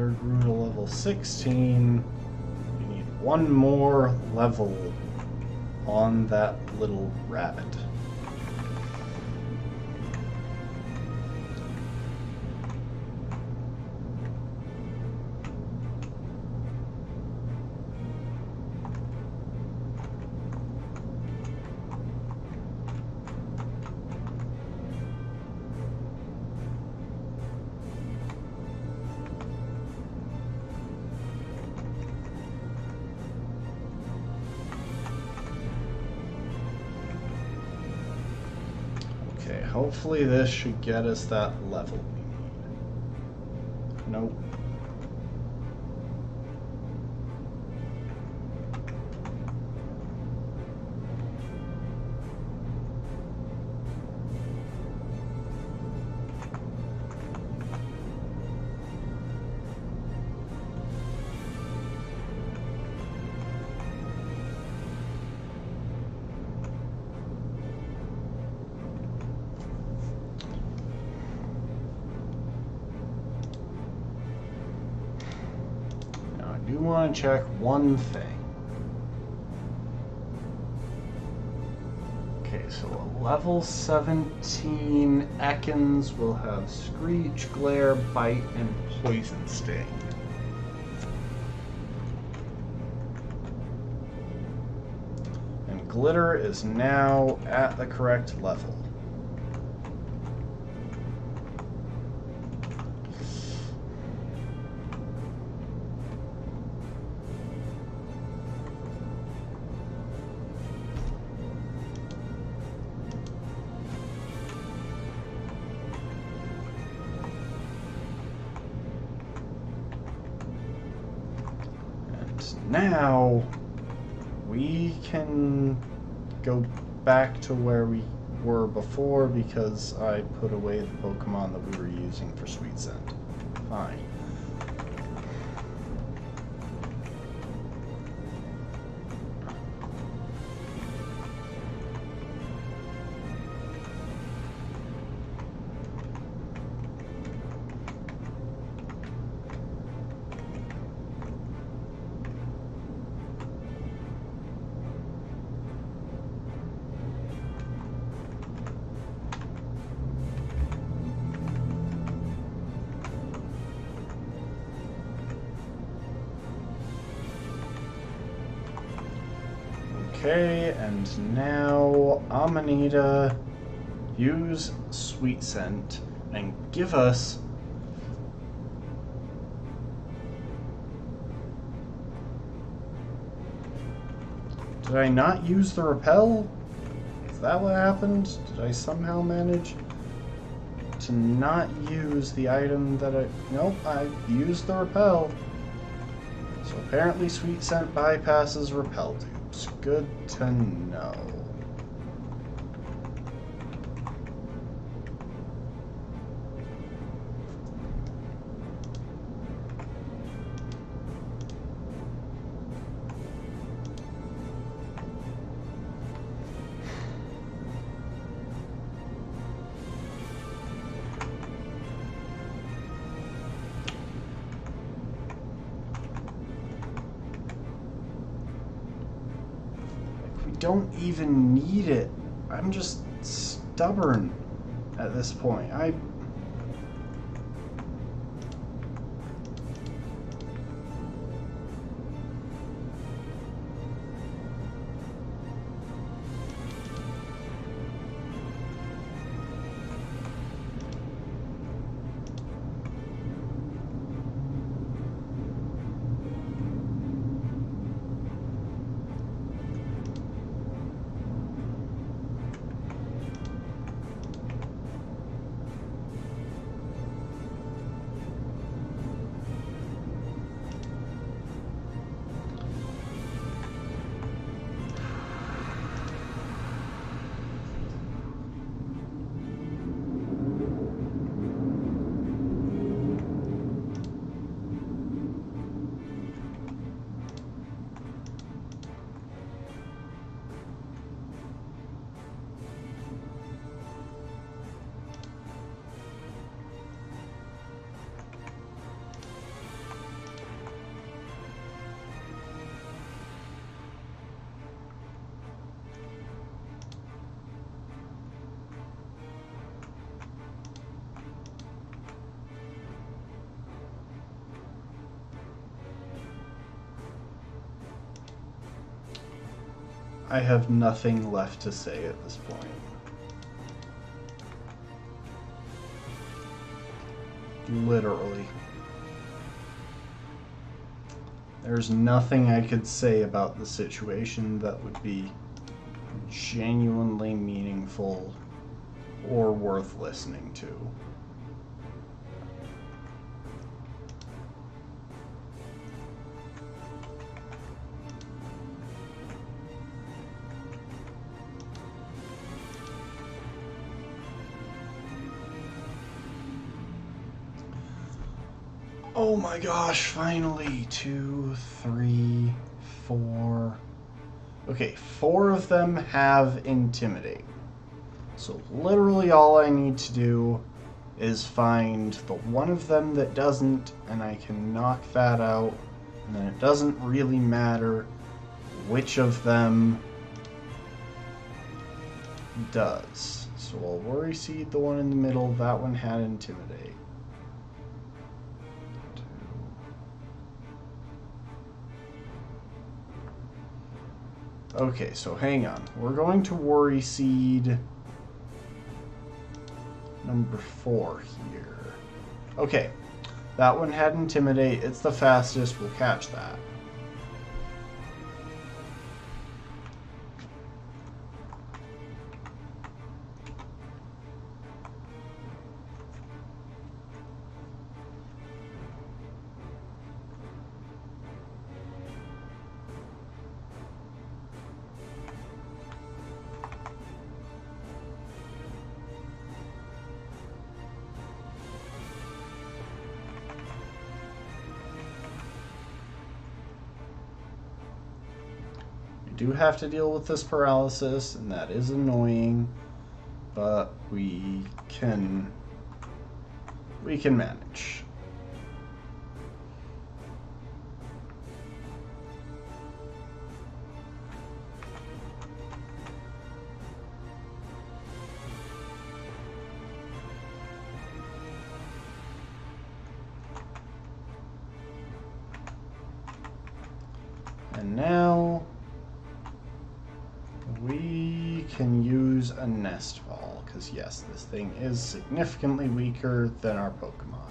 Glitter grew to level 16. You need one more level on that little rabbit. Hopefully this should get us that level we need. Nope. I do want to check one thing. Okay, so a level 17 Ekans will have Screech, Glare, Bite, and Poison Sting. And Glitter is now at the correct level. Now we can go back to where we were before because I put away the Pokemon that we were using for Sweet Scent. Fine. Okay, and now Amanita use Sweet Scent and give us Did I not use the repel? Is that what happened? Did I somehow manage to not use the item that Nope, I used the repel. So apparently Sweet Scent bypasses repel dupes. Good to know. Don't even need it. I'm just stubborn at this point. I have nothing left to say at this point. Literally. There's nothing I could say about the situation that would be genuinely meaningful or worth listening to. Oh my gosh, finally. 2, 3, 4. Okay, 4 of them have Intimidate. So literally all I need to do is find the one of them that doesn't, and I can knock that out. And then it doesn't really matter which of them does. So I'll Worry Seed the one in the middle. That one had Intimidate. Okay, so hang on. We're going to Worry Seed number 4 here. Okay, that one had Intimidate. It's the fastest. We'll catch that. Do have to deal with this paralysis, and that is annoying, but we can manage. And now we can use a Nest Ball, because yes, this thing is significantly weaker than our Pokemon.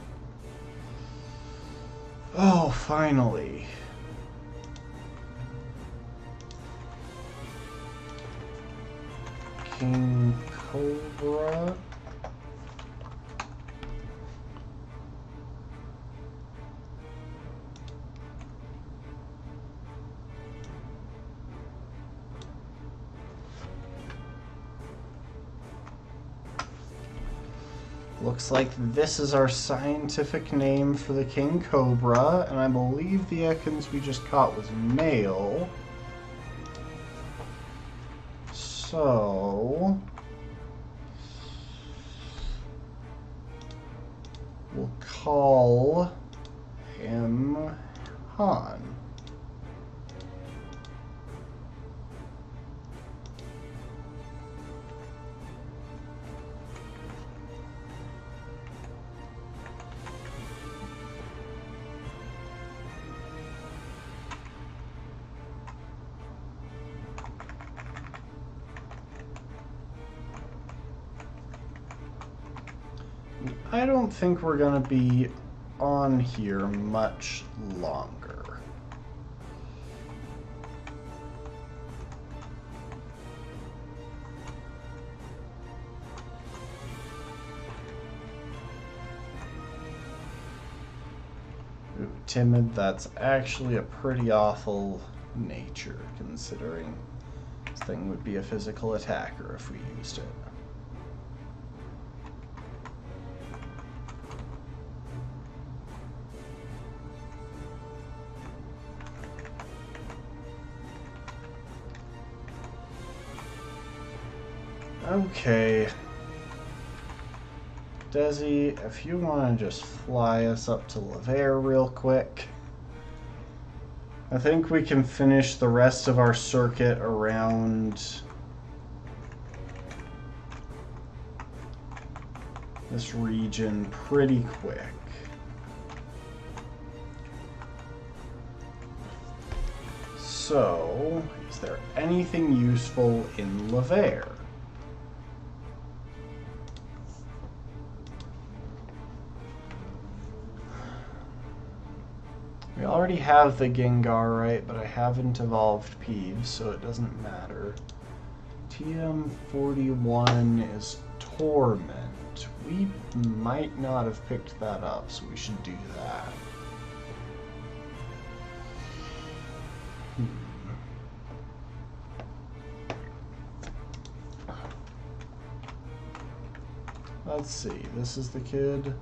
Oh, finally. King Cobra. Looks like this is our scientific name for the King Cobra, and I believe the Ekans we just caught was male. So we'll call him Han. I don't think we're going to be on here much longer. Ooh, timid, that's actually a pretty awful nature, considering this thing would be a physical attacker if we used it. Okay, Desi, if you want to just fly us up to Lavere real quick, I think we can finish the rest of our circuit around this region pretty quick. So, is there anything useful in Laver? We already have the Gengar, right? But I haven't evolved Peeves, so it doesn't matter. TM41 is Torment. We might not have picked that up, so we should do that. Let's see, this is the kid.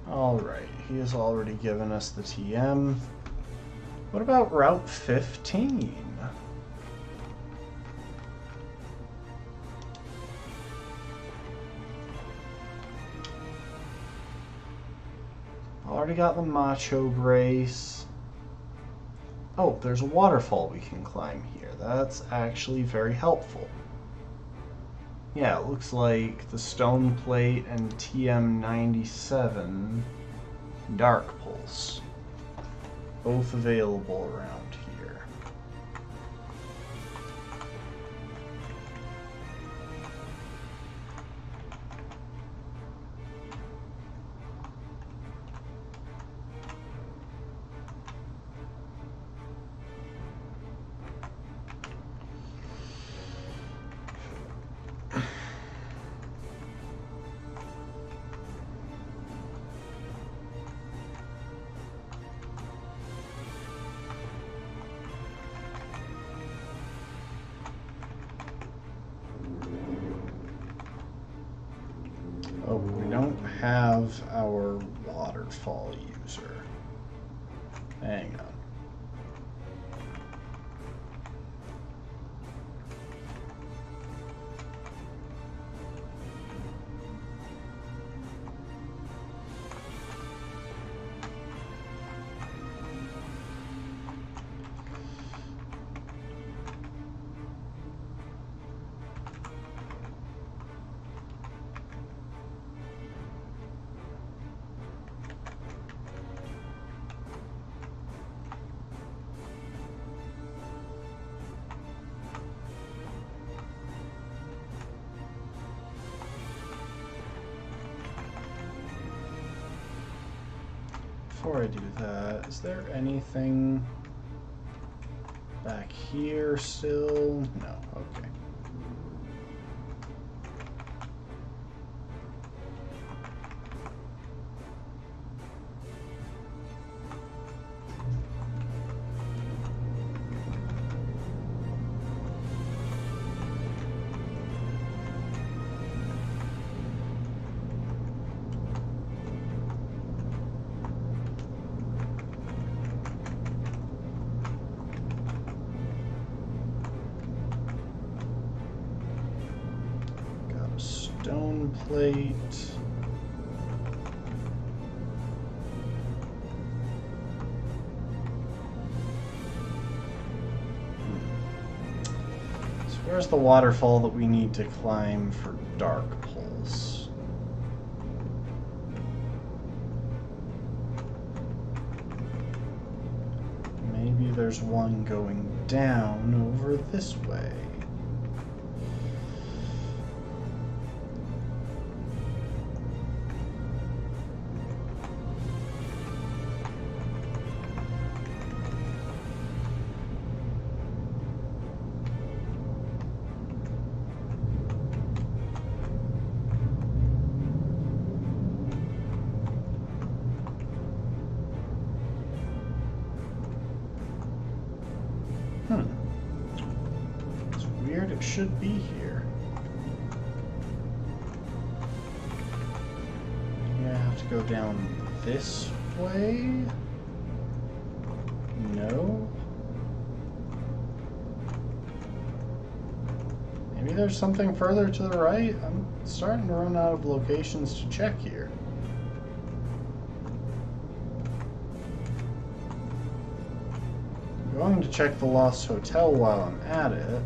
Alright, he has already given us the TM. What about Route 15? Already got the Macho Brace. Oh, there's a waterfall we can climb here. That's actually very helpful. Yeah, it looks like the Stone Plate and TM97 Dark Pulse. Both available around here. Oh, we don't have our waterfall user. Hang on. Before I do that, is there anything back here still? No, okay. Stone plate. So where's the waterfall that we need to climb for Dark Pulse? Maybe there's one going down over this way. It's weird, it should be here. Maybe I have to go down this way? No? Maybe there's something further to the right? I'm starting to run out of locations to check here. I'm going to check the Lost Hotel while I'm at it.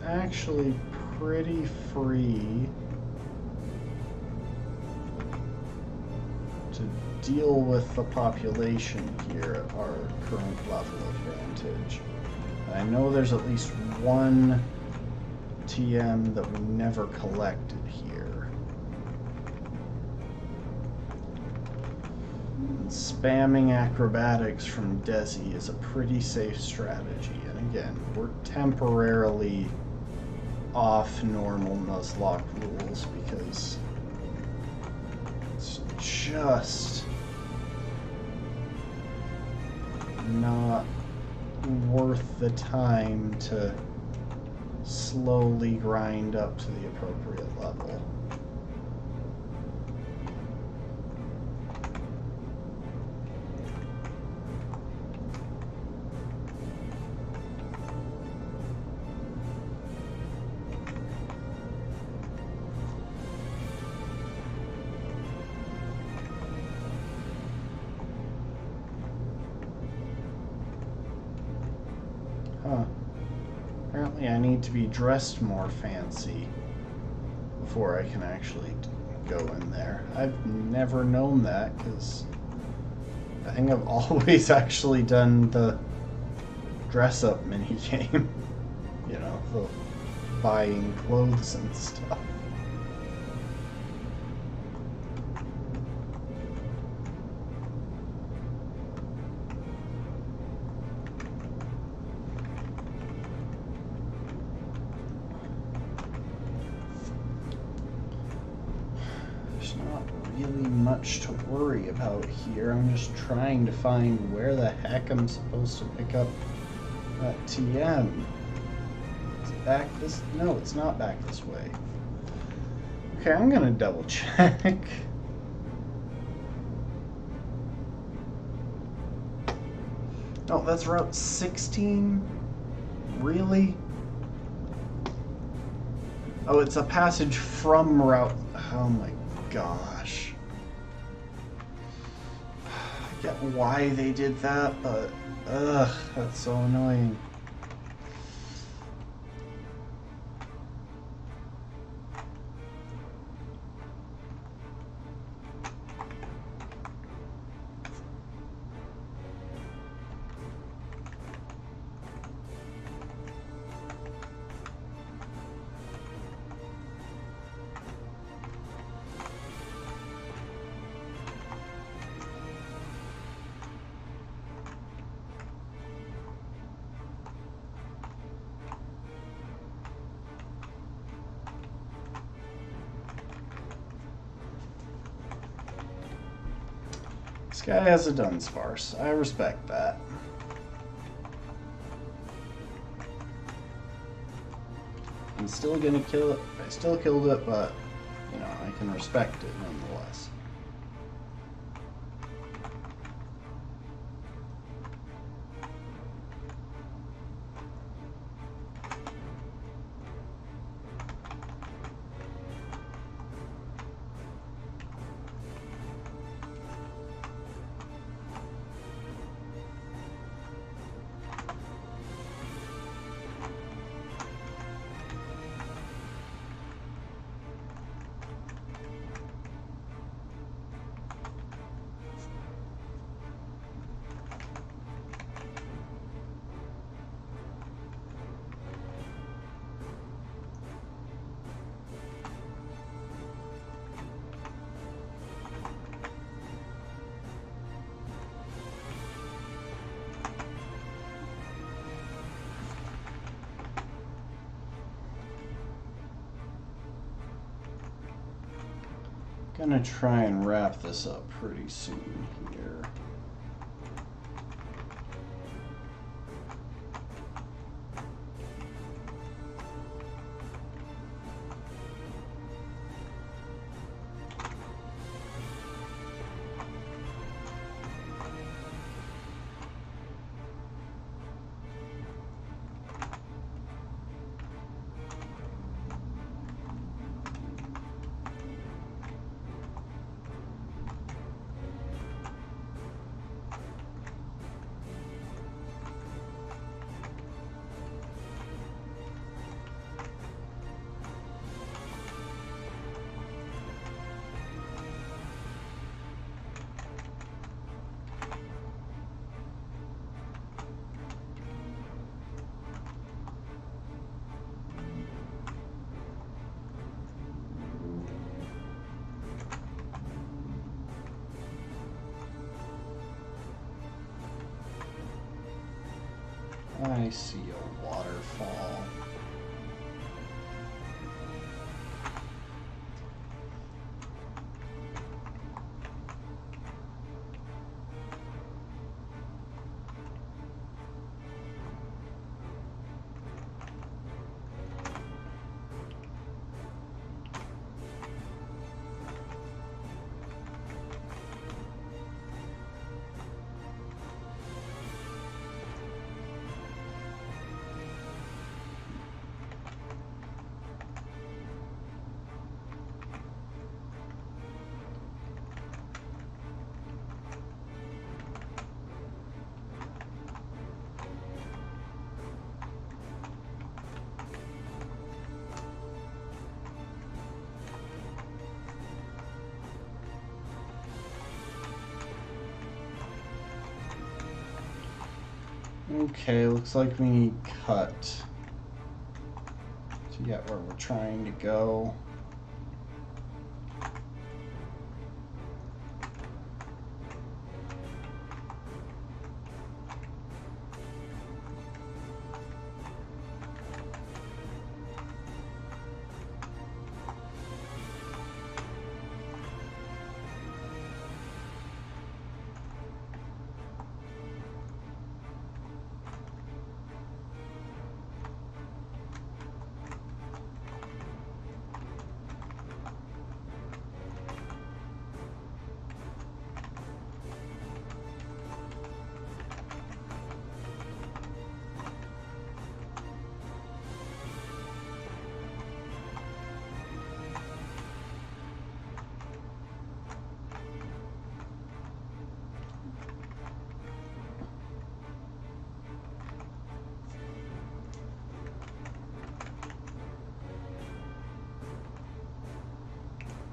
actually pretty free to deal with the population here at our current level advantage. I know there's at least one TM that we never collected here. And spamming acrobatics from Desi is a pretty safe strategy. And again, we're temporarily off normal Nuzlocke rules because it's just not worth the time to slowly grind up to the appropriate level. Apparently I need to be dressed more fancy before I can actually go in there. I've never known that because I think I've always actually done the dress-up minigame. You know, the buying clothes and stuff. Much to worry about here. I'm just trying to find where the heck I'm supposed to pick up that TM. It's back this... No, it's not back this way. Okay, I'm gonna double check. Oh, that's Route 16? Really? Oh, it's a passage from Route... Oh my gosh. I get why they did that, but ugh, that's so annoying. This guy has a Dunsparce. I respect that. I'm still gonna kill it. I still killed it, but, you know, I can respect it nonetheless. Gonna try and wrap this up pretty soon here. I see a waterfall. Okay, looks like we need cut to get where we're trying to go.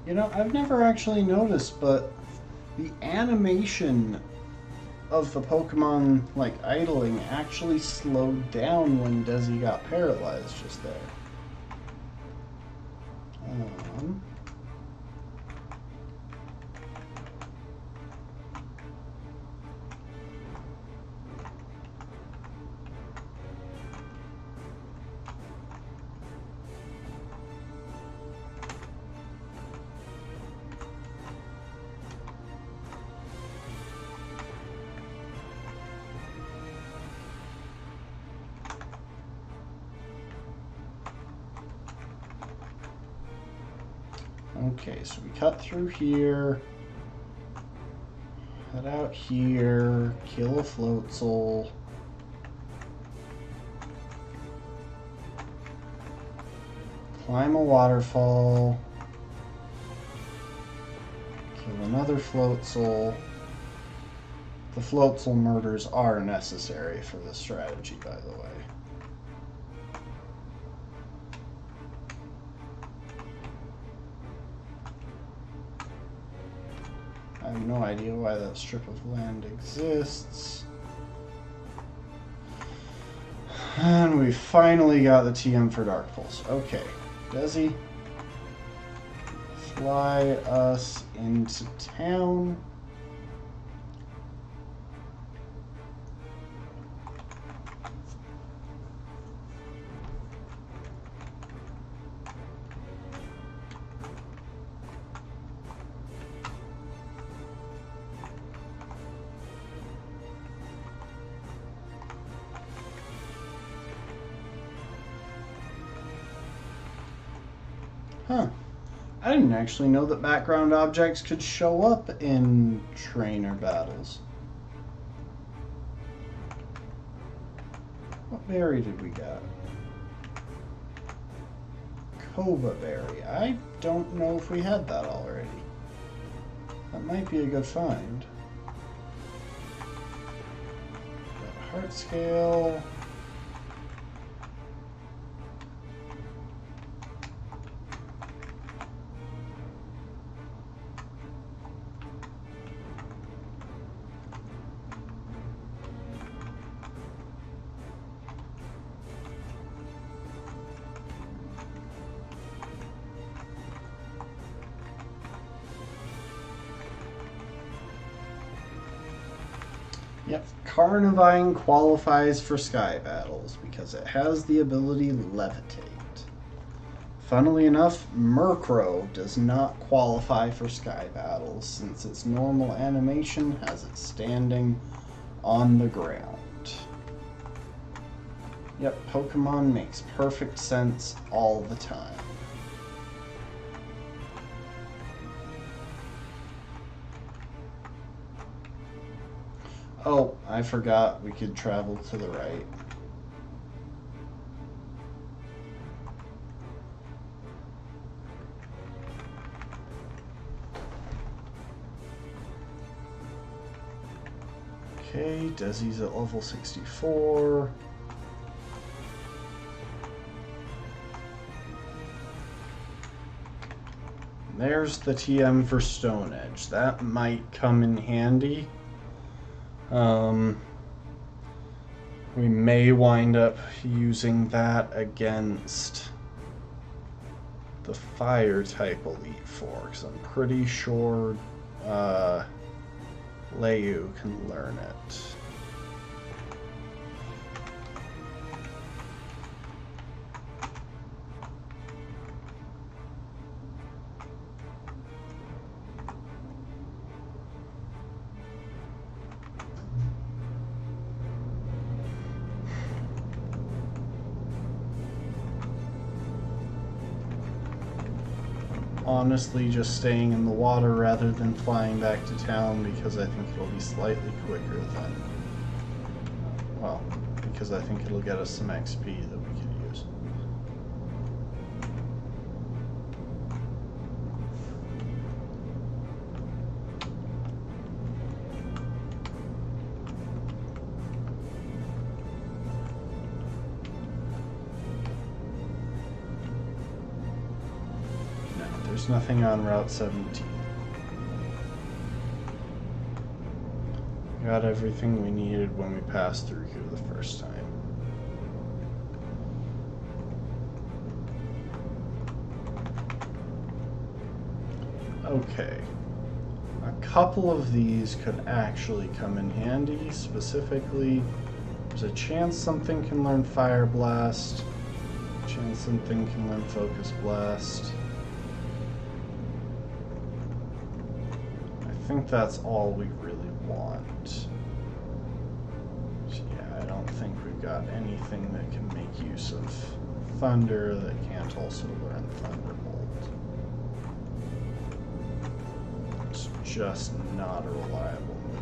You know, I've never actually noticed, but the animation of the Pokemon, like, idling actually slowed down when Desi got paralyzed just there. Okay, so we cut through here, head out here, kill a Floatzel. Climb a waterfall, kill another Floatzel. The Floatzel murders are necessary for this strategy, by the way. I have no idea why that strip of land exists. And we finally got the TM for Dark Pulse. Okay, Desi, fly us into town. Huh. I didn't actually know that background objects could show up in trainer battles. What berry did we get? Cova berry. I don't know if we had that already. That might be a good find. Got heart scale. Yep, Carnivine qualifies for Sky Battles because it has the ability Levitate. Funnily enough, Murkrow does not qualify for Sky Battles since its normal animation has it standing on the ground. Yep, Pokemon makes perfect sense all the time. Oh, I forgot we could travel to the right. Okay, Desi's at level 64. There's the TM for Stone Edge. That might come in handy. We may wind up using that against the Fire-type Elite Four, because I'm pretty sure Leyu can learn it. Honestly, just staying in the water rather than flying back to town because I think it'll be slightly quicker than, well, because I think it'll get us some XP that we could use. There's nothing on Route 17. Got everything we needed when we passed through here the first time. Okay. A couple of these could actually come in handy. Specifically, there's a chance something can learn Fire Blast. A chance something can learn Focus Blast. I think that's all we really want. So yeah, I don't think we've got anything that can make use of Thunder that can't also learn Thunderbolt. It's just not a reliable move.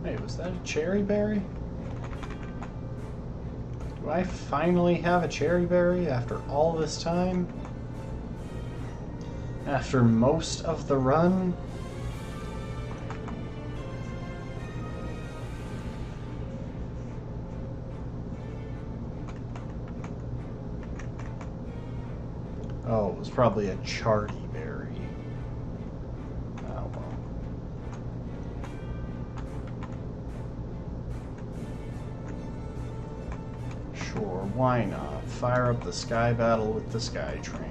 Hey, was that a cherry berry? Do I finally have a cherry berry after all this time? After most of the run? Oh, it was probably a charty berry. why not? Fire up the Sky Battle with the Sky Trainer.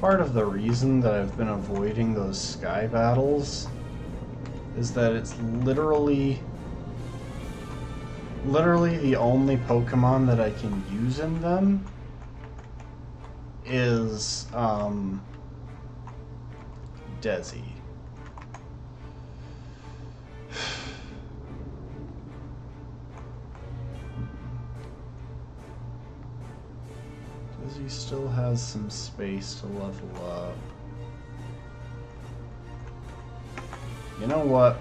Part of the reason that I've been avoiding those sky battles is that it's literally the only Pokemon that I can use in them is Desi. He still has some space to level up. You know what?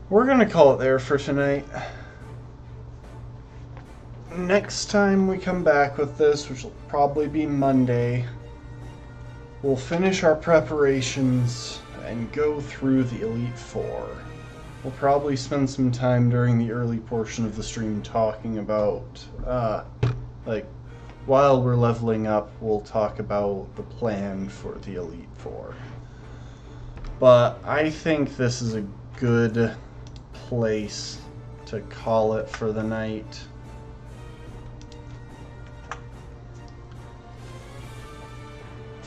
We're gonna call it there for tonight. Next time we come back with this, which will probably be Monday, we'll finish our preparations and go through the Elite Four. We'll probably spend some time during the early portion of the stream talking about, while we're leveling up, we'll talk about the plan for the Elite Four. But I think this is a good place to call it for the night.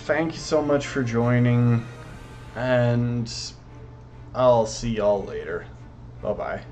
Thank you so much for joining, and I'll see y'all later. Bye-bye.